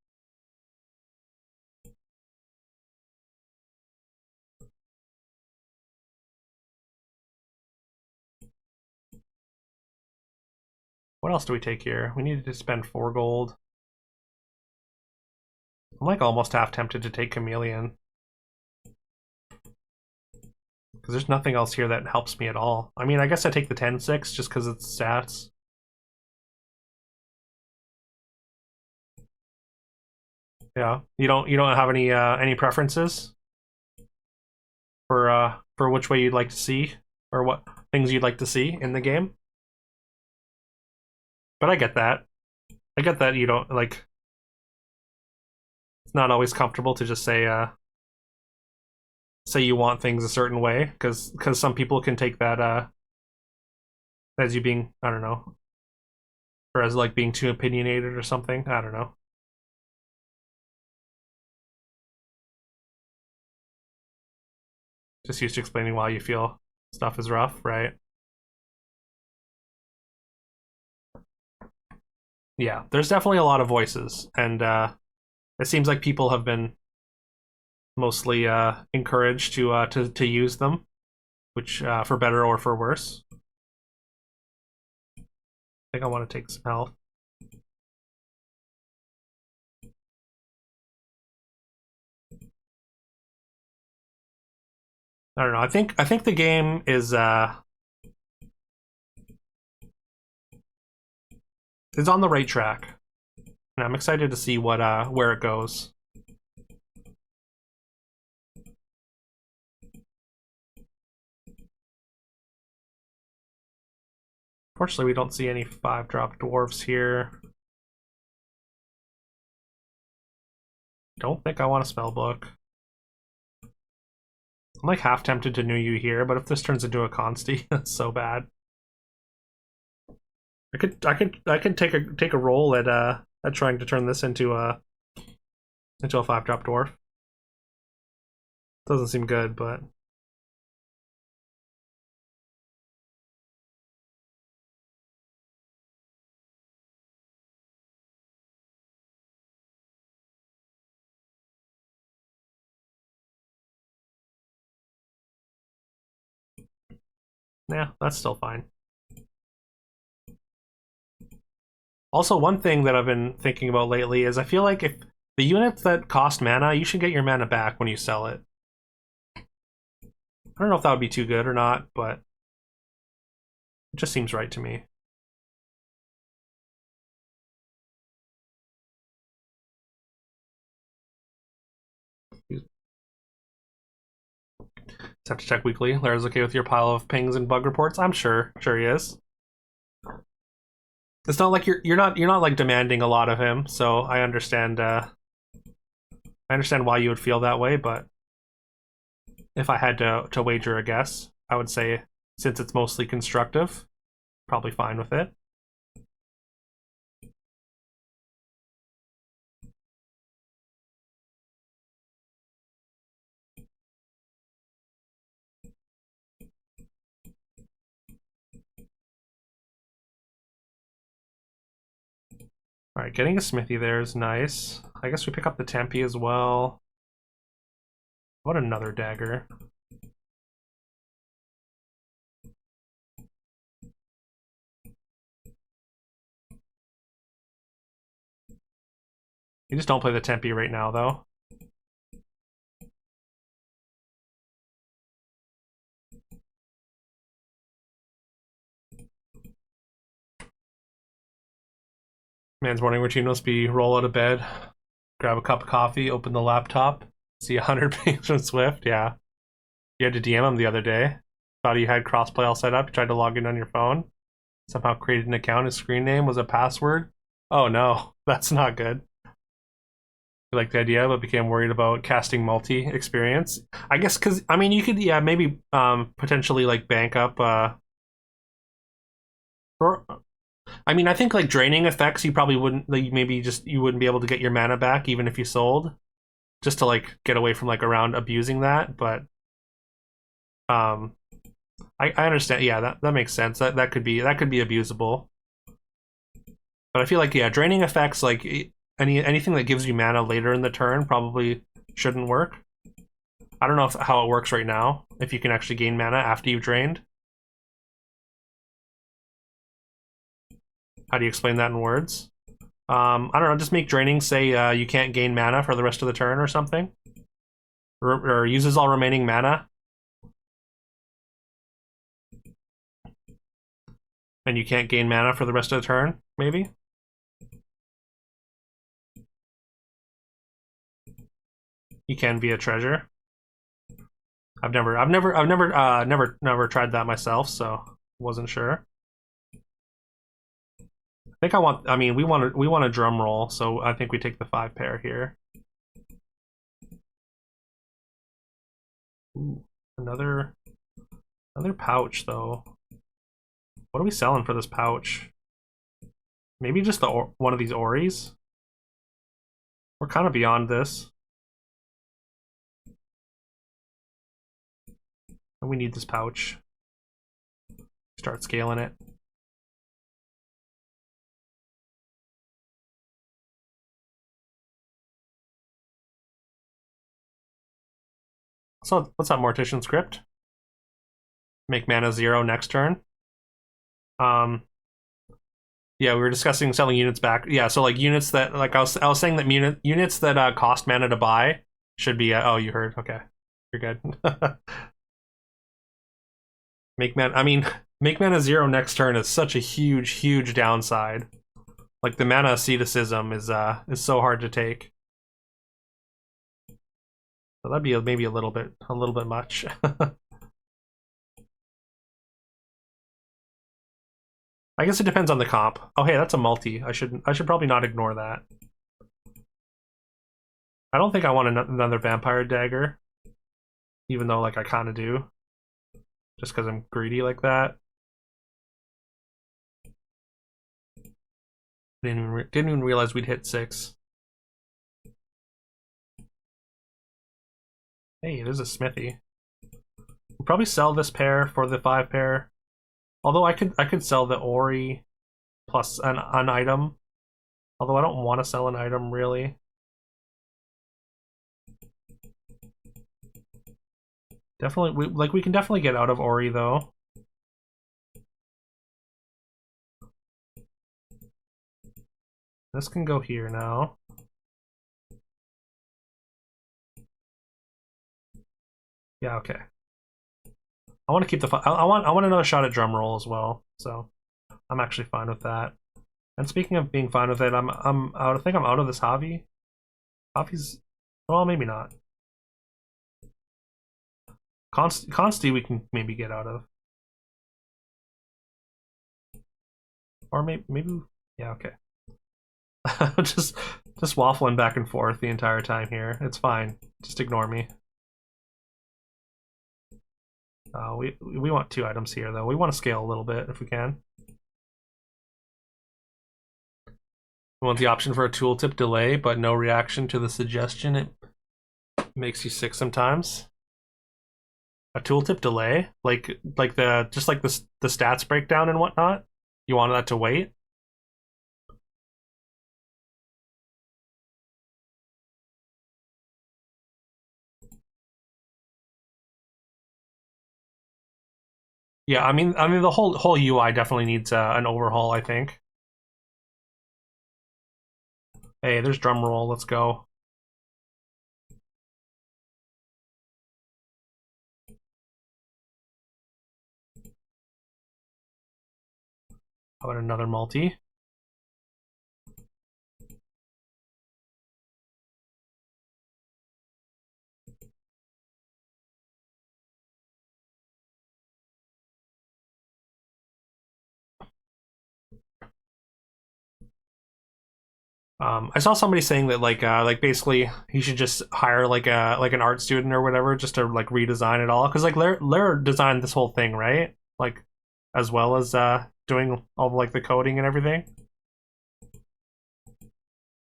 What else do we take here? We needed to spend 4 gold. I'm like almost half tempted to take Chameleon because there's nothing else here that helps me at all. I mean, I guess I take the 10-6 just because it's stats. Yeah, you don't have any preferences for which way you'd like to see or what things you'd like to see in the game. But I get that. I get that you don't like. It's not always comfortable to just say you want things a certain way because some people can take that as you being I don't know or as like being too opinionated or something. I don't know. Just used to explaining why you feel stuff is rough, right? Yeah, there's definitely a lot of voices, and it seems like people have been mostly encouraged to use them, which for better or for worse. I think I want to take some health. I don't know. I think the game is on the right track, and I'm excited to see what where it goes. Fortunately, we don't see any 5-drop dwarves here. Don't think I want a spell book. I'm like half tempted to new you here, but if this turns into a consti, that's so bad. I could take a roll at trying to turn this into a 5-drop dwarf. Doesn't seem good, but yeah, that's still fine. Also, one thing that I've been thinking about lately is I feel like if the units that cost mana, you should get your mana back when you sell it. I don't know if that would be too good or not, but it just seems right to me. Just have to check weekly. Lara's okay with your pile of pings and bug reports? I'm sure he is. It's not like you're not like demanding a lot of him, so I understand why you would feel that way, but if I had to wager a guess, I would say since it's mostly constructive, probably fine with it. All right, getting a smithy there is nice. I guess we pick up the Tempe as well. What another dagger. You just don't play the Tempe right now, though. Man's morning routine must be roll out of bed, grab a cup of coffee, open the laptop, see 100 pings from Swift. Yeah. You had to DM him the other day. Thought you had crossplay all set up. You tried to log in on your phone. Somehow created an account. His screen name was a password. Oh no, that's not good. You liked the idea, but became worried about casting multi experience. I guess because I mean you could maybe potentially like bank up or I mean I think like draining effects you probably wouldn't like maybe just you wouldn't be able to get your mana back even if you sold just to like get away from like around abusing that, but um I understand. Yeah, that makes sense. That could be abusable. But I feel like draining effects like anything that gives you mana later in the turn probably shouldn't work. I don't know how it works right now. If you can actually gain mana after you've drained. How do you explain that in words? I don't know. Just make draining say you can't gain mana for the rest of the turn or something, or uses all remaining mana, and you can't gain mana for the rest of the turn. Maybe. You can via treasure. I've never tried that myself, so wasn't sure. I think I want. I mean, we want a drum roll, so I think we take the 5 pair here. Ooh, another pouch though. What are we selling for this pouch? Maybe just one of these Oris. We're kind of beyond this. And we need this pouch. Start scaling it. So what's that Mortician script? Make mana 0 next turn. Yeah, we were discussing selling units back. Yeah, so like units that like I was saying that units that cost mana to buy should be. Oh, you heard? Okay, you're good. Make mana. I mean, make mana 0 next turn is such a huge downside. Like the mana asceticism is so hard to take. So that'd be maybe a little bit much. I guess it depends on the comp. Oh, hey, that's a multi. I should probably not ignore that. I don't think I want another vampire dagger, even though like I kind of do, just because I'm greedy like that. Didn't even realize we'd hit 6. Hey, there's a smithy. We'll probably sell this pair for the 5 pair. Although I could sell the Ori plus an item. Although I don't want to sell an item really. Definitely, we can definitely get out of Ori though. This can go here now. Yeah, okay. I want to keep the. I want another shot at drum roll as well. So I'm actually fine with that. And speaking of being fine with it, I'm out. I think I'm out of this Javi. Javi's, well, maybe not. Consti we can maybe get out of, or maybe yeah, okay. just waffling back and forth the entire time here. It's fine. Just ignore me. We want 2 items here though. We want to scale a little bit if we can. We want the option for a tooltip delay, but no reaction to the suggestion. It makes you sick sometimes. A tooltip delay, like the just like the stats breakdown and whatnot. You want that to wait. Yeah, I mean the whole UI definitely needs an overhaul. I think. Hey, there's drum roll. Let's go. How about another multi? I saw somebody saying that like basically he should just hire like an art student or whatever just to like redesign it all because like Lair designed this whole thing, right? Like as well as doing all like the coding and everything.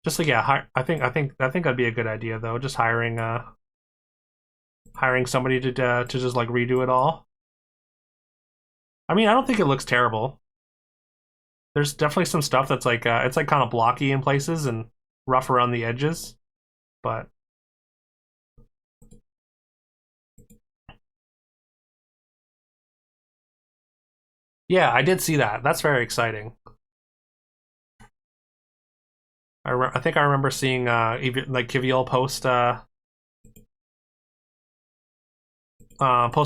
Just like yeah, I think that'd be a good idea though. Just hiring somebody to just like redo it all. I mean, I don't think it looks terrible. There's definitely some stuff that's like it's like kind of blocky in places and rough around the edges, but yeah, I did see that. That's very exciting. I think I remember seeing like Kiviol post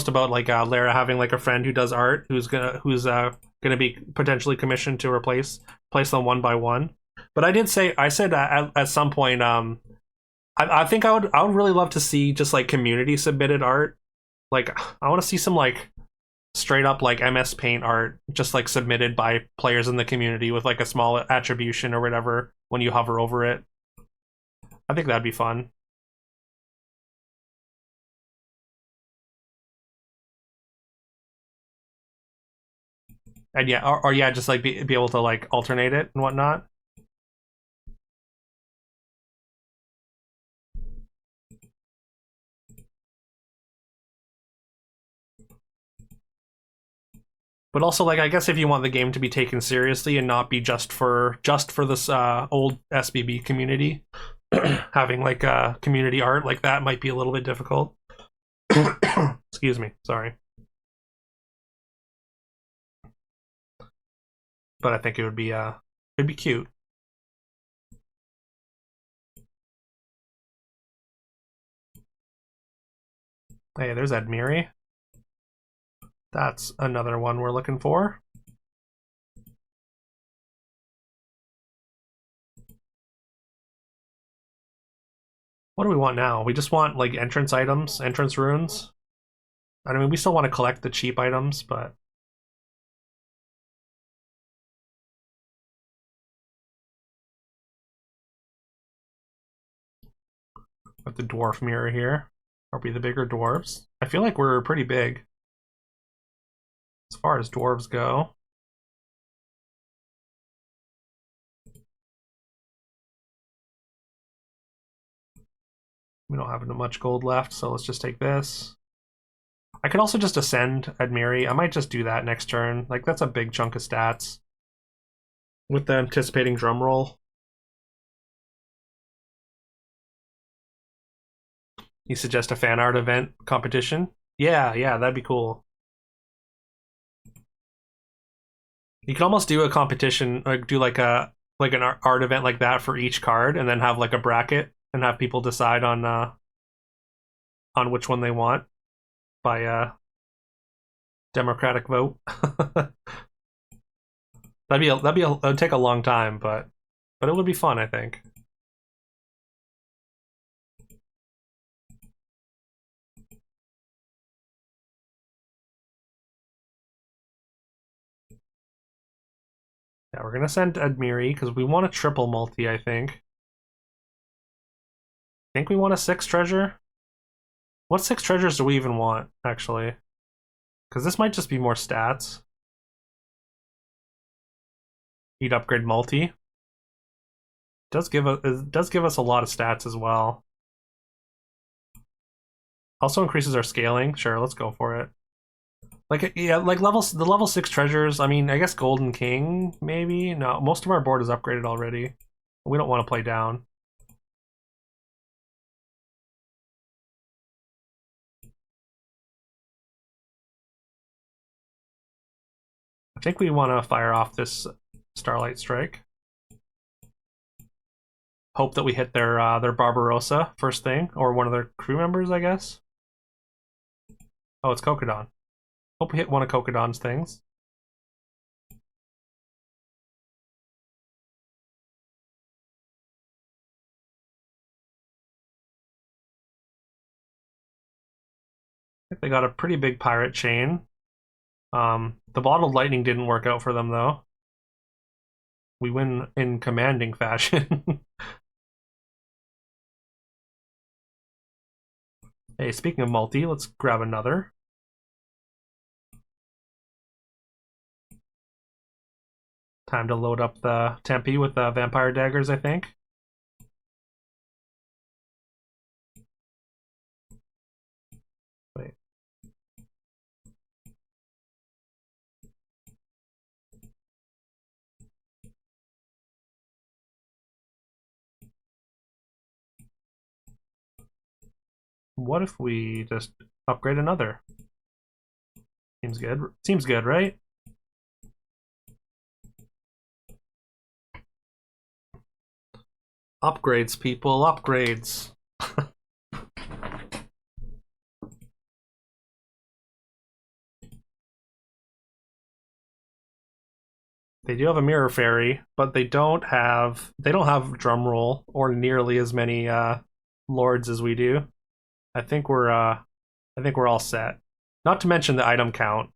about like Lara having like a friend who does art who's gonna be potentially commissioned to place them one by one. But I said at some point I think I would really love to see just like community submitted art. Like I want to see some like straight up like MS Paint art just like submitted by players in the community with like a small attribution or whatever when you hover over it. I think that'd be fun. And yeah, or yeah, just like be able to like alternate it and whatnot. But also, like, I guess if you want the game to be taken seriously and not be just for this old SBB community, having like community art like that might be a little bit difficult. Excuse me, sorry. But I think it'd be cute. Hey, there's Admiri. That's another one we're looking for. What do we want now? We just want like entrance items, entrance runes. I mean, we still want to collect the cheap items, but with the dwarf mirror here, are we the bigger dwarves? I feel like we're pretty big as far as dwarves go. We don't have much gold left, so let's just take this. I could also just ascend Admiri. I might just do that next turn. Like, that's a big chunk of stats. With the anticipating drum roll. You suggest a fan art event competition? Yeah, yeah, that'd be cool. You could almost do a competition, like do like an art event like that for each card, and then have like a bracket and have people decide on which one they want by democratic vote. It'd take a long time, but it would be fun, I think. Yeah, we're gonna send Admiri because we want a triple multi, I think. Think we want a 6 treasure? What 6 treasures do we even want, actually? Because this might just be more stats. He'd upgrade multi. It does give us a lot of stats as well. Also increases our scaling. Sure, let's go for it. Like, yeah, like the level 6 treasures. I mean, I guess Golden King maybe. No, most of our board is upgraded already. We don't want to play down. I think we want to fire off this Starlight Strike. Hope that we hit their Barbarossa first thing, or one of their crew members, I guess. Oh, it's Kokodon. Hope we hit one of Kokodon's things. I think they got a pretty big pirate chain. The bottled lightning didn't work out for them though. We win in commanding fashion. Hey, speaking of multi, let's grab another. Time to load up the Tempe with the vampire daggers, I think. Wait. What if we just upgrade another? Seems good. Seems good, right? Upgrades, people, upgrades. They do have a mirror fairy, but they don't have drum roll or nearly as many lords as we do. I think we're all set. Not to mention the item count.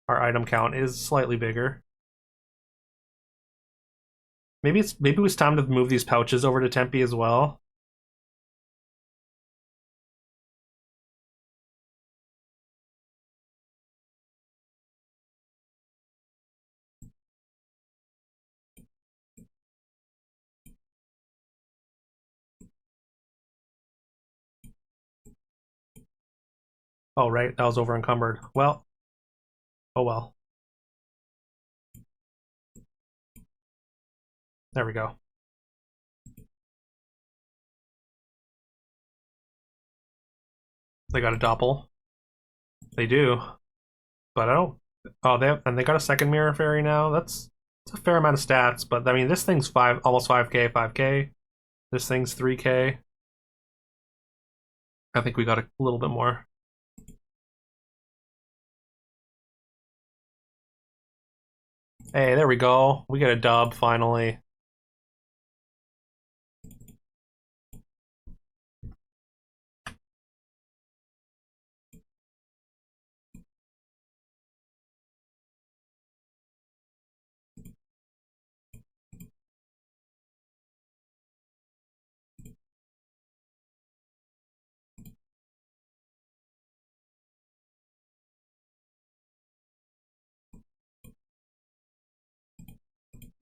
Our item count is slightly bigger. Maybe it was time to move these pouches over to Tempe as well. Oh right, that was over encumbered. Well, oh well. There we go. They got a doppel. They do. But I don't... Oh, they got a second mirror fairy now. That's a fair amount of stats, but I mean, this thing's almost 5k, 5k. This thing's 3k. I think we got a little bit more. Hey, there we go. We get a dub finally.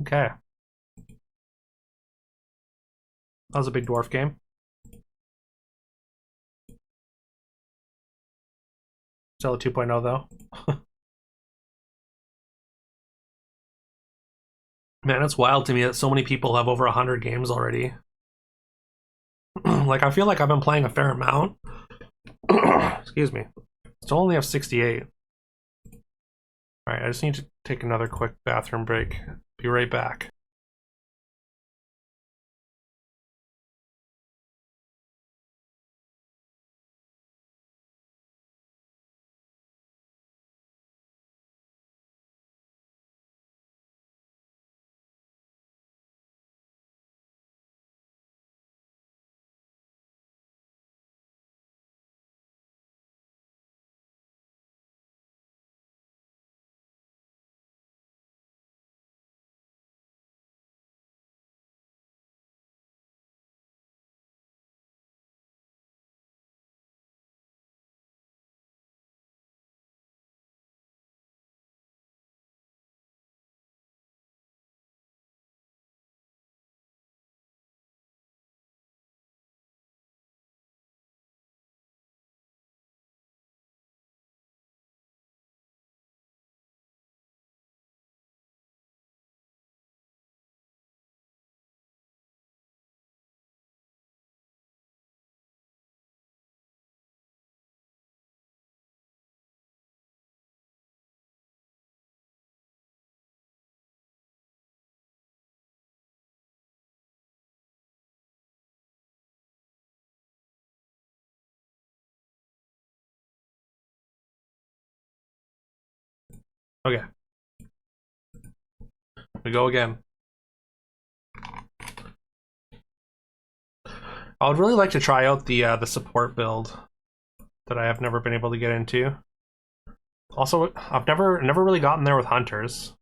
Okay. That was a big dwarf game. Still a 2.0 though. Man, it's wild to me that so many people have over 100 games already. Like, I feel like I've been playing a fair amount. Excuse me. Still only have 68. Alright, I just need to take another quick bathroom break. Be right back. Okay. We go again. I would really like to try out the support build that I have never been able to get into. Also, I've never really gotten there with hunters.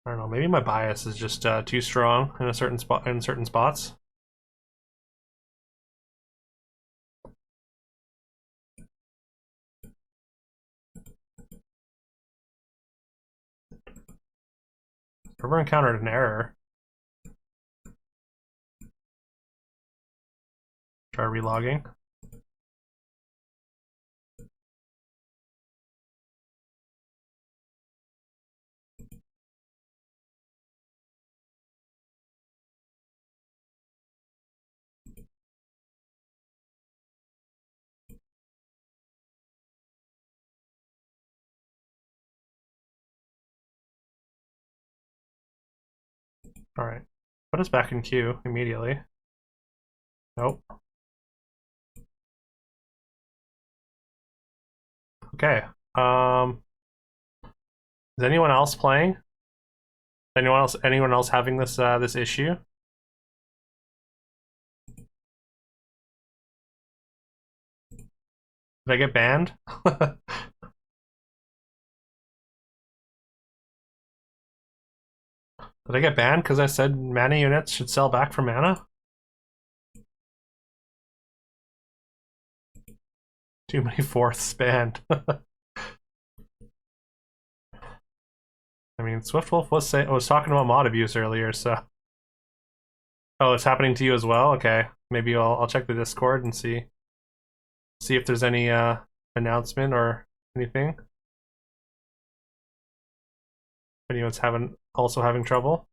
I don't know. Maybe my bias is just too strong in certain spots. Ever encountered an error? Try relogging. Alright. Put us back in queue immediately. Nope. Okay. Is anyone else playing? Anyone else having this issue? Did I get banned? Did I get banned because I said mana units should sell back for mana? Too many fourths banned. I mean, Swiftwolf was talking about mod abuse earlier, so. Oh, it's happening to you as well? Okay. Maybe I'll check the Discord and see if there's any announcement or anything. anyone's also having trouble.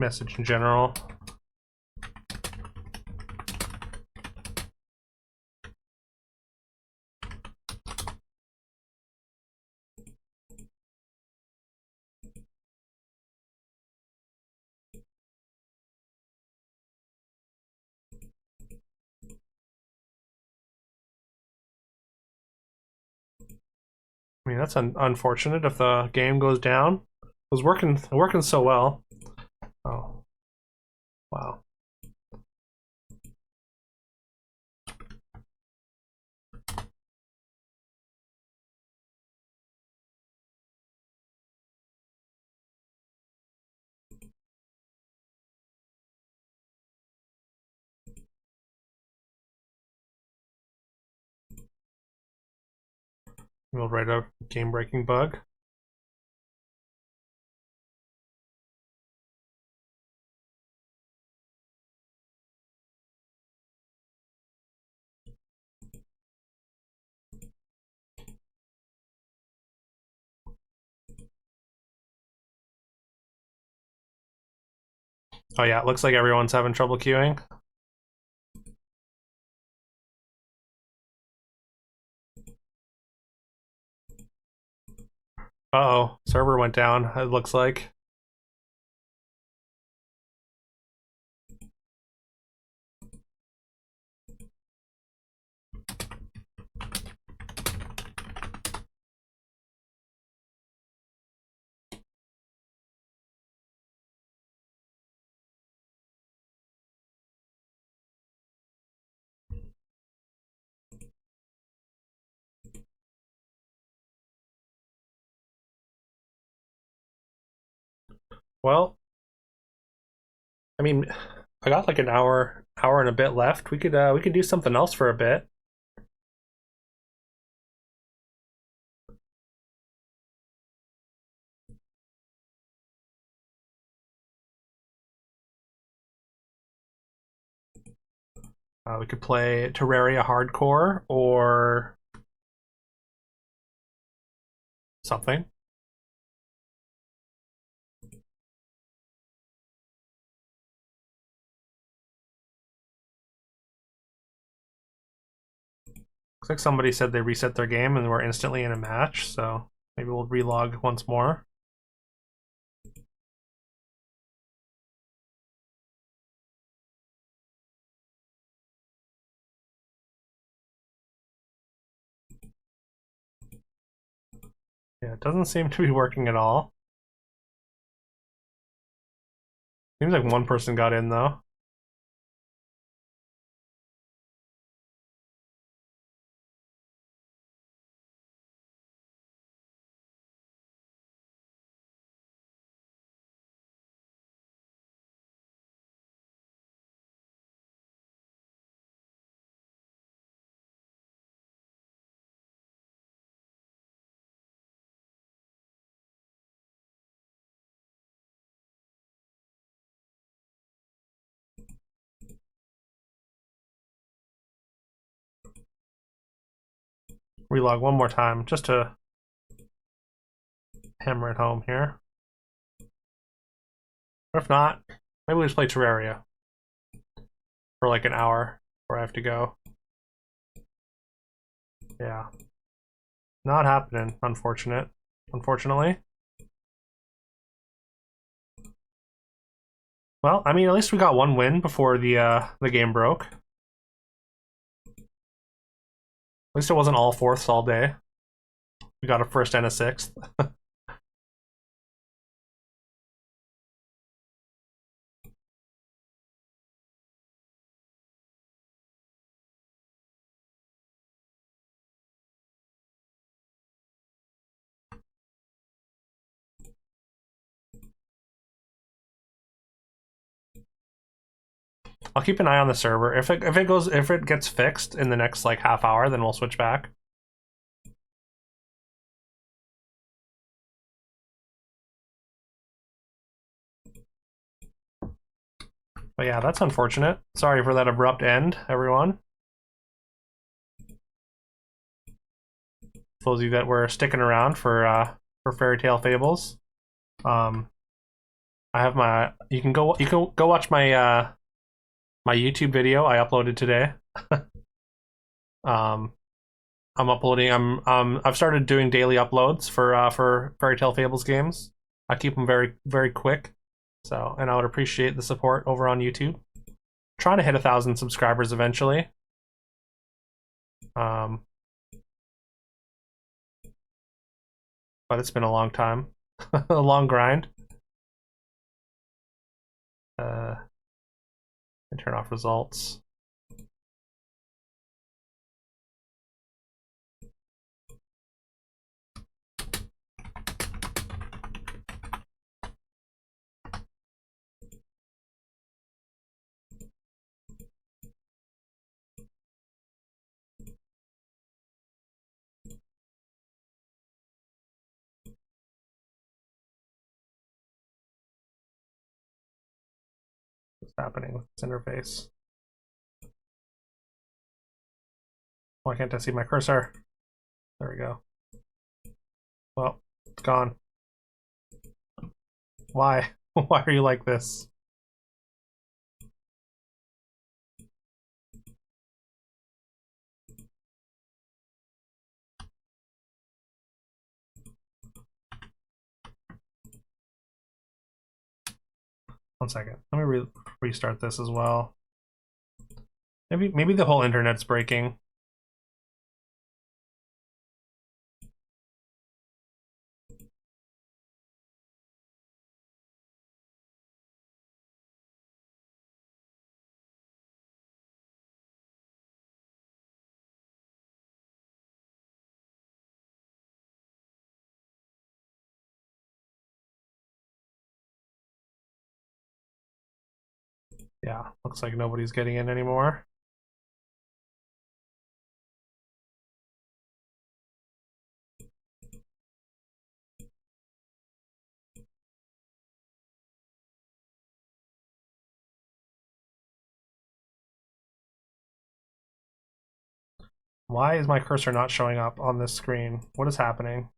Message in general. I mean, that's unfortunate if the game goes down. It was working so well. Oh, wow. We'll write a game-breaking bug. Oh yeah, it looks like everyone's having trouble queuing. Uh-oh, server went down, it looks like. Well, I mean, I got like an hour and a bit left. We could do something else for a bit. We could play Terraria Hardcore or something. Looks like somebody said they reset their game and were instantly in a match, so maybe we'll relog once more. Yeah, it doesn't seem to be working at all. Seems like one person got in though. Relog one more time just to hammer it home here. Or if not, maybe we just play Terraria for like an hour before I have to go. Yeah. Not happening, unfortunately. Well, I mean, at least we got one win before the game broke. At least it wasn't all fourths all day. We got a first and a sixth. I'll keep an eye on the server. If it gets fixed in the next like half hour, then we'll switch back. But yeah, that's unfortunate. Sorry for that abrupt end, everyone. Those of you that were sticking around for Fairytale Fables. I have my you can go watch my YouTube video I uploaded today. I'm uploading. I've started doing daily uploads for Fairytale Fables games. I keep them very quick. So, and I would appreciate the support over on YouTube. Trying to hit 1,000 subscribers eventually. But it's been a long time, a long grind. And turn off results. What's happening with this interface? Why can't I see my cursor? There we go. Well, it's gone. Why? Why are you like this? One second. Let me restart this as well. Maybe the whole internet's breaking. Yeah, looks like nobody's getting in anymore. Why is my cursor not showing up on this screen? What is happening?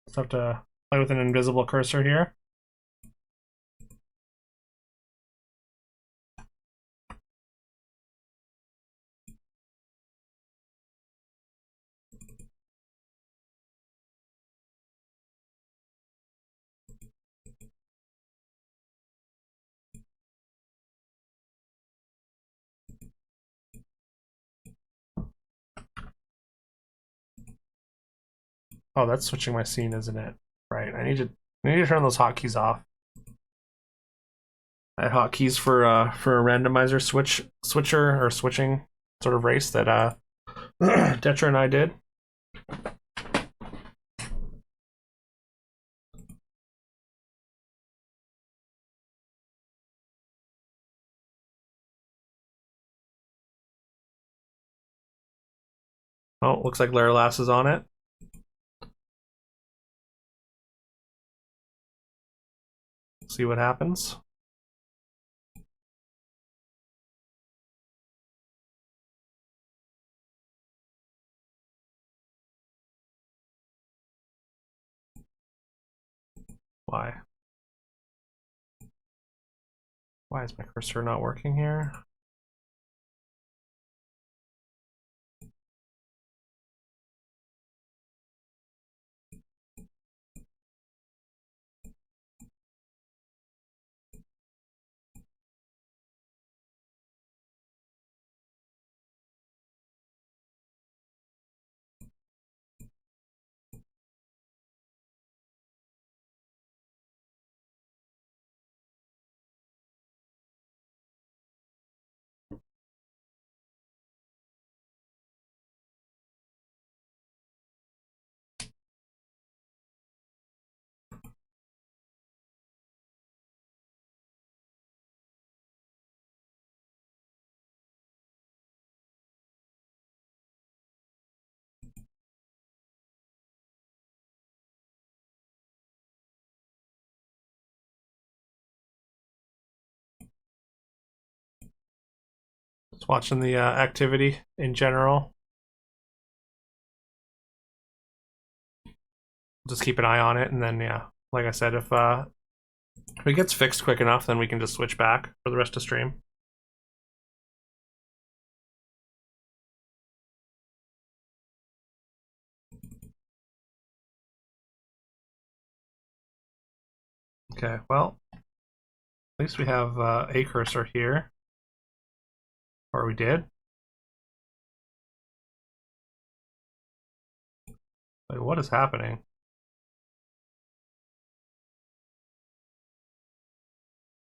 Just have to play with an invisible cursor here. Oh, that's switching my scene, isn't it? Right. I need to turn those hotkeys off. I had hotkeys for a randomizer switcher or switching sort of race that Detra and I did. Oh, looks like Laralass is on it. See what happens. Why? Why is my cursor not working here? Just watching the activity in general. Just keep an eye on it, and then yeah, like I said, if it gets fixed quick enough, then we can just switch back for the rest of stream. Okay, well, at least we have a cursor here. Or we did. Wait, what is happening?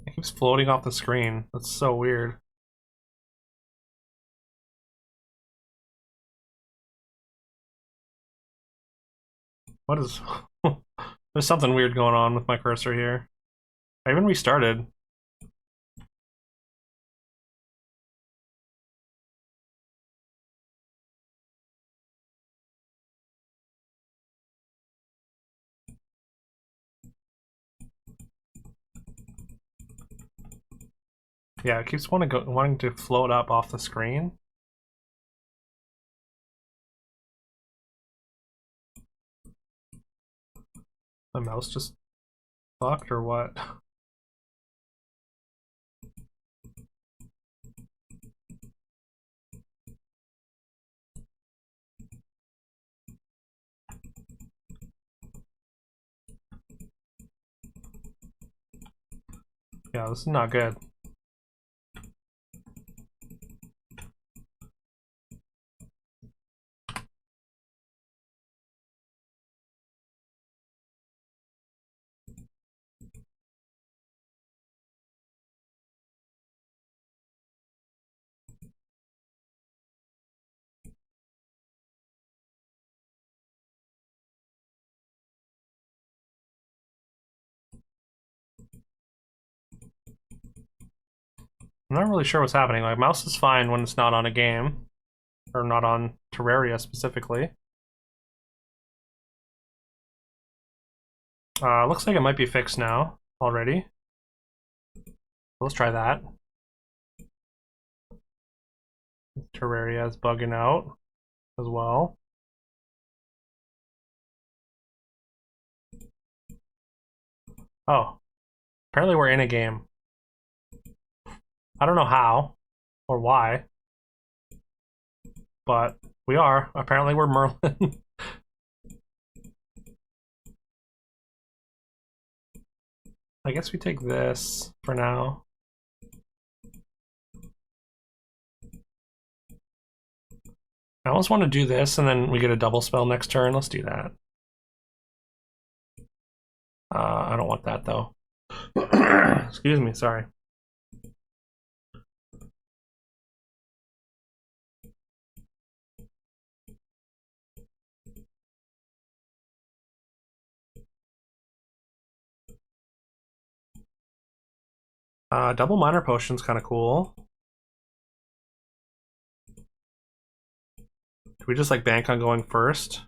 It keeps floating off the screen. That's so weird. What is... There's something weird going on with my cursor here. I even restarted. Yeah, it keeps wanting to float up off the screen. My mouse just fucked or what? Yeah, this is not good. I'm not really sure what's happening. My mouse is fine when it's not on a game. Or not on Terraria specifically. Looks like it might be fixed now already. Let's try that. Terraria is bugging out as well. Oh, apparently we're in a game. I don't know how or why, but we are. Apparently we're Merlin. I guess we take this for now. I almost want to do this and then we get a double spell next turn. Let's do that. I don't want that though. Excuse me, sorry. Double minor potion's kind of cool. Do we just like bank on going first?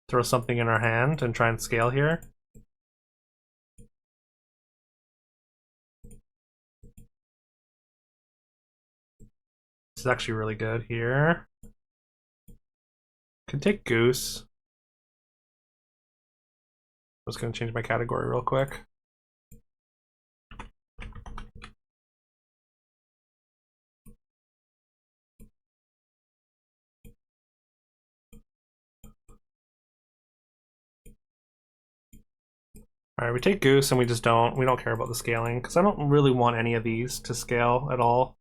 Throw something in our hand and try and scale here? This is actually really good here. Could take Goose. I'm just gonna change my category real quick. Alright, we take Goose and we don't care about the scaling, because I don't really want any of these to scale at all.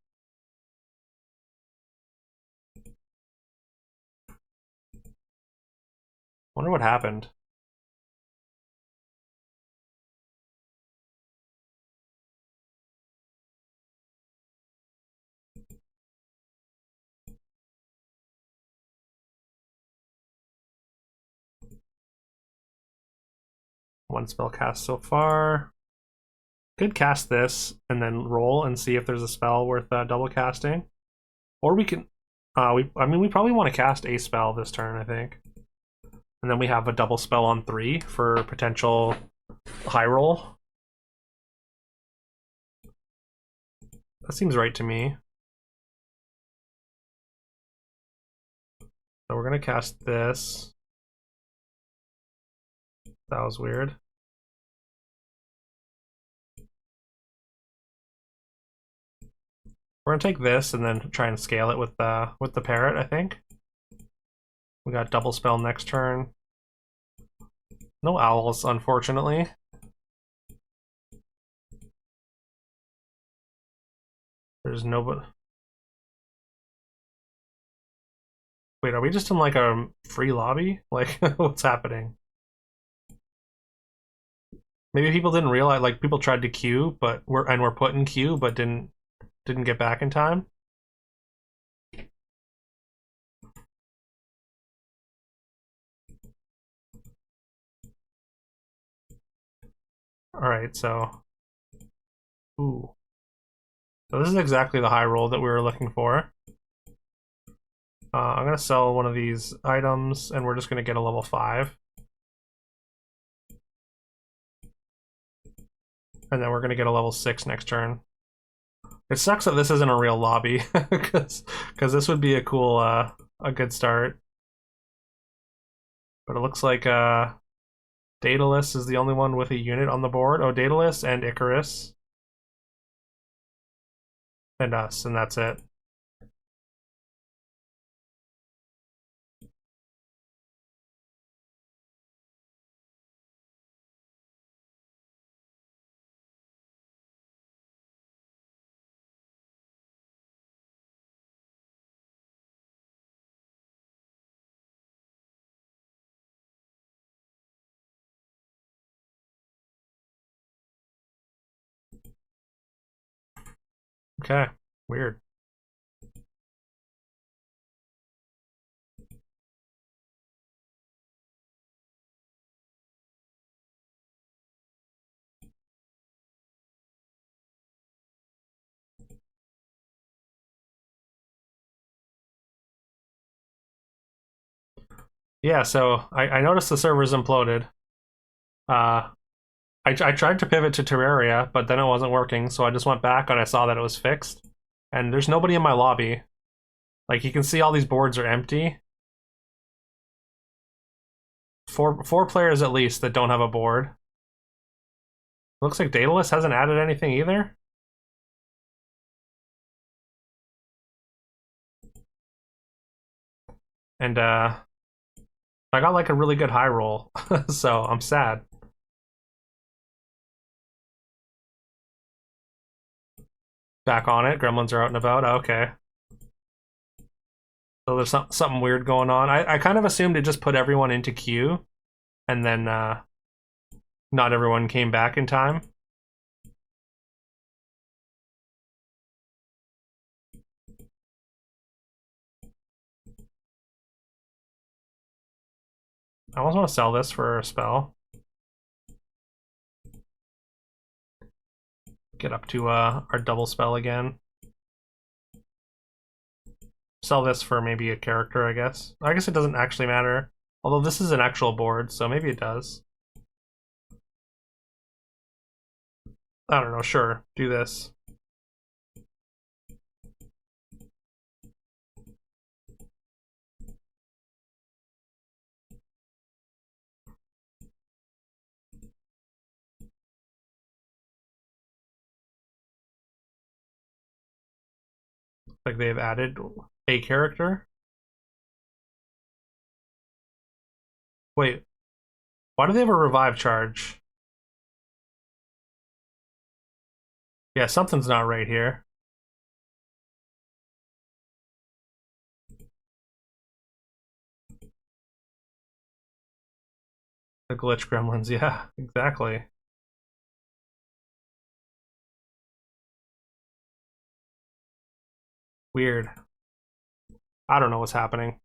Wonder what happened. One spell cast so far. Could cast this and then roll and see if there's a spell worth double casting. Or we can... I mean, we probably want to cast a spell this turn, I think. And then we have a double spell on 3 for potential high roll. That seems right to me. So we're gonna cast this. That was weird. We're gonna take this and then try and scale it with the parrot, I think. We got double spell next turn. No owls, unfortunately. There's nobody. Wait, are we just in like a free lobby? Like, what's happening? Maybe people didn't realize. Like, people tried to queue, but we're put in queue, but didn't get back in time. All right, so ooh, so this is exactly the high roll that we were looking for. I'm gonna sell one of these items, and we're just gonna get a level 5. And then we're gonna get a level 6 next turn. It sucks that this isn't a real lobby, because this would be a cool, a good start. But it looks like Daedalus is the only one with a unit on the board. Oh, Daedalus and Icarus. And us, and that's it. Okay, weird. Yeah, so I noticed the servers imploded. I tried to pivot to Terraria, but then it wasn't working, so I just went back and I saw that it was fixed. And there's nobody in my lobby. Like, you can see all these boards are empty. Four players at least that don't have a board. Looks like Daedalus hasn't added anything either. And I got like a really good high roll, so I'm sad. Back on it. Gremlins are out and about. Okay. So there's something weird going on. I kind of assumed it just put everyone into queue, and then not everyone came back in time. I almost want to sell this for a spell. Get up to our double spell again. Sell this for maybe a character, I guess. I guess it doesn't actually matter. Although this is an actual board, so maybe it does. I don't know, sure. Do this. Like they've added a character. Wait, why do they have a revive charge? Yeah, something's not right here. The glitch gremlins, yeah, exactly. Weird. I don't know what's happening.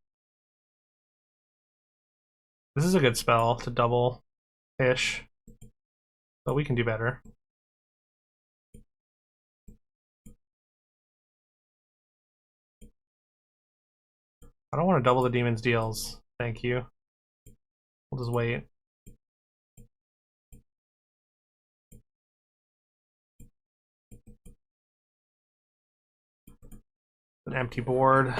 This is a good spell to double-ish, but we can do better. I don't want to double the demon's deals. Thank you. We'll just wait. An empty board.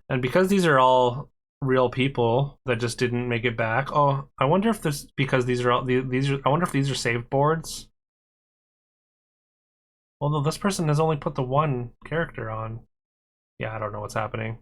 And because these are all real people that just didn't make it back. Oh, I wonder if this because these are all these are. I wonder if these are saved boards. Although this person has only put the one character on. Yeah, I don't know what's happening.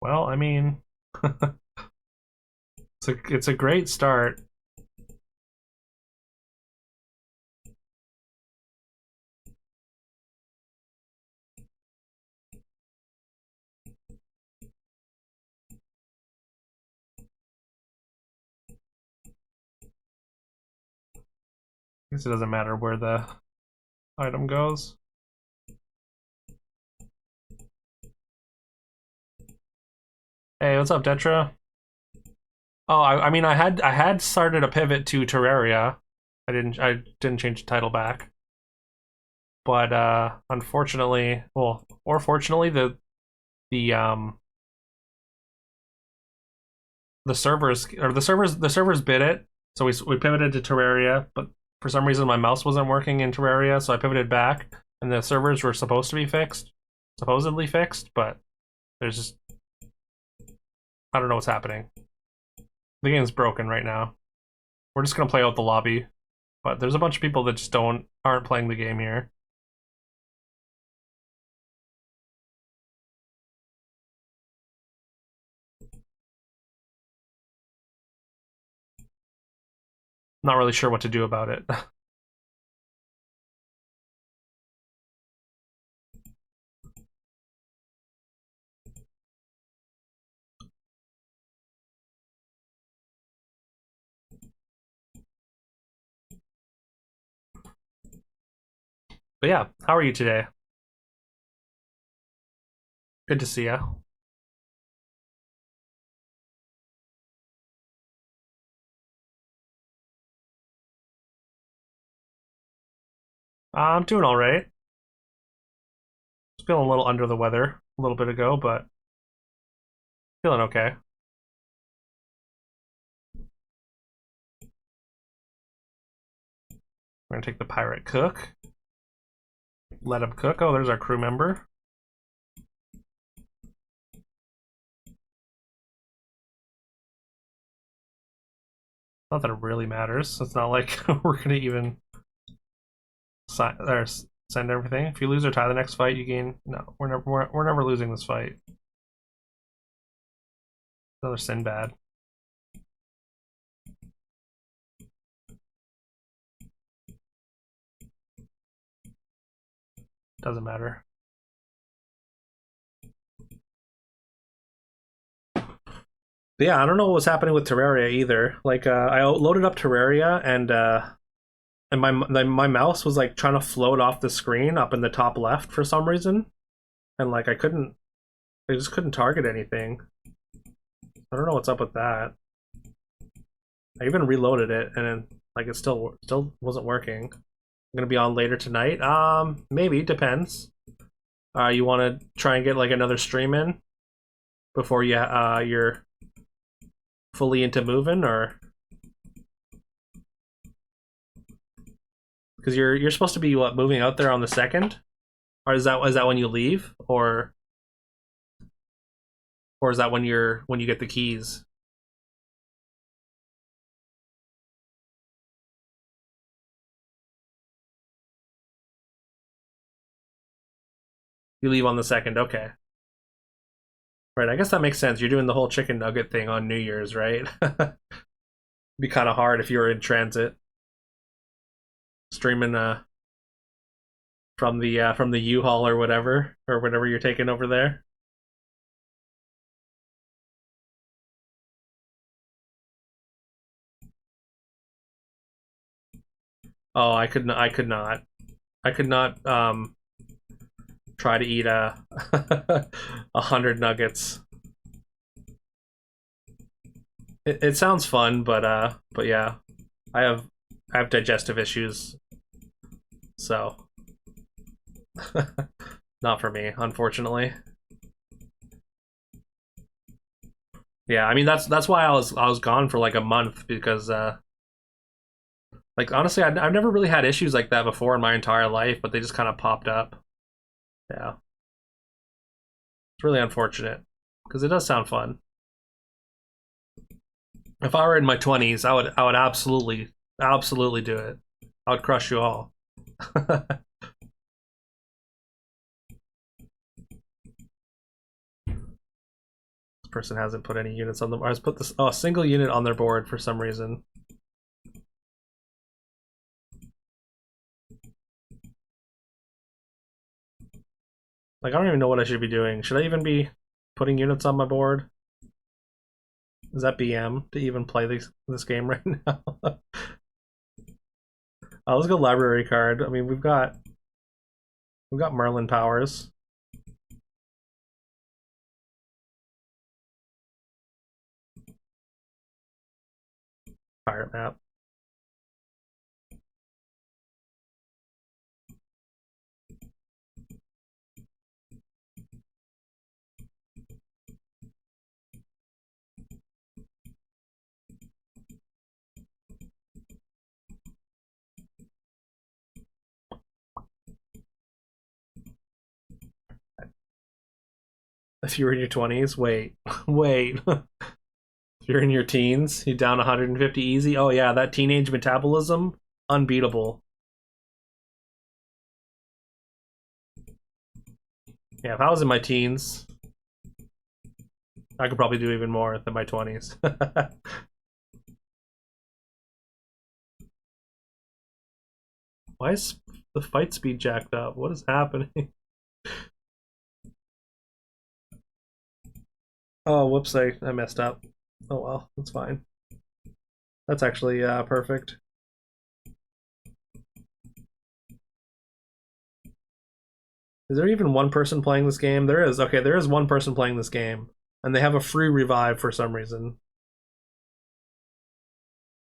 Well, I mean, it's a great start. I guess it doesn't matter where the item goes. Hey, what's up, Detra? Oh, I mean, I had started a pivot to Terraria. I didn't change the title back, but unfortunately, well, or fortunately, the the servers bid it, so we pivoted to Terraria, but for some reason my mouse wasn't working in Terraria, so I pivoted back, and the servers were supposed to be fixed, supposedly fixed, but there's just I don't know what's happening. The game's broken right now. We're just gonna play out the lobby, but there's a bunch of people that just aren't playing the game here. Not really sure what to do about it. But yeah, how are you today? Good to see you. I'm doing all right. Was feeling a little under the weather a little bit ago, but feeling okay. We're gonna take the pirate cook. Let him cook. Oh, there's our crew member. Not that it really matters. It's not like we're gonna even send everything. If you lose or tie the next fight, you gain. No, we're never losing this fight. Another Sinbad. Doesn't matter. But yeah, I don't know what was happening with Terraria either. Like, I loaded up Terraria and my mouse was like trying to float off the screen up in the top left for some reason, and like I just couldn't target anything. I don't know what's up with that. I even reloaded it, and then, like it still wasn't working. I'm gonna be on later tonight. Maybe depends. You want to try and get like another stream in before you're fully into moving, or because you're supposed to be what moving out there on the second, or is that when you leave, or is that when you get the keys? You leave on the second, okay. Right, I guess that makes sense. You're doing the whole chicken nugget thing on New Year's, right? Be kind of hard if you were in transit, streaming from the U-Haul or whatever you're taking over there. Oh, I could not try to eat a 100 nuggets. It sounds fun, but yeah, I have I have digestive issues, so not for me, unfortunately. Yeah, I mean that's why I was gone for like a month because like honestly I've never really had issues like that before in my entire life, but they just kind of popped up. Yeah, it's really unfortunate because it does sound fun. If I were in my 20s, I would absolutely do it. I would crush you all. This person hasn't put any units on them. I just put this a single unit on their board for some reason. Like I don't even know what I should be doing. Should I even be putting units on my board? Is that BM to even play this game right now? Let's go library card. I mean, we've got Merlin powers. Pirate map. If you're in your 20s, wait, wait. If you're in your teens, you're down 150 easy. Oh yeah, that teenage metabolism, unbeatable. Yeah, if I was in my teens, I could probably do even more than my 20s. Why is the fight speed jacked up? What is happening? Oh, whoops, I messed up. Oh well, that's fine. That's actually perfect. Is there even one person playing this game? There is. Okay, there is one person playing this game, and they have a free revive for some reason.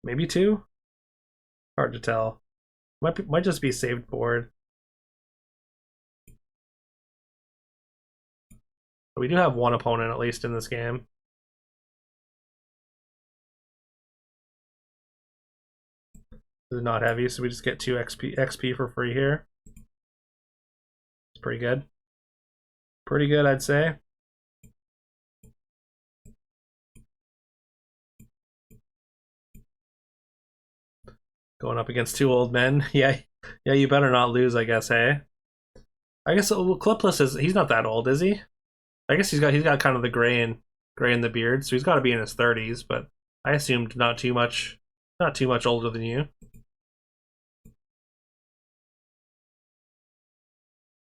Maybe two? Hard to tell. Might just be saved board. But we do have one opponent at least in this game. This is not heavy, so we just get 2 XP for free here. It's pretty good. Pretty good, I'd say. Going up against 2 old men. Yeah, yeah, you better not lose, I guess, hey? I guess well, Clipless he's not that old, is he? I guess he's got kind of the gray in the beard, so he's got to be in his 30s. But I assumed not too much older than you.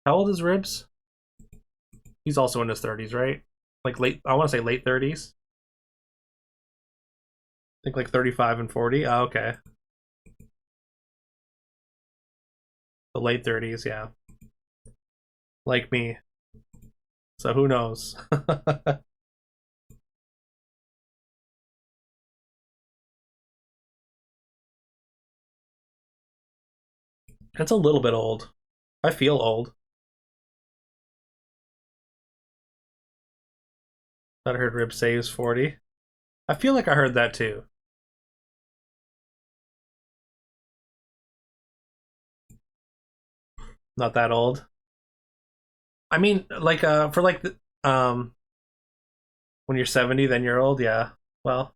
How old is Ribs? He's also in his 30s, right? Like late, I want to say late 30s. I think like 35 and 40. Oh, okay, the late 30s, yeah, like me. So who knows? It's a little bit old. I feel old. Thought I heard Ribs say he was 40. I feel like I heard that too. Not that old. I mean, like for like when you're 70, then you're old. Yeah. Well,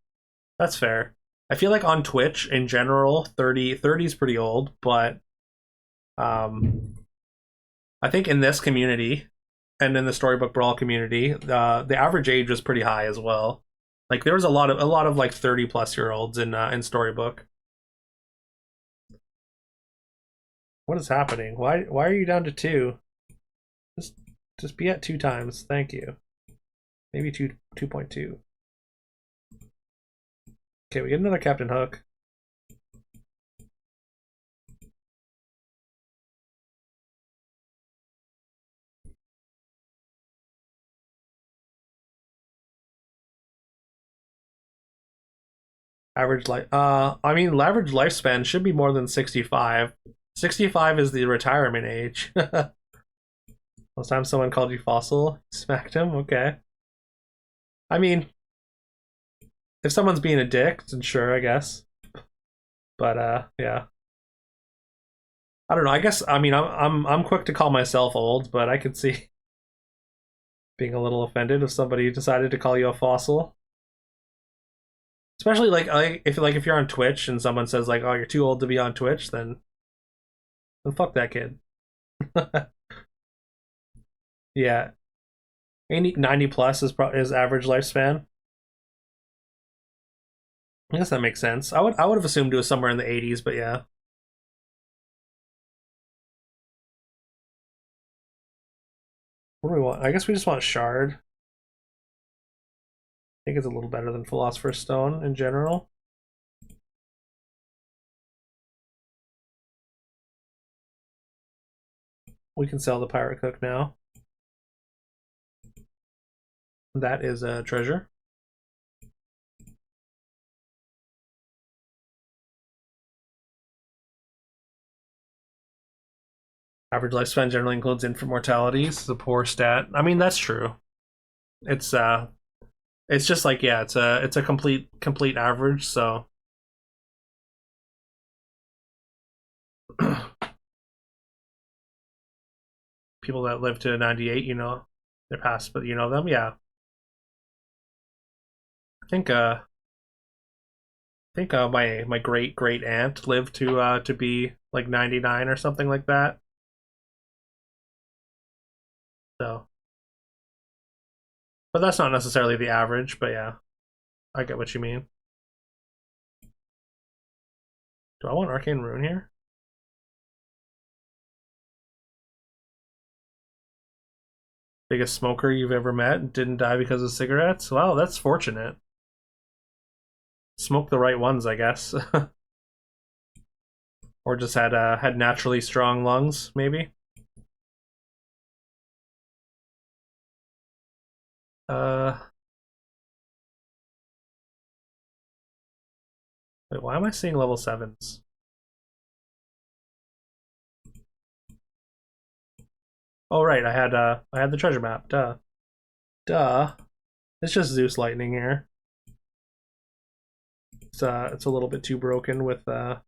that's fair. I feel like on Twitch in general, 30 is pretty old, but um, I think in this community and in the Storybook Brawl community, the average age was pretty high as well. Like there was a lot of like 30 plus year olds in Storybook. What is happening? Why are you down to 2? Just just be at 2 times. Thank you. Maybe 2.2. Okay, we get another Captain Hook. Average life. I mean, average lifespan should be more than 65. 65 is the retirement age. Last time someone called you fossil, smacked him. Okay. I mean, if someone's being a dick, then sure, I guess. But yeah. I don't know. I guess I mean I'm quick to call myself old, but I could see being a little offended if somebody decided to call you a fossil. Especially like if you're on Twitch and someone says like, "Oh, you're too old to be on Twitch," then fuck that kid. Yeah, 90 plus is average lifespan. I guess that makes sense. I would have assumed it was somewhere in the 80s, but yeah. What do we want? I guess we just want shard. I think it's a little better than philosopher's stone in general. We can sell the pirate cook now. That is a treasure. Average lifespan generally includes infant mortality. It's a poor stat. I mean, that's true. It's it's just like yeah, it's a complete average. So people that live to 98, they're past, but you know them. Yeah, I think my great aunt lived to be like 99 or something like that. So, but that's not necessarily the average. But yeah, I get what you mean. Do I want arcane rune here? Biggest smoker you've ever met didn't die because of cigarettes? Wow, that's fortunate. Smoked the right ones, I guess. Or just had naturally strong lungs, maybe. Uh, wait, why am I seeing level sevens? Oh right, I had the treasure map. Duh, duh. It's just Zeus lightning here. It's a little bit too broken with the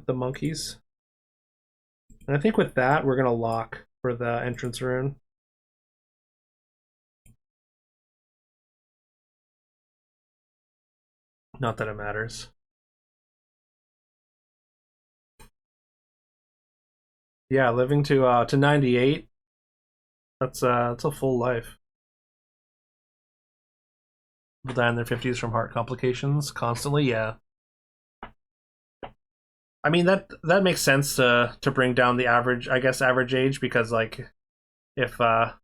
monkeys. And I think with that we're gonna lock for the entrance rune. Not that it matters. Yeah, living to 98. That's a full life. People die in their 50s from heart complications constantly. Yeah, I mean that makes sense to bring down the average, I guess, average age because like if like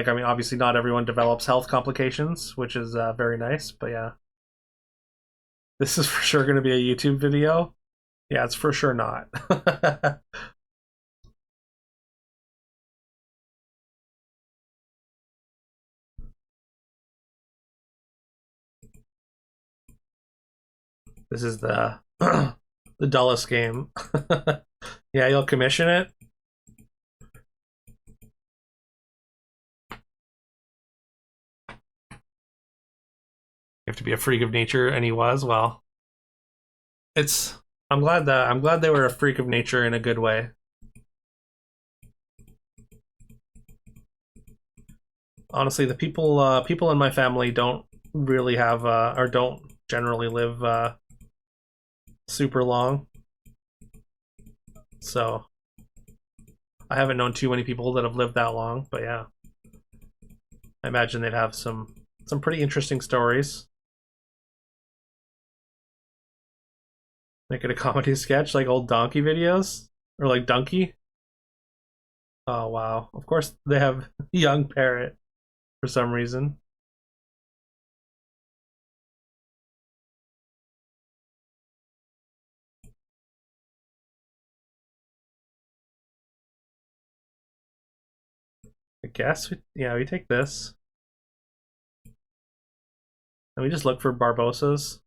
I mean obviously not everyone develops health complications, which is very nice. But yeah, this is for sure going to be a YouTube video. Yeah, it's for sure not. This is the the dullest game. Yeah, you'll commission it. You have to be a freak of nature, and he was. Well, it's. I'm glad they were a freak of nature in a good way. Honestly, the people in my family don't really have or don't generally live super long. So I haven't known too many people that have lived that long. But yeah, I imagine they'd have some pretty interesting stories. Make it a comedy sketch like old donkey videos or like Donkey. Oh wow! Of course they have young parrot for some reason. I guess yeah we take this. Let me just look for Barbosas.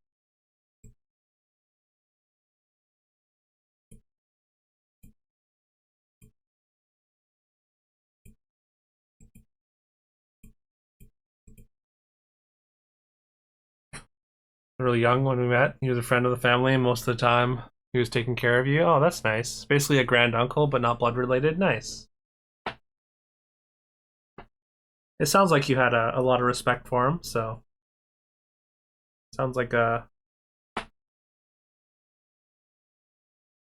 Really young when we met. He was a friend of the family, and most of the time he was taking care of you. Oh, that's nice. Basically a grand uncle, but not blood related. Nice. It sounds like you had a lot of respect for him, so sounds like a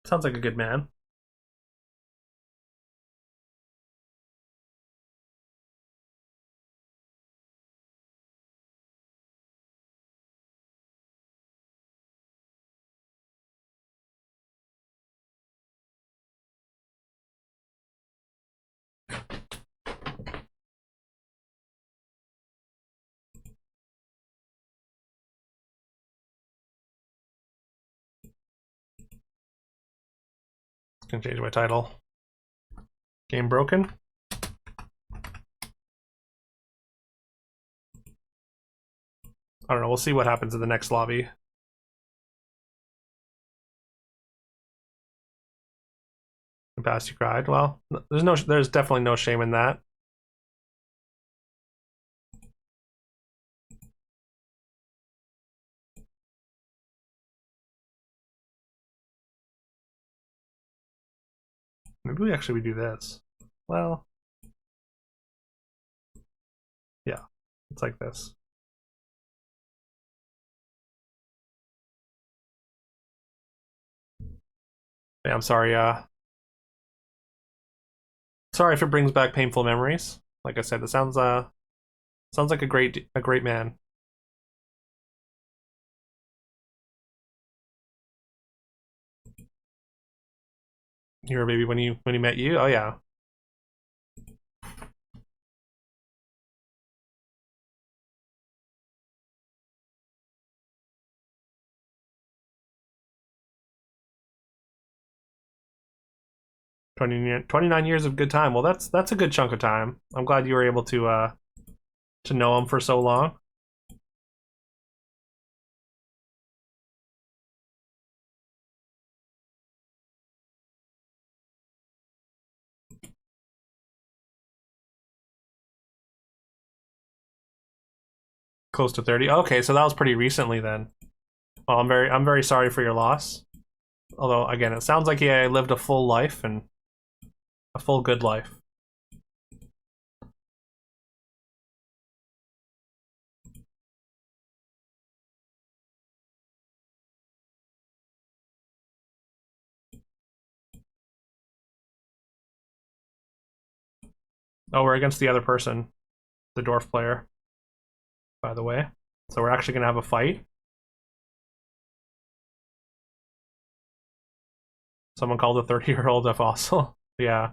sounds like a good man. Gonna change my title. Game broken. I don't know. We'll see what happens in the next lobby. Past you cried. Well, there's definitely no shame in that. Maybe we do this. Well, yeah, it's like this. Yeah, I'm sorry. Sorry if it brings back painful memories. Like I said, it sounds like a great man. You were a baby when he met you. Oh yeah. 29 years of good time. Well, that's a good chunk of time. I'm glad you were able to know him for so long. Close to 30. Okay, so that was pretty recently then. Well, I'm very sorry for your loss. Although again, it sounds like he lived a full life and a full good life. Oh, we're against the other person, the dwarf player, by the way. So we're actually gonna have a fight. Someone called a 30-year-old a fossil. Yeah.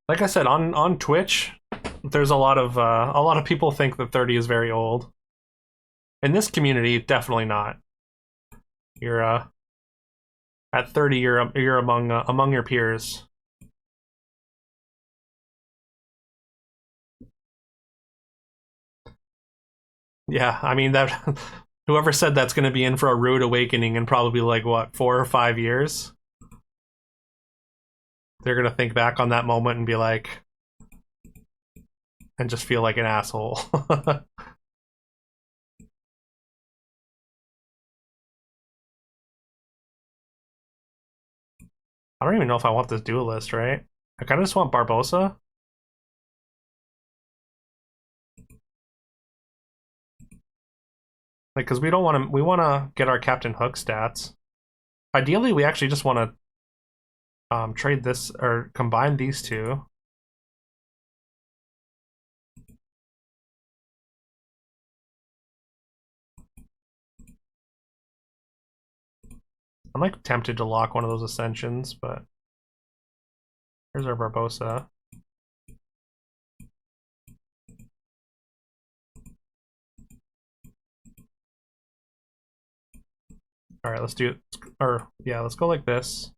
Like I said, on Twitch, there's a lot of people think that 30 is very old. In this community, definitely not. You're at 30, you're among your peers. Yeah, I mean that. Whoever said that's going to be in for a rude awakening in probably like what 4 or 5 years, they're going to think back on that moment and be like, and just feel like an asshole. I don't even know if I want this duelist, right? I kind of just want Barbosa. Like, because we don't want to. We want to get our Captain Hook stats. Ideally, we actually just want to trade this or combine these two. I'm like tempted to lock one of those Ascensions, but here's our Barbosa. All right, let's do it. Or yeah, let's go like this.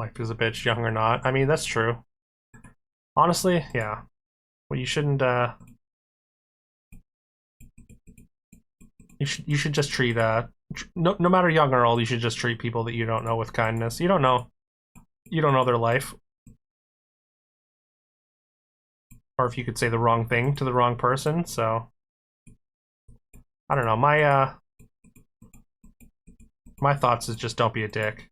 Life is a bitch, young or not. I mean, that's true. Honestly, yeah. Well, you shouldn't. You should just treat no matter young or old. You should just treat people that you don't know with kindness. You don't know their life, or if you could say the wrong thing to the wrong person. So I don't know. My thoughts is just don't be a dick.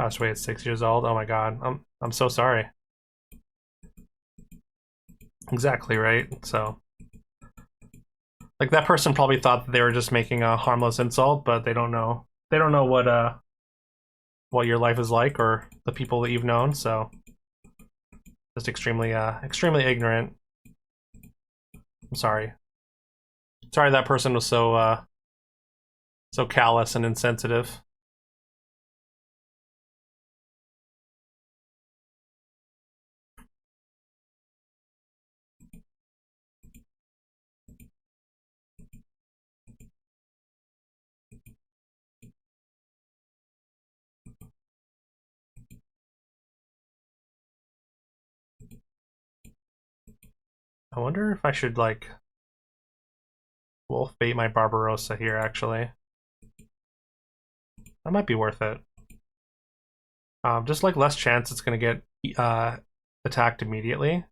Passed away at 6 years old. Oh my god. I'm so sorry. Exactly right. So like that person probably thought that they were just making a harmless insult, but they don't know. They don't know what your life is like or the people that you've known. So just extremely ignorant. I'm sorry. Sorry that person was so callous and insensitive. I wonder if I should like wolf bait my Barbarossa here. Actually, that might be worth it. Just like less chance it's gonna get attacked immediately.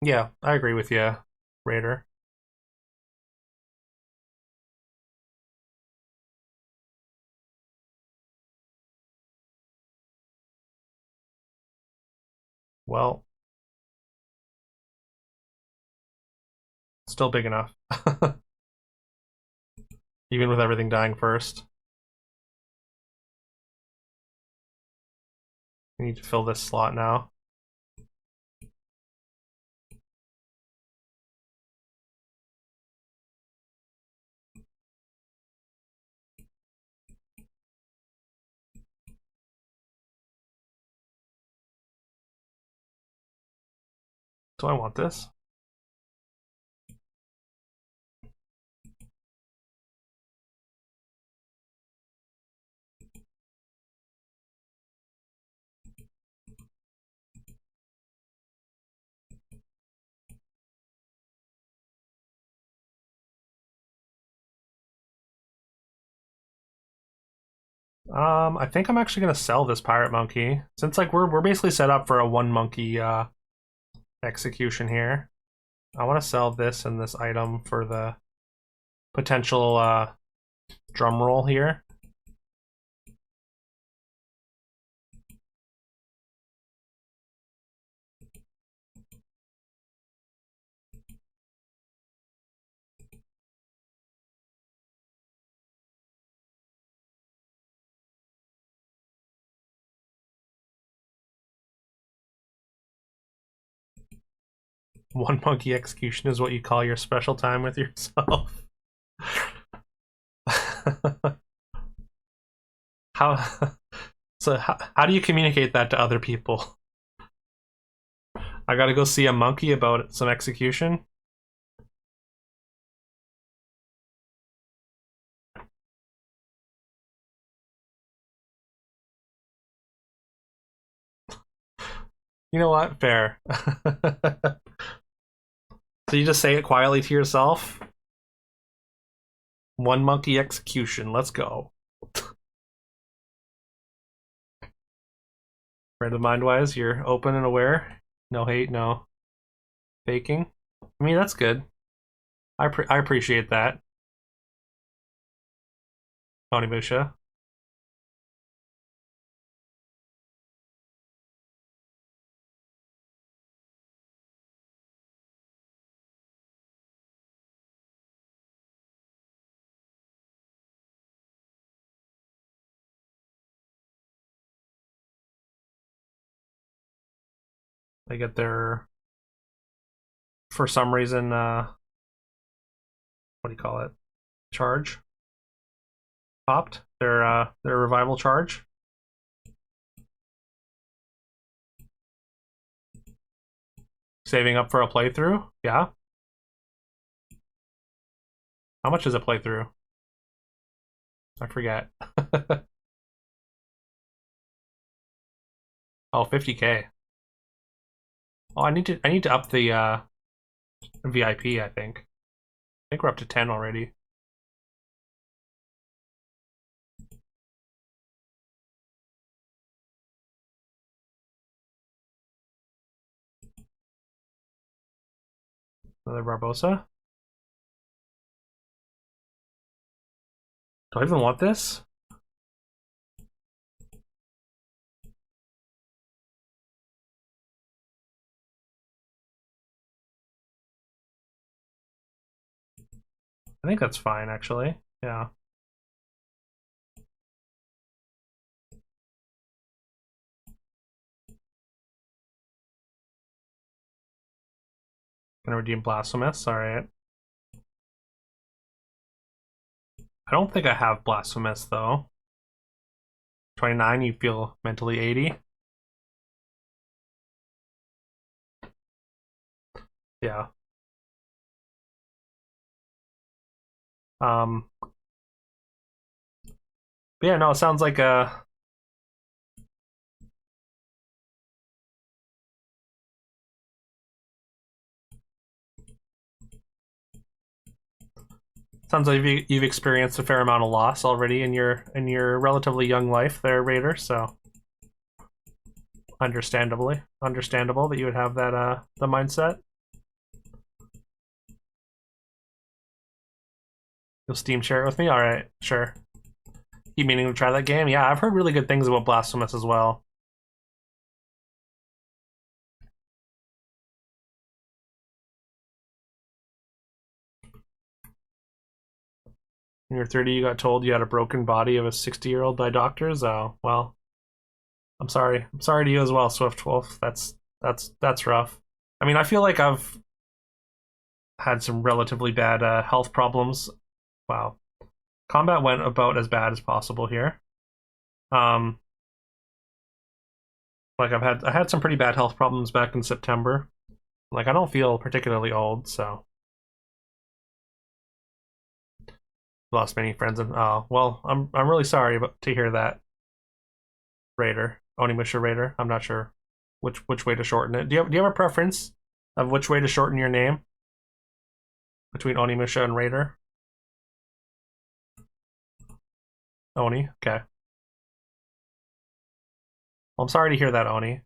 Yeah, I agree with you, Raider. Well, still big enough, even with everything dying first. We need to fill this slot now. Do I want this? I think I'm actually gonna sell this pirate monkey since like we're basically set up for a one monkey execution here. I want to sell this and this item for the potential drum roll here. One monkey execution is what you call your special time with yourself. how how do you communicate that to other people? I gotta go see a monkey about some execution. You know what? Fair. So you just say it quietly to yourself. One monkey execution. Let's go. Right of mind wise, you're open and aware. No hate, no faking. I mean, that's good. I appreciate that, Tony Musha. They get their, for some reason, what do you call it? Charge popped. Their revival charge. Saving up for a playthrough. Yeah. How much is a playthrough? I forget. Oh, 50K. Oh, I need to up the VIP, I think. I think we're up to 10 already. Another Barbosa. Do I even want this? I think that's fine, actually. Yeah. Gonna redeem Blasphemous, alright. I don't think I have Blasphemous, though. 29, you feel mentally 80? Yeah. Um, but yeah, no, it sounds like sounds like you've experienced a fair amount of loss already in your relatively young life there, Raider, so understandable that you would have that the mindset. You'll Steam share it with me? Alright, sure. Keep meaning to try that game? Yeah, I've heard really good things about Blasphemous as well. When you're 30, you got told you had a broken body of a 60-year-old by doctors? Oh, well, I'm sorry. I'm sorry to you as well, Swift Wolf. That's rough. I mean, I feel like I've had some relatively bad health problems. Wow. Combat went about as bad as possible here. Um, like I had some pretty bad health problems back in September. Like I don't feel particularly old, so lost many friends and well, I'm really sorry to hear that, Raider. Onimusha Raider. I'm not sure which way to shorten it. Do you have a preference of which way to shorten your name between Onimusha and Raider? Oni. Okay. Well, I'm sorry to hear that, Oni.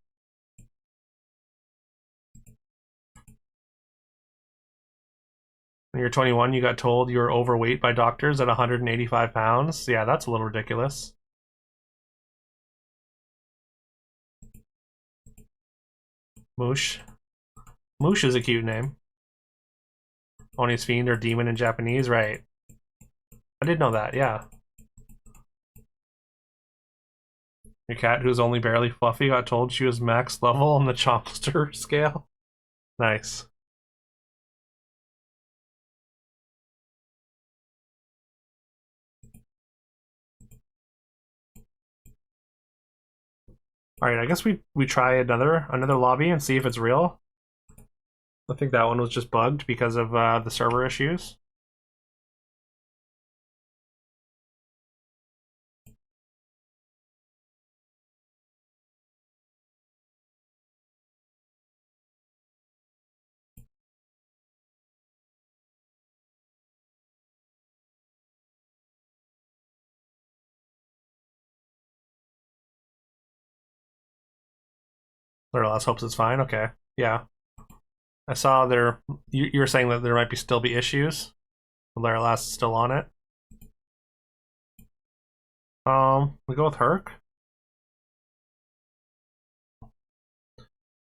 When you're 21, you got told you were overweight by doctors at 185 pounds. Yeah, that's a little ridiculous. Moosh. Moosh is a cute name. Oni's fiend or demon in Japanese, right? I did know that. Yeah. Your cat, who's only barely fluffy, got told she was max level on the Chomster scale. Nice. All right, I guess we try another lobby and see if it's real. I think that one was just bugged because of the server issues. Little less hopes it's fine. Okay, yeah. I saw there. You were saying that there might still be issues. Lara Last is still on it. We go with Herc.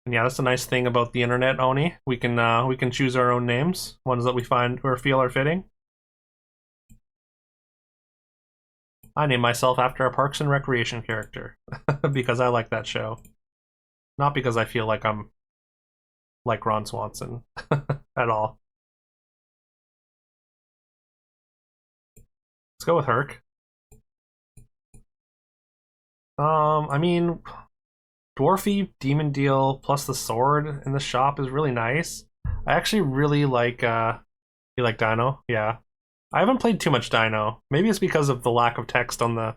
And yeah, that's the nice thing about the internet, Oni. We can choose our own names, ones that we find or feel are fitting. I named myself after a Parks and Recreation character because I like that show, not because I feel like I'm like Ron Swanson at all. Let's go with Herc. I mean, Dwarfy Demon Deal plus the sword in the shop is really nice. I actually really like you like Dino? Yeah. I haven't played too much Dino. Maybe it's because of the lack of text on the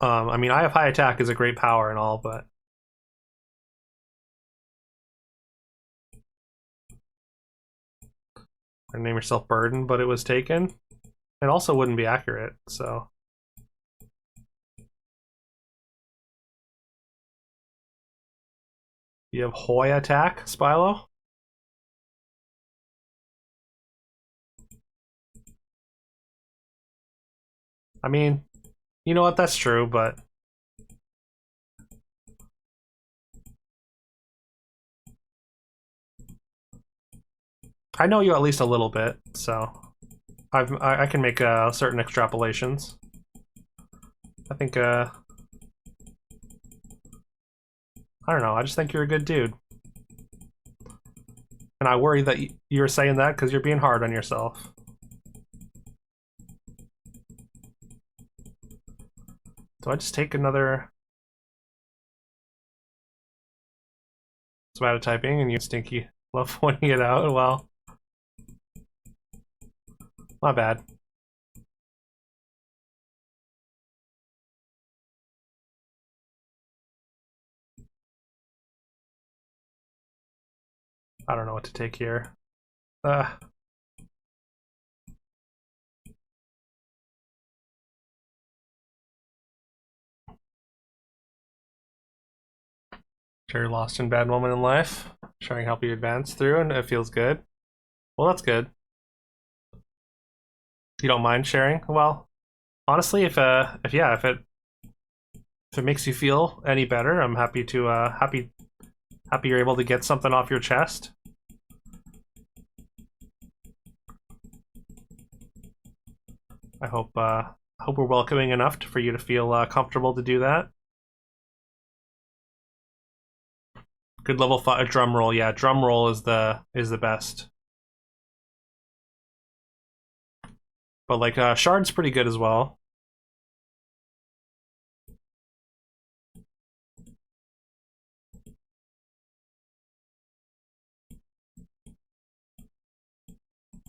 I mean I have high attack is a great power and all, but name yourself Burden, but it was taken. It also wouldn't be accurate, so you have Hoy attack, Spilo? I mean, you know what, that's true, but I know you at least a little bit, so I can make certain extrapolations. I think I don't know. I just think you're a good dude, and I worry that you're saying that because you're being hard on yourself. Do I just take another Swatter typing and you stinky love pointing it out? Well, my bad. I don't know what to take here. Sure, lost in bad moment in life. Sure, I can help you advance through, and it feels good. Well, that's good. You don't mind sharing? Well, honestly, if it makes you feel any better, I'm happy to happy you're able to get something off your chest. I hope we're welcoming enough for you to feel comfortable to do that. Good level 5 drum roll. Yeah, drum roll is the best. But like shard's pretty good as well.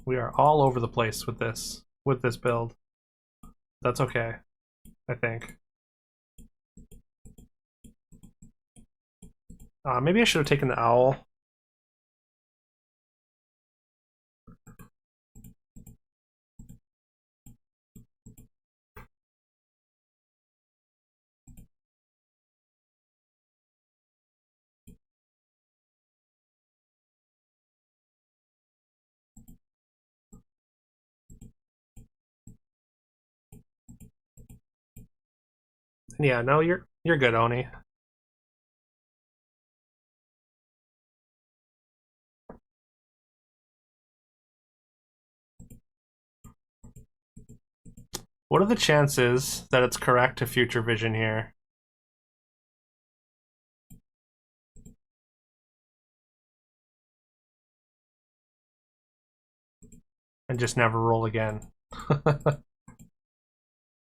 We are all over the place with this build. That's okay, I think. Maybe I should have taken the owl. Yeah, no, you're good, Oni. What are the chances that it's correct to future vision here? And just never roll again.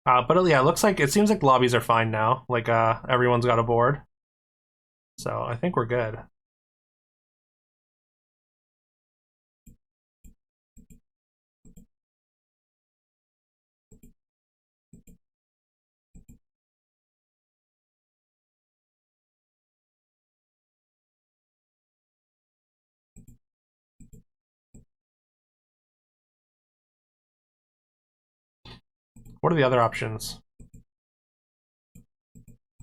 But yeah, it seems like lobbies are fine now. Like everyone's got a board. So I think we're good. What are the other options?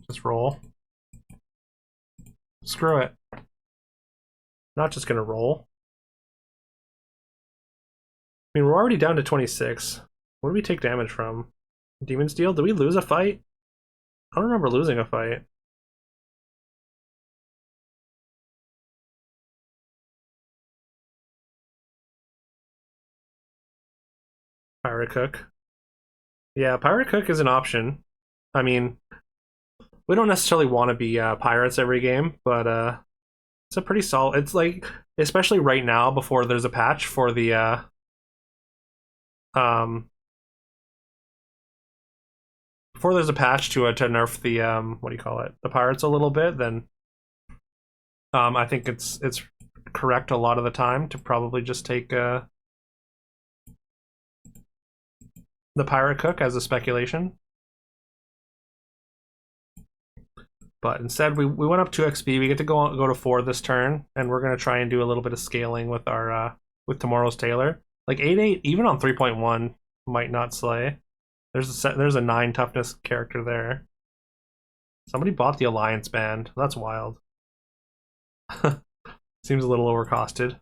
Just roll. Screw it. Not just gonna roll. I mean, we're already down to 26. Where do we take damage from? Demon's Deal? Did we lose a fight? I don't remember losing a fight. Pirate Cook. Yeah, Pirate Cook is an option. I mean, we don't necessarily want to be pirates every game, but It's a pretty solid. It's like, especially right now before there's a patch for the um before there's a patch to nerf the what do you call it, the pirates a little bit, then I think it's correct a lot of the time to probably just take the pirate cook as a speculation. But instead, we went up 2 XP. We get to go to 4 this turn, and we're gonna try and do a little bit of scaling with our with tomorrow's tailor. Like 8/8, even on 3.1, might not slay. There's a 9 toughness character there. Somebody bought the Alliance band. That's wild. Seems a little overcosted.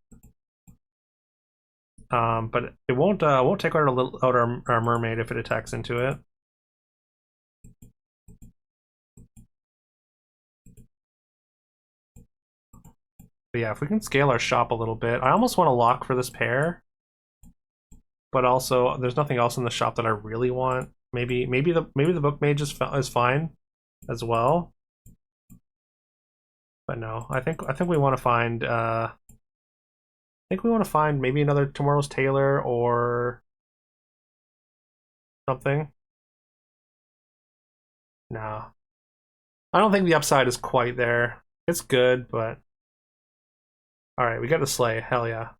But it won't take out our mermaid if it attacks into it. But yeah, if we can scale our shop a little bit, I almost want to lock for this pair. But also, there's nothing else in the shop that I really want. Maybe the book mage is fine as well. But no, I think we want to find maybe another tomorrow's tailor or something. No, I don't think the upside is quite there. It's good, but all right, we got the slay. Hell yeah.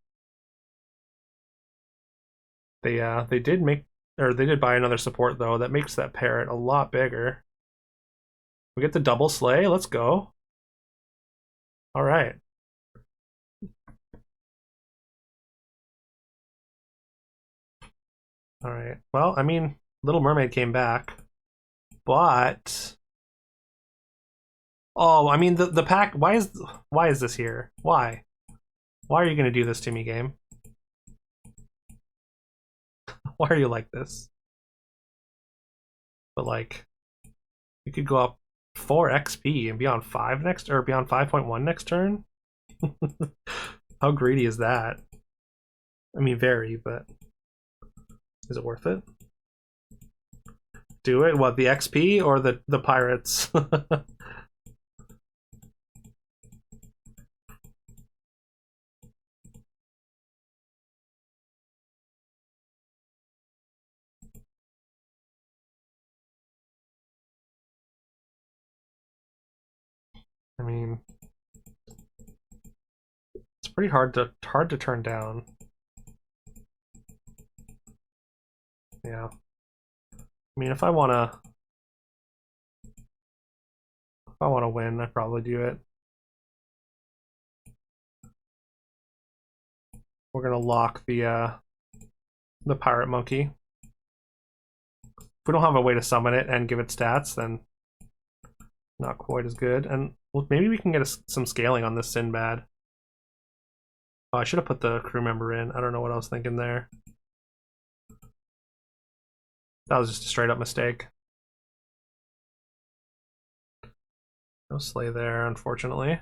They did make, or they did buy another support though. That makes that parrot a lot bigger. We get the double slay. Let's go. All right. All right. Well, I mean, Little Mermaid came back, but oh, I mean the pack. Why is this here? Why? Why are you gonna do this to me, game? Why are you like this? But like, you could go up 4 XP and be on 5 next, or be on 5.1 next turn. How greedy is that? I mean, very, but is it worth it? Do it? What, the XP or the pirates? I mean, it's pretty hard to turn down. Yeah. I mean, if I wanna win, I probably do it. We're gonna lock the pirate monkey. If we don't have a way to summon it and give it stats, then not quite as good. And well, maybe we can get some scaling on this Sinbad. Oh, I should have put the crew member in. I don't know what I was thinking there. That was just a straight up mistake. No slay there, unfortunately.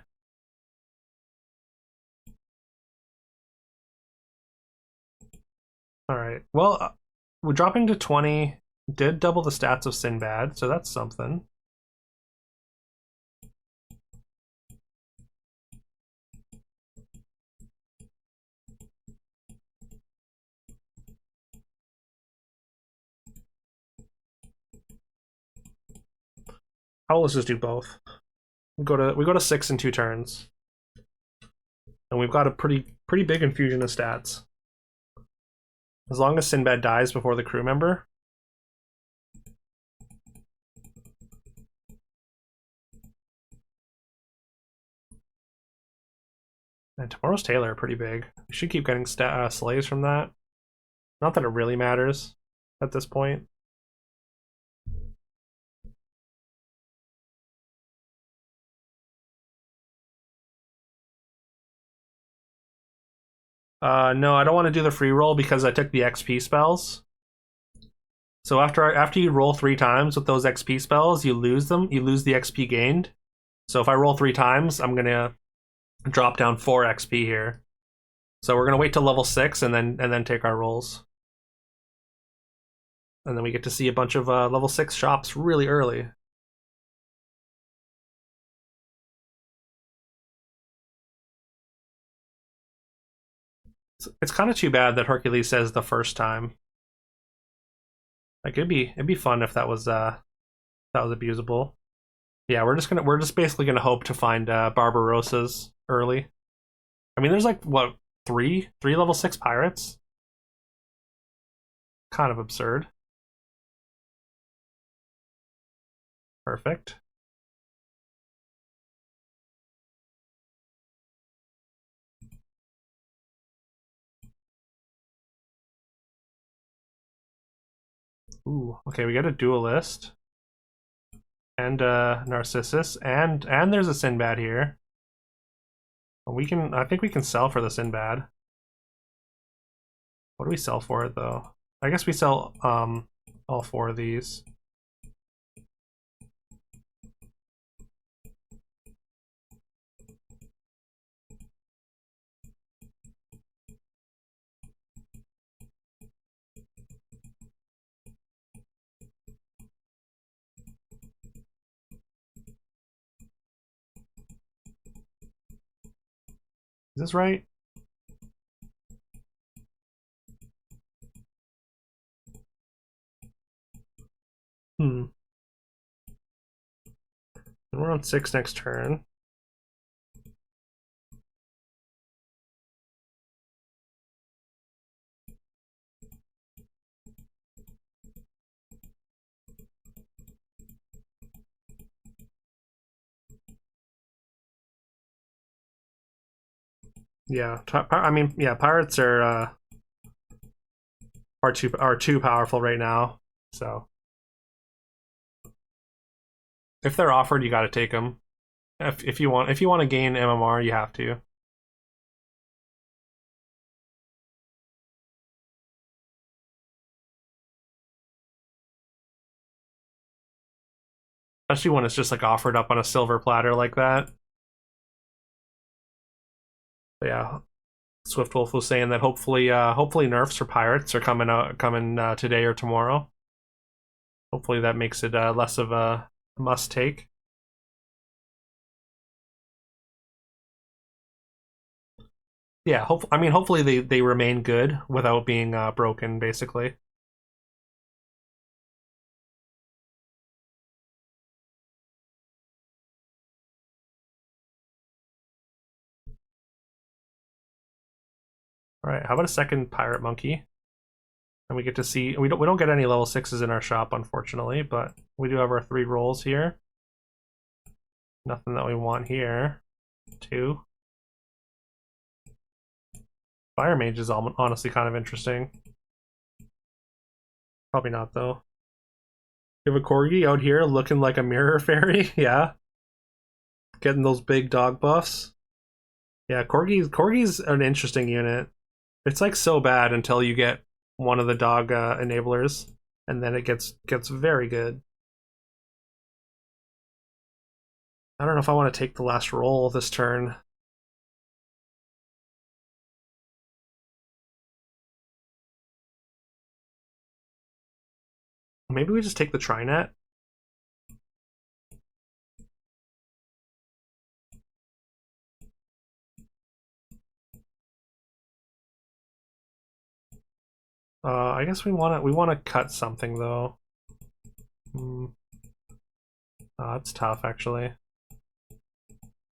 All right. Well, we're dropping to 20. Did double the stats of Sinbad, so that's something. Oh, let's just do both. We go to 6 in 2 turns, and we've got a pretty big infusion of stats. As long as Sinbad dies before the crew member. And tomorrow's tailor are pretty big. We should keep getting slays from that. Not that it really matters at this point. No, I don't want to do the free roll because I took the XP spells. So after you roll 3 times with those XP spells, you lose them. You lose the XP gained. So if I roll 3 times, I'm gonna drop down 4 XP here. So we're gonna wait till level 6 and then take our rolls. And then we get to see a bunch of level 6 shops really early. It's kind of too bad that Hercules says the first time. Like it'd be fun if that was abusable. Yeah, we're just basically gonna hope to find Barbarossa's early. I mean, there's like what three level 6 pirates. Kind of absurd. Perfect. Ooh, okay, we got a duelist and Narcissus and there's a Sinbad here. I think we can sell for the Sinbad. What do we sell for it though? I guess we sell all 4 of these. Is this right? Hmm. And we're on 6 next turn. Yeah, I mean, yeah, pirates are too powerful right now. So if they're offered, you got to take them. If you want to gain MMR, you have to. Especially when it's just like offered up on a silver platter like that. But yeah, Swiftwolf was saying that hopefully nerfs for pirates are coming today or tomorrow. Hopefully that makes it less of a must take. Yeah, I mean hopefully they remain good without being broken basically. All right, how about a second pirate monkey? And we get to see we don't get any level 6s in our shop unfortunately, but we do have our 3 rolls here. Nothing that we want here. 2. Fire Mage is honestly kind of interesting. Probably not though. You have a corgi out here looking like a mirror fairy, yeah. Getting those big dog buffs. Yeah, corgi's an interesting unit. It's like so bad until you get one of the dog enablers, and then it gets very good. I don't know if I want to take the last roll this turn. Maybe we just take the Trinet. I guess we want to cut something though. Hmm. That's tough actually,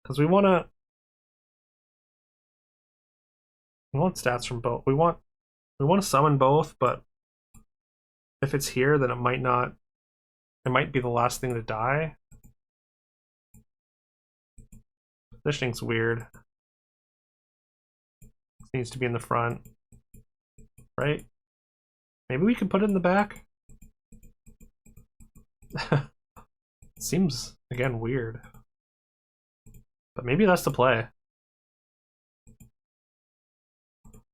because we want stats from both. We want to summon both, but if it's here, then it might not. It might be the last thing to die. Positioning's weird. It needs to be in the front, right? Maybe we can put it in the back. Seems again weird, but maybe that's the play.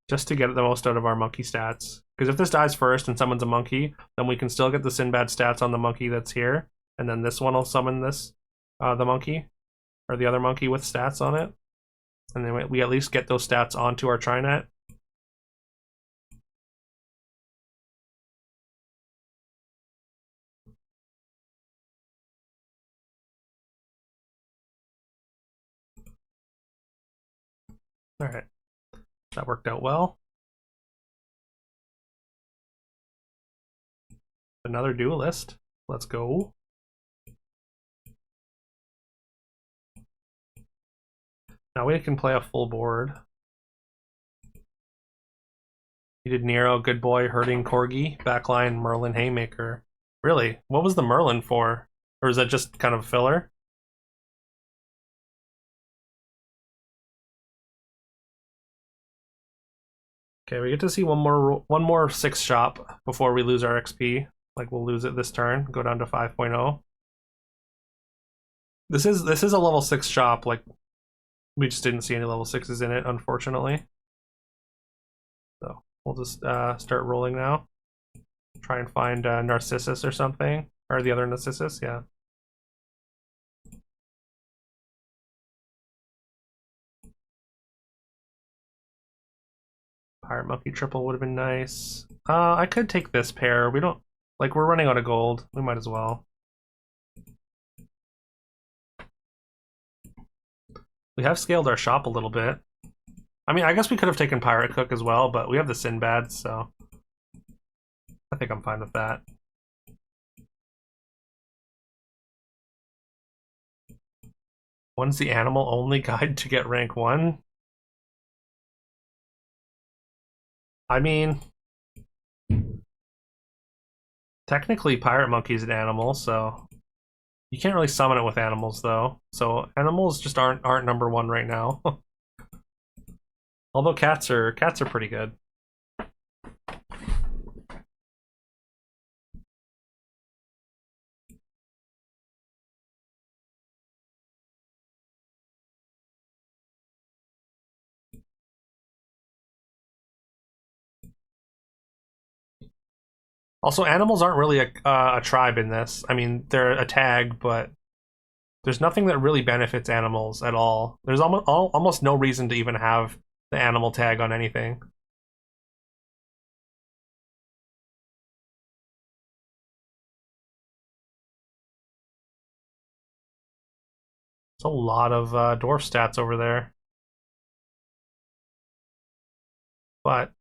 Just to get the most out of our monkey stats. Because if this dies first and summons a monkey, then we can still get the Sinbad stats on the monkey that's here, and then this one will summon the monkey, or the other monkey with stats on it, and then we at least get those stats onto our Trinet. All right. That worked out well. Another duelist. Let's go. Now we can play a full board. He did Nero, Good Boy, Hurting Corgi, Backline, Merlin, Haymaker. Really? What was the Merlin for? Or is that just kind of filler? Okay, we get to see one more 6 shop before we lose our XP. Like we'll lose it this turn, go down to 5.0. This is a level 6 shop, like we just didn't see any level 6s in it, unfortunately. So we'll just start rolling now. Try and find Narcissus or something. Or the other Narcissus, yeah. Pirate Monkey triple would have been nice. I could take this pair. We don't... Like, we're running out of gold. We might as well. We have scaled our shop a little bit. I mean, I guess we could have taken Pirate Cook as well, but we have the Sinbad, so... I think I'm fine with that. When's the animal-only guide to get rank 1? I mean... Technically, Pirate Monkey's an animal, so... You can't really summon it with animals, though. So animals just aren't number 1 right now. Although cats are pretty good. Also, animals aren't really a tribe in this. I mean, they're a tag, but there's nothing that really benefits animals at all. There's almost no reason to even have the animal tag on anything. It's a lot of dwarf stats over there. But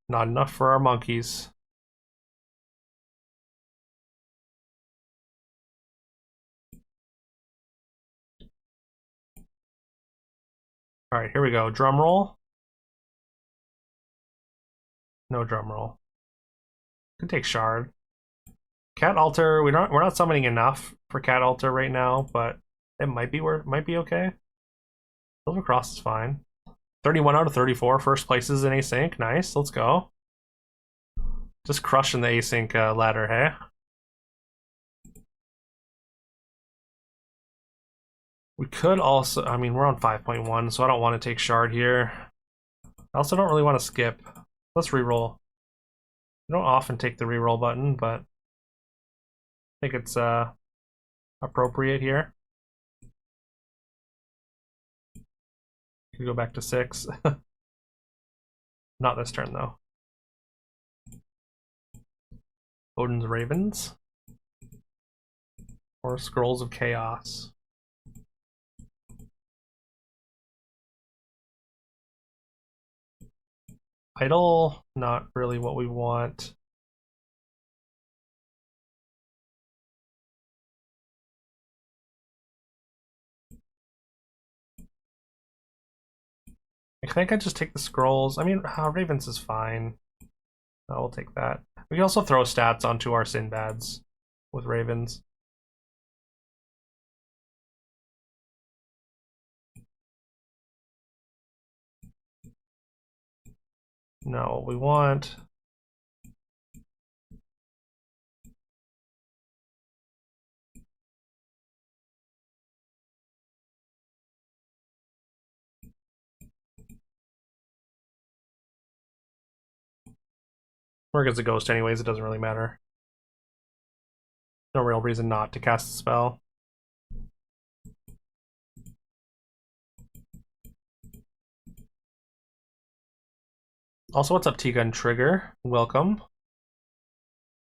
not enough for our monkeys. All right, here we go. Drum roll. No drum roll. Could take shard. Cat altar. We're not summoning enough for cat altar right now, but it might be okay. Silver cross is fine. 31 out of 34. First places in async. Nice. Let's go. Just crushing the async ladder, hey? We could also... I mean, we're on 5.1, so I don't want to take shard here. I also don't really want to skip. Let's reroll. I don't often take the reroll button, but I think it's appropriate here. Could go back to 6. Not this turn, though. Odin's Ravens. Or Scrolls of Chaos. Idol, not really what we want. I think I just take the scrolls. I mean, Ravens is fine. I will take that. We can also throw stats onto our Sinbads with Ravens. No, what we want... Work as a ghost anyways, it doesn't really matter. No real reason not to cast the spell. Also, what's up, T-Gun Trigger? Welcome.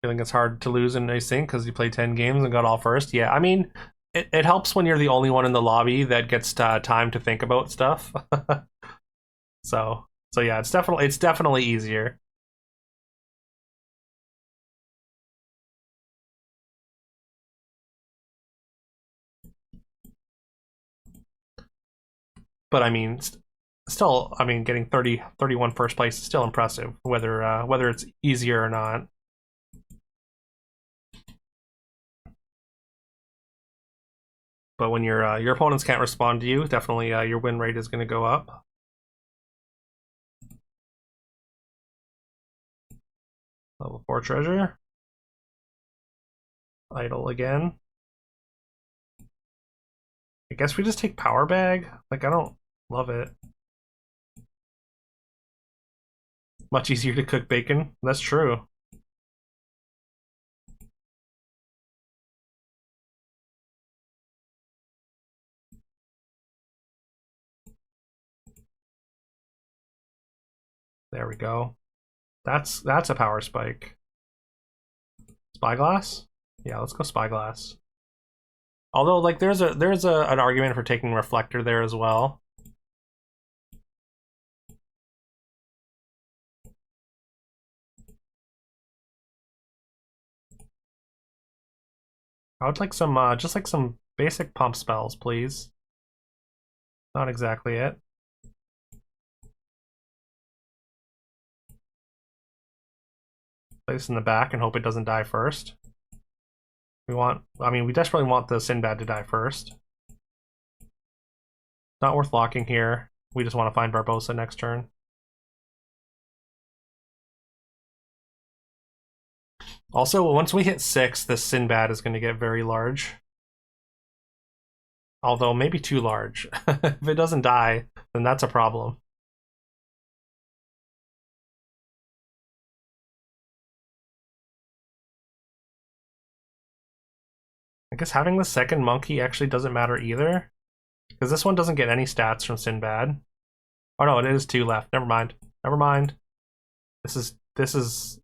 Feeling it's hard to lose in async because you played 10 games and got all first. Yeah, I mean, it helps when you're the only one in the lobby that gets time to think about stuff. So yeah, it's definitely easier. But I mean, still, I mean, getting 31 first place is still impressive, whether it's easier or not. But when your opponents can't respond to you, definitely your win rate is going to go up. Level 4 treasure. Idle again. I guess we just take power bag. Like, I don't love it. Much easier to cook bacon. That's true. There we go. That's a power spike. Spyglass? Yeah, let's go spyglass. Although, like, there's an argument for taking reflector there as well. I would like some just like some basic pump spells, please. Not exactly it. Place in the back and hope it doesn't die first. I mean, we desperately want the Sinbad to die first. Not worth locking here. We just want to find Barbosa next turn. Also, once we hit 6, this Sinbad is going to get very large. Although, maybe too large. If it doesn't die, then that's a problem. I guess having the second monkey actually doesn't matter either. Because this one doesn't get any stats from Sinbad. Oh no, it is 2 left. Never mind. Never mind. This is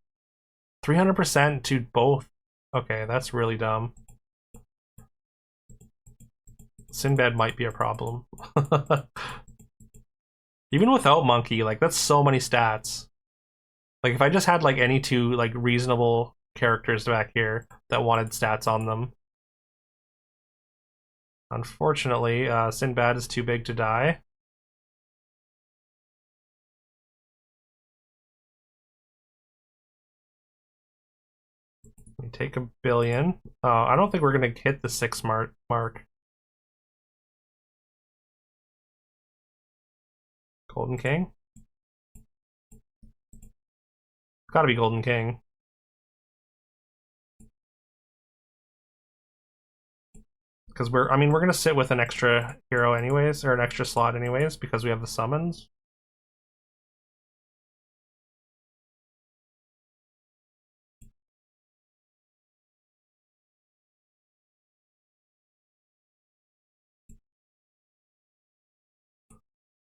300% to both. Okay, that's really dumb. Sinbad might be a problem. Even without monkey, like that's so many stats. Like if I just had like any two like reasonable characters back here that wanted stats on them. Unfortunately, Sinbad is too big to die. We take a billion. I don't think we're gonna hit the 6 mark. Golden King? Gotta be Golden King. Because I mean, we're gonna sit with an extra hero anyways, or an extra slot anyways, because we have the summons.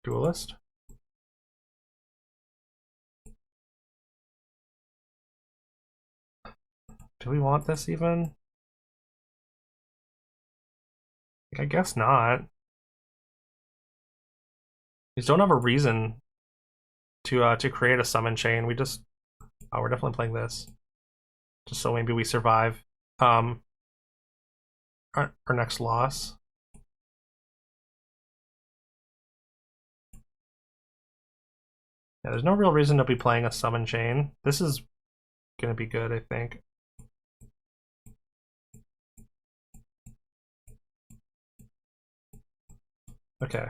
Duelist. Do we want this even? I guess not. We just don't have a reason to create a summon chain. We just we're definitely playing this. Just so maybe we survive our next loss. Yeah, there's no real reason to be playing a summon chain. This is gonna be good, I think. Okay.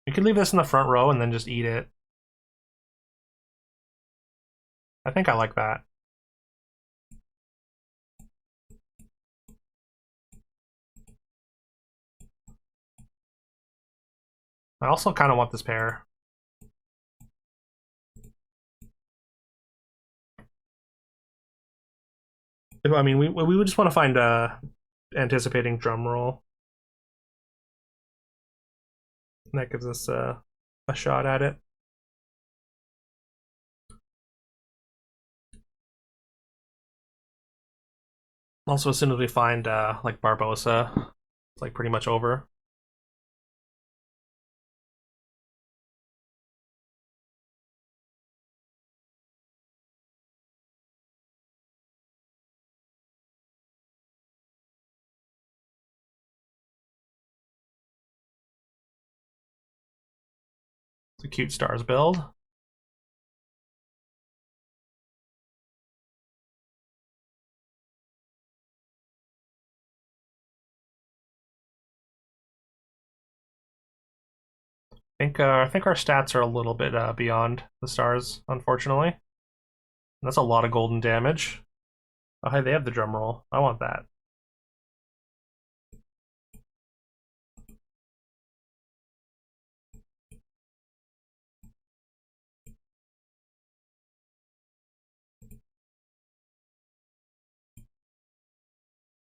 We could leave this in the front row and then just eat it. I think I like that. I also kind of want this pair. I mean, we would just want to find anticipating drum roll. And that gives us a shot at it. Also, as soon as we find like Barbosa, it's like pretty much over. It's a cute stars build. I think our stats are a little bit beyond the stars, unfortunately. That's a lot of golden damage. Oh, hey, they have the drum roll. I want that.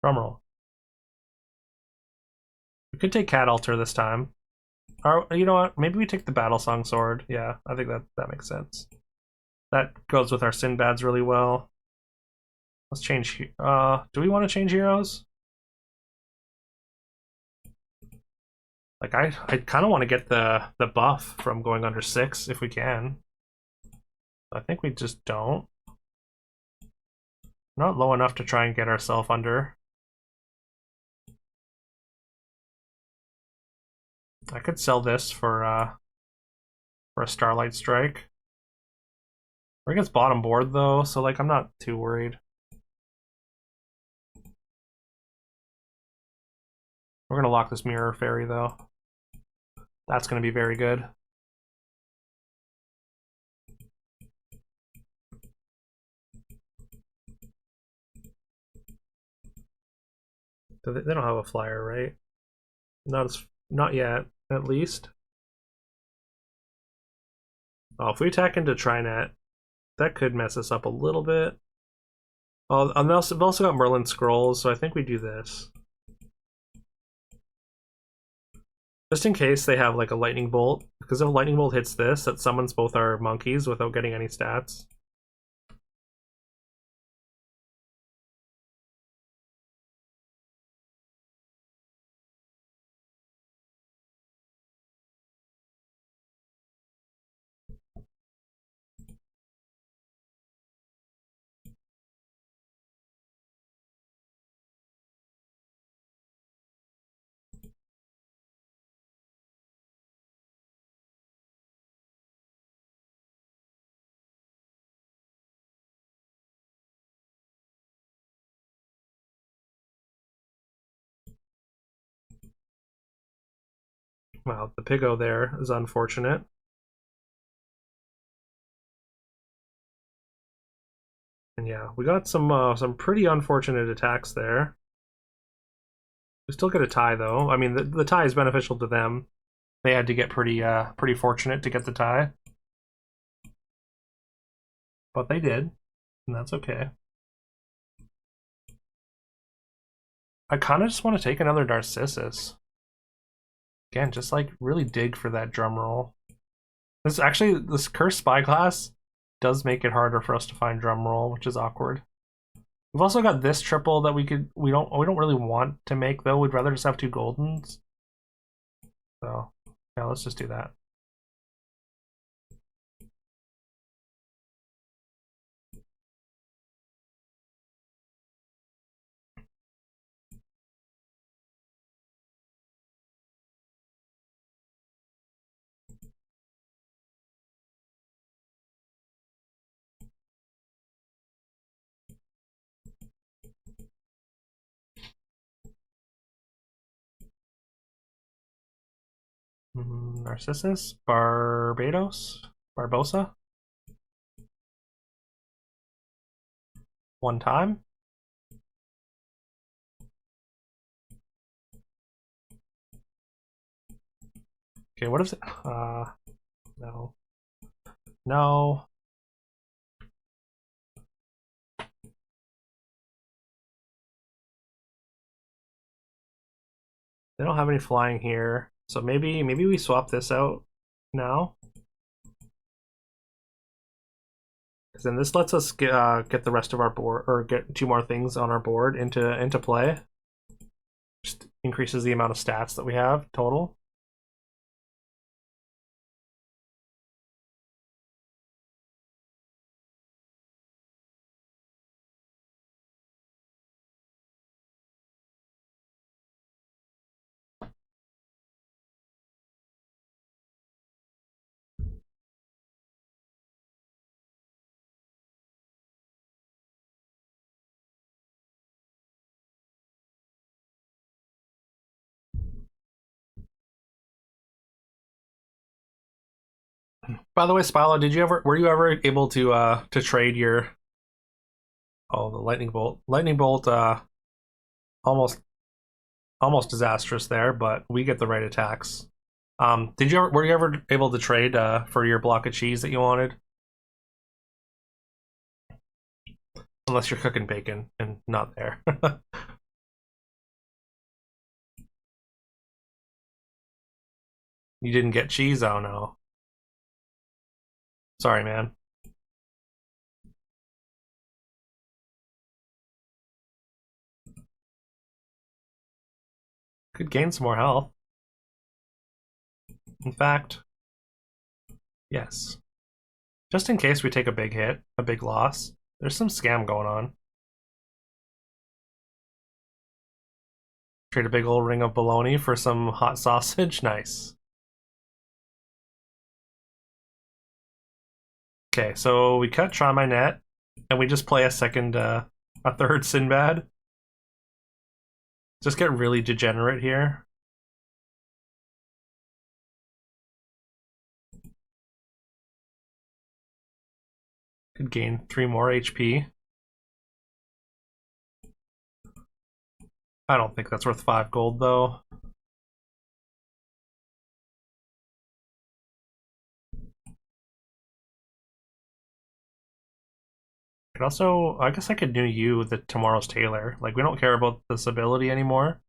Drum roll. We could take Cat Altar this time. Or, you know what? Maybe we take the Battle Song Sword. Yeah, I think that makes sense. That goes with our Sinbads really well. Let's change. Do we want to change heroes? Like I kind of want to get the buff from going under 6 if we can. I think we just don't. Not low enough to try and get ourselves under. I could sell this for a Starlight Strike. We're against bottom board though, so like I'm not too worried. We're gonna lock this Mirror Fairy though. That's gonna be very good. They don't have a flyer, right? Not yet, at least. Oh, if we attack into Trinet, that could mess us up a little bit. Oh, and we've also got Merlin Scrolls, so I think we do this. Just in case they have like a lightning bolt, because if a lightning bolt hits this, that summons both our monkeys without getting any stats. Wow, the Piggo there is unfortunate. And yeah, we got some pretty unfortunate attacks there. We still get a tie though. I mean, the tie is beneficial to them. They had to get pretty fortunate to get the tie, but they did, and that's okay. I kind of just want to take another Narcissus. Again, just like really dig for that drum roll. This Cursed Spyglass does make it harder for us to find drum roll, which is awkward. We've also got this triple that we don't really want to make though. We'd rather just have 2 goldens. So yeah, let's just do that. Narcissus, Barbosa. 1 time. Okay, what is it? No. No. They don't have any flying here. So maybe we swap this out now. Because then this lets us get the rest of our board, or get 2 more things on our board into play. Just increases the amount of stats that we have total. By the way, Spilo, were you ever able to trade your the lightning bolt? Lightning bolt almost almost disastrous there, but we get the right attacks. Were you ever able to trade for your block of cheese that you wanted? Unless you're cooking bacon and not there. You didn't get cheese? Oh no. Sorry, man. Could gain some more health. In fact, yes. Just in case we take a big hit, a big loss. There's some scam going on. Trade a big old ring of bologna for some hot sausage. Nice. Okay, so we cut Try My Net, and we just play a third Sinbad. Just get really degenerate here. Could gain 3 more HP. I don't think that's worth 5 gold, though. Could also, I guess I could do you the Tomorrow's Tailor. Like, we don't care about this ability anymore.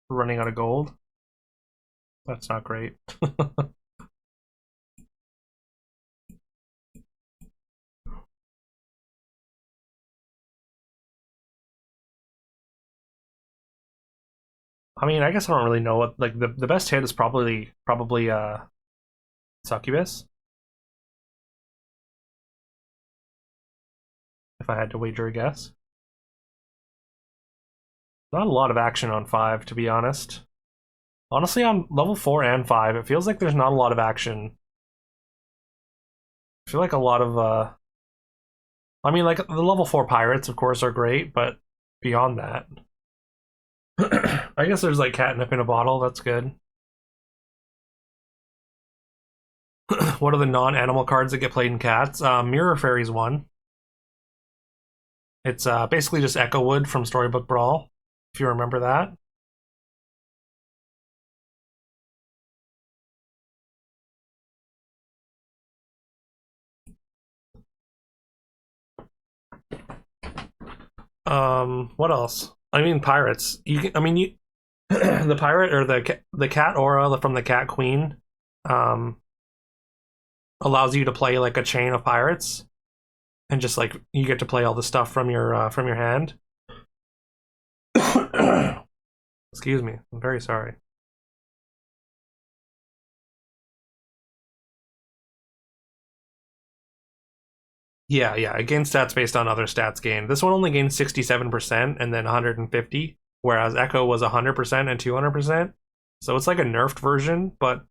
We're running out of gold. That's not great. I mean, I guess I don't really know what, like, the best hit is probably Succubus. If I had to wager a guess. Not a lot of action on 5, to be honest. Honestly, on level 4 and 5, it feels like there's not a lot of action. I feel like a lot of, I mean, like, the level 4 pirates, of course, are great, but beyond that. I guess there's, like, catnip in a bottle, that's good. What are the non-animal cards that get played in cats? Mirror Fairy's one. It's basically just Echo Wood from Storybook Brawl, if you remember that. What else? I mean, pirates. The pirate or the cat aura from the Cat Queen, allows you to play like a chain of pirates, and just like you get to play all the stuff from your hand. Excuse me. I'm very sorry. Yeah, yeah. It gains stats based on other stats gained. This one only gains 67% and then 150, whereas Echo was 100% and 200%. So it's like a nerfed version, but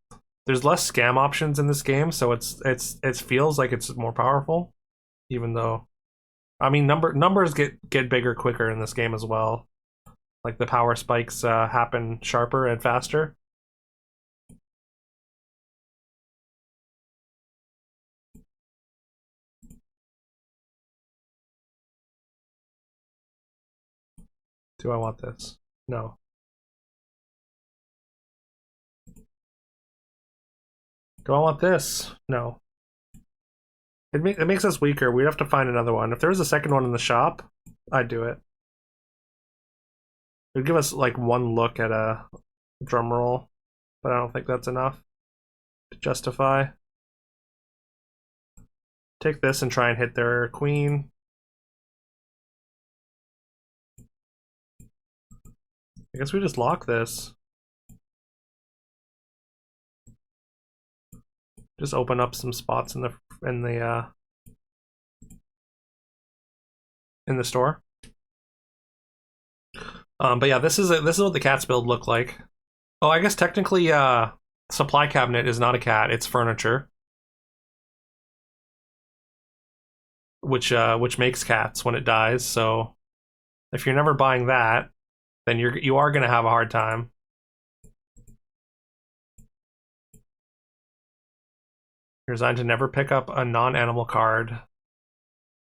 there's less scam options in this game, so it feels like it's more powerful, even though, I mean, numbers get bigger quicker in this game as well. Like the power spikes happen sharper and faster. Do I want this? No. Do I want this? No. It makes us weaker. We'd have to find another one. If there was a second one in the shop, I'd do it. It would give us like one look at a drum roll, but I don't think that's enough to justify. Take this and try and hit their queen. I guess we just lock this. Just open up some spots in the store. But yeah, this is what the cat's build look like. Oh, I guess technically, supply cabinet is not a cat; it's furniture, which makes cats when it dies. So if you're never buying that, then you are gonna have a hard time. You're designed to never pick up a non-animal card.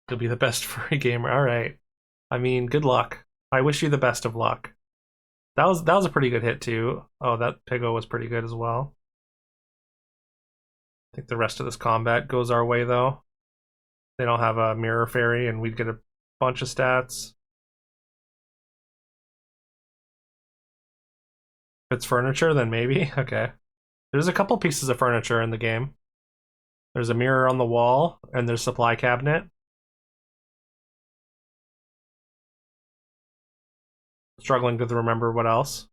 You'll be the best furry gamer. All right. I mean, good luck. I wish you the best of luck. That was a pretty good hit too. Oh, that Piggo was pretty good as well. I think the rest of this combat goes our way though. They don't have a mirror fairy, and we'd get a bunch of stats. If it's furniture, then maybe. Okay. There's a couple pieces of furniture in the game. There's a mirror on the wall, and there's a supply cabinet. Struggling to remember what else.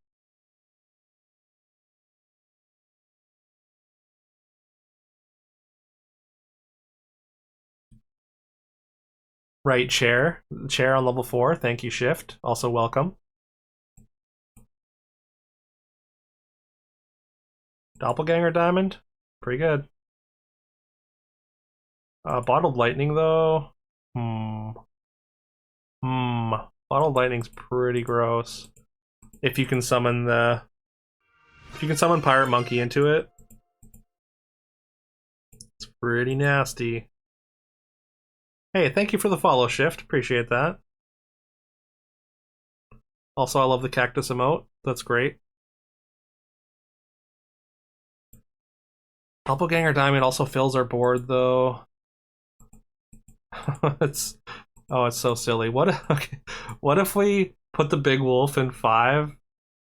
Right chair. Chair on level 4. Thank you, Shift. Also welcome. Doppelganger diamond. Pretty good. Bottled lightning, though. Bottled lightning's pretty gross. If you can summon Pirate Monkey into it, it's pretty nasty. Hey, thank you for the follow, Shift. Appreciate that. Also, I love the cactus emote. That's great. Doppelganger Diamond also fills our board, though. it's so silly. What if we put the big wolf in 5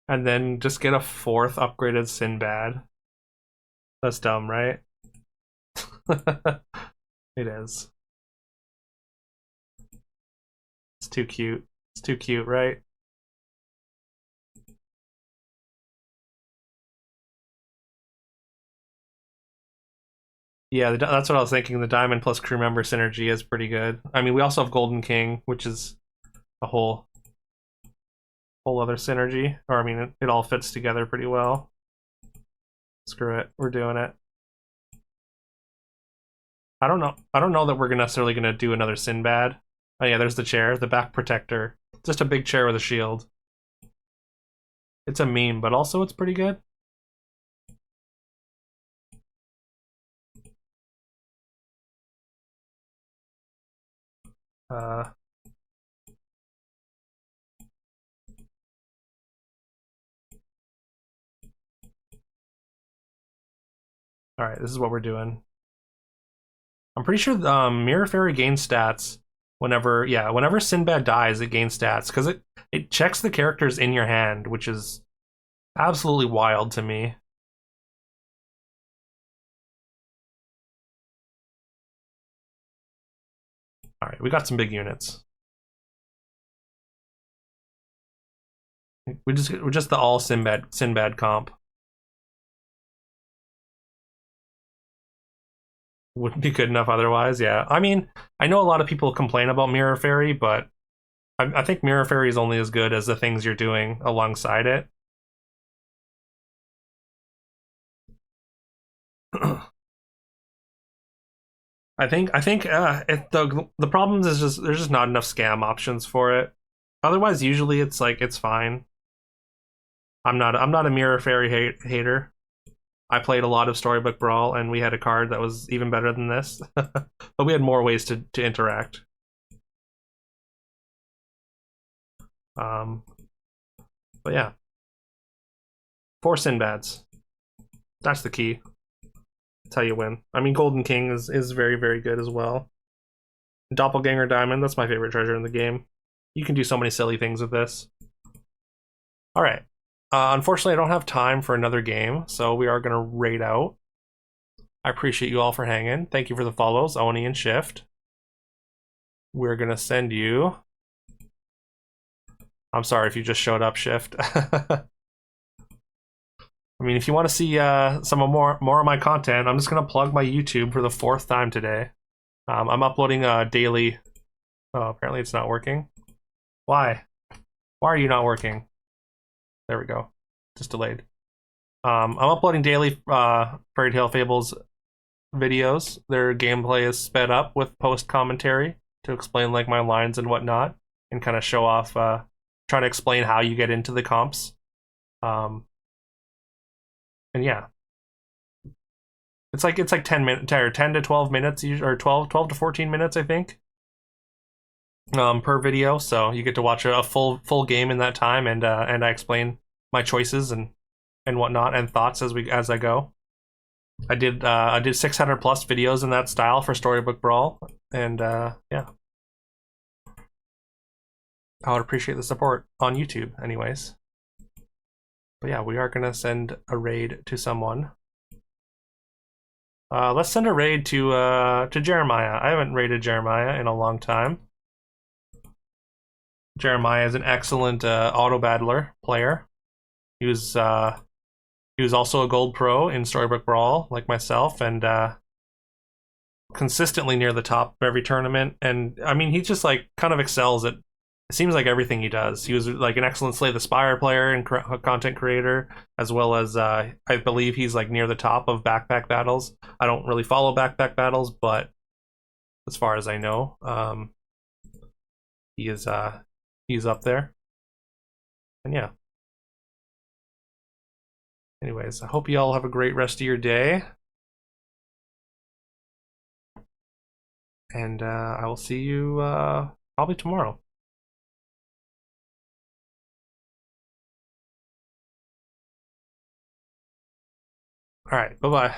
and then just get a 4th upgraded Sinbad? That's dumb, right? It is. It's too cute. It's too cute, right? Yeah, that's what I was thinking. The Diamond plus crew member synergy is pretty good. I mean, we also have Golden King, which is a whole other synergy. Or I mean, it all fits together pretty well. Screw it, we're doing it. I don't know that we're necessarily gonna do another Sinbad. Oh yeah, there's the chair, the back protector. Just a big chair with a shield. It's a meme, but also it's pretty good. All right, this is what we're doing. I'm pretty sure Mirror Fairy gains stats whenever Sinbad dies, it gains stats because it checks the characters in your hand, which is absolutely wild to me. All right, we got some big units. We're just the all Sinbad comp. Wouldn't be good enough otherwise. Yeah, I mean, I know a lot of people complain about Mirror Fairy, but I think Mirror Fairy is only as good as the things you're doing alongside it. I think the problems is just there's just not enough scam options for it. Otherwise, usually it's fine. I'm not a Mirror Fairy hater. I played a lot of Storybook Brawl, and we had a card that was even better than this, but we had more ways to interact. But yeah, 4 Sinbads. That's the key. That's how you win. I mean, Golden King is very, very good as well. Doppelganger Diamond, that's my favorite treasure in the game. You can do so many silly things with this. All right. Unfortunately, I don't have time for another game, so we are going to raid out. I appreciate you all for hanging. Thank you for the follows, Oni and Shift. We're going to send you... I'm sorry if you just showed up, Shift. I mean, if you want to see some more of my content, I'm just going to plug my YouTube for the 4th time today. I'm uploading daily... Oh, apparently it's not working. Why? Why are you not working? There we go. Just delayed. I'm uploading daily Fairytale Fables videos. Their gameplay is sped up with post commentary to explain like my lines and whatnot, and kind of show off, trying to explain how you get into the comps. And yeah, It's like 10 minutes or 10 to 12 minutes or 12 to 14 minutes, I think, per video. So you get to watch a full game in that time, and I explain my choices and whatnot and thoughts as I go. I did 600 plus videos in that style for Storybook Brawl, and yeah, I would appreciate the support on YouTube, anyways. But yeah, we are gonna send a raid to someone. Let's send a raid to Jeremiah. I haven't raided Jeremiah in a long time. Jeremiah is an excellent auto battler player. He was also a gold pro in Storybook Brawl, like myself, and consistently near the top of every tournament. And I mean, he just like kind of excels at. It seems like everything he does. He was like an excellent Slay the Spire player and content creator, as well as I believe he's like near the top of backpack battles. I don't really follow backpack battles, but as far as I know, he is he's up there. And yeah. Anyways, I hope you all have a great rest of your day. And I will see you probably tomorrow. All right, bye bye.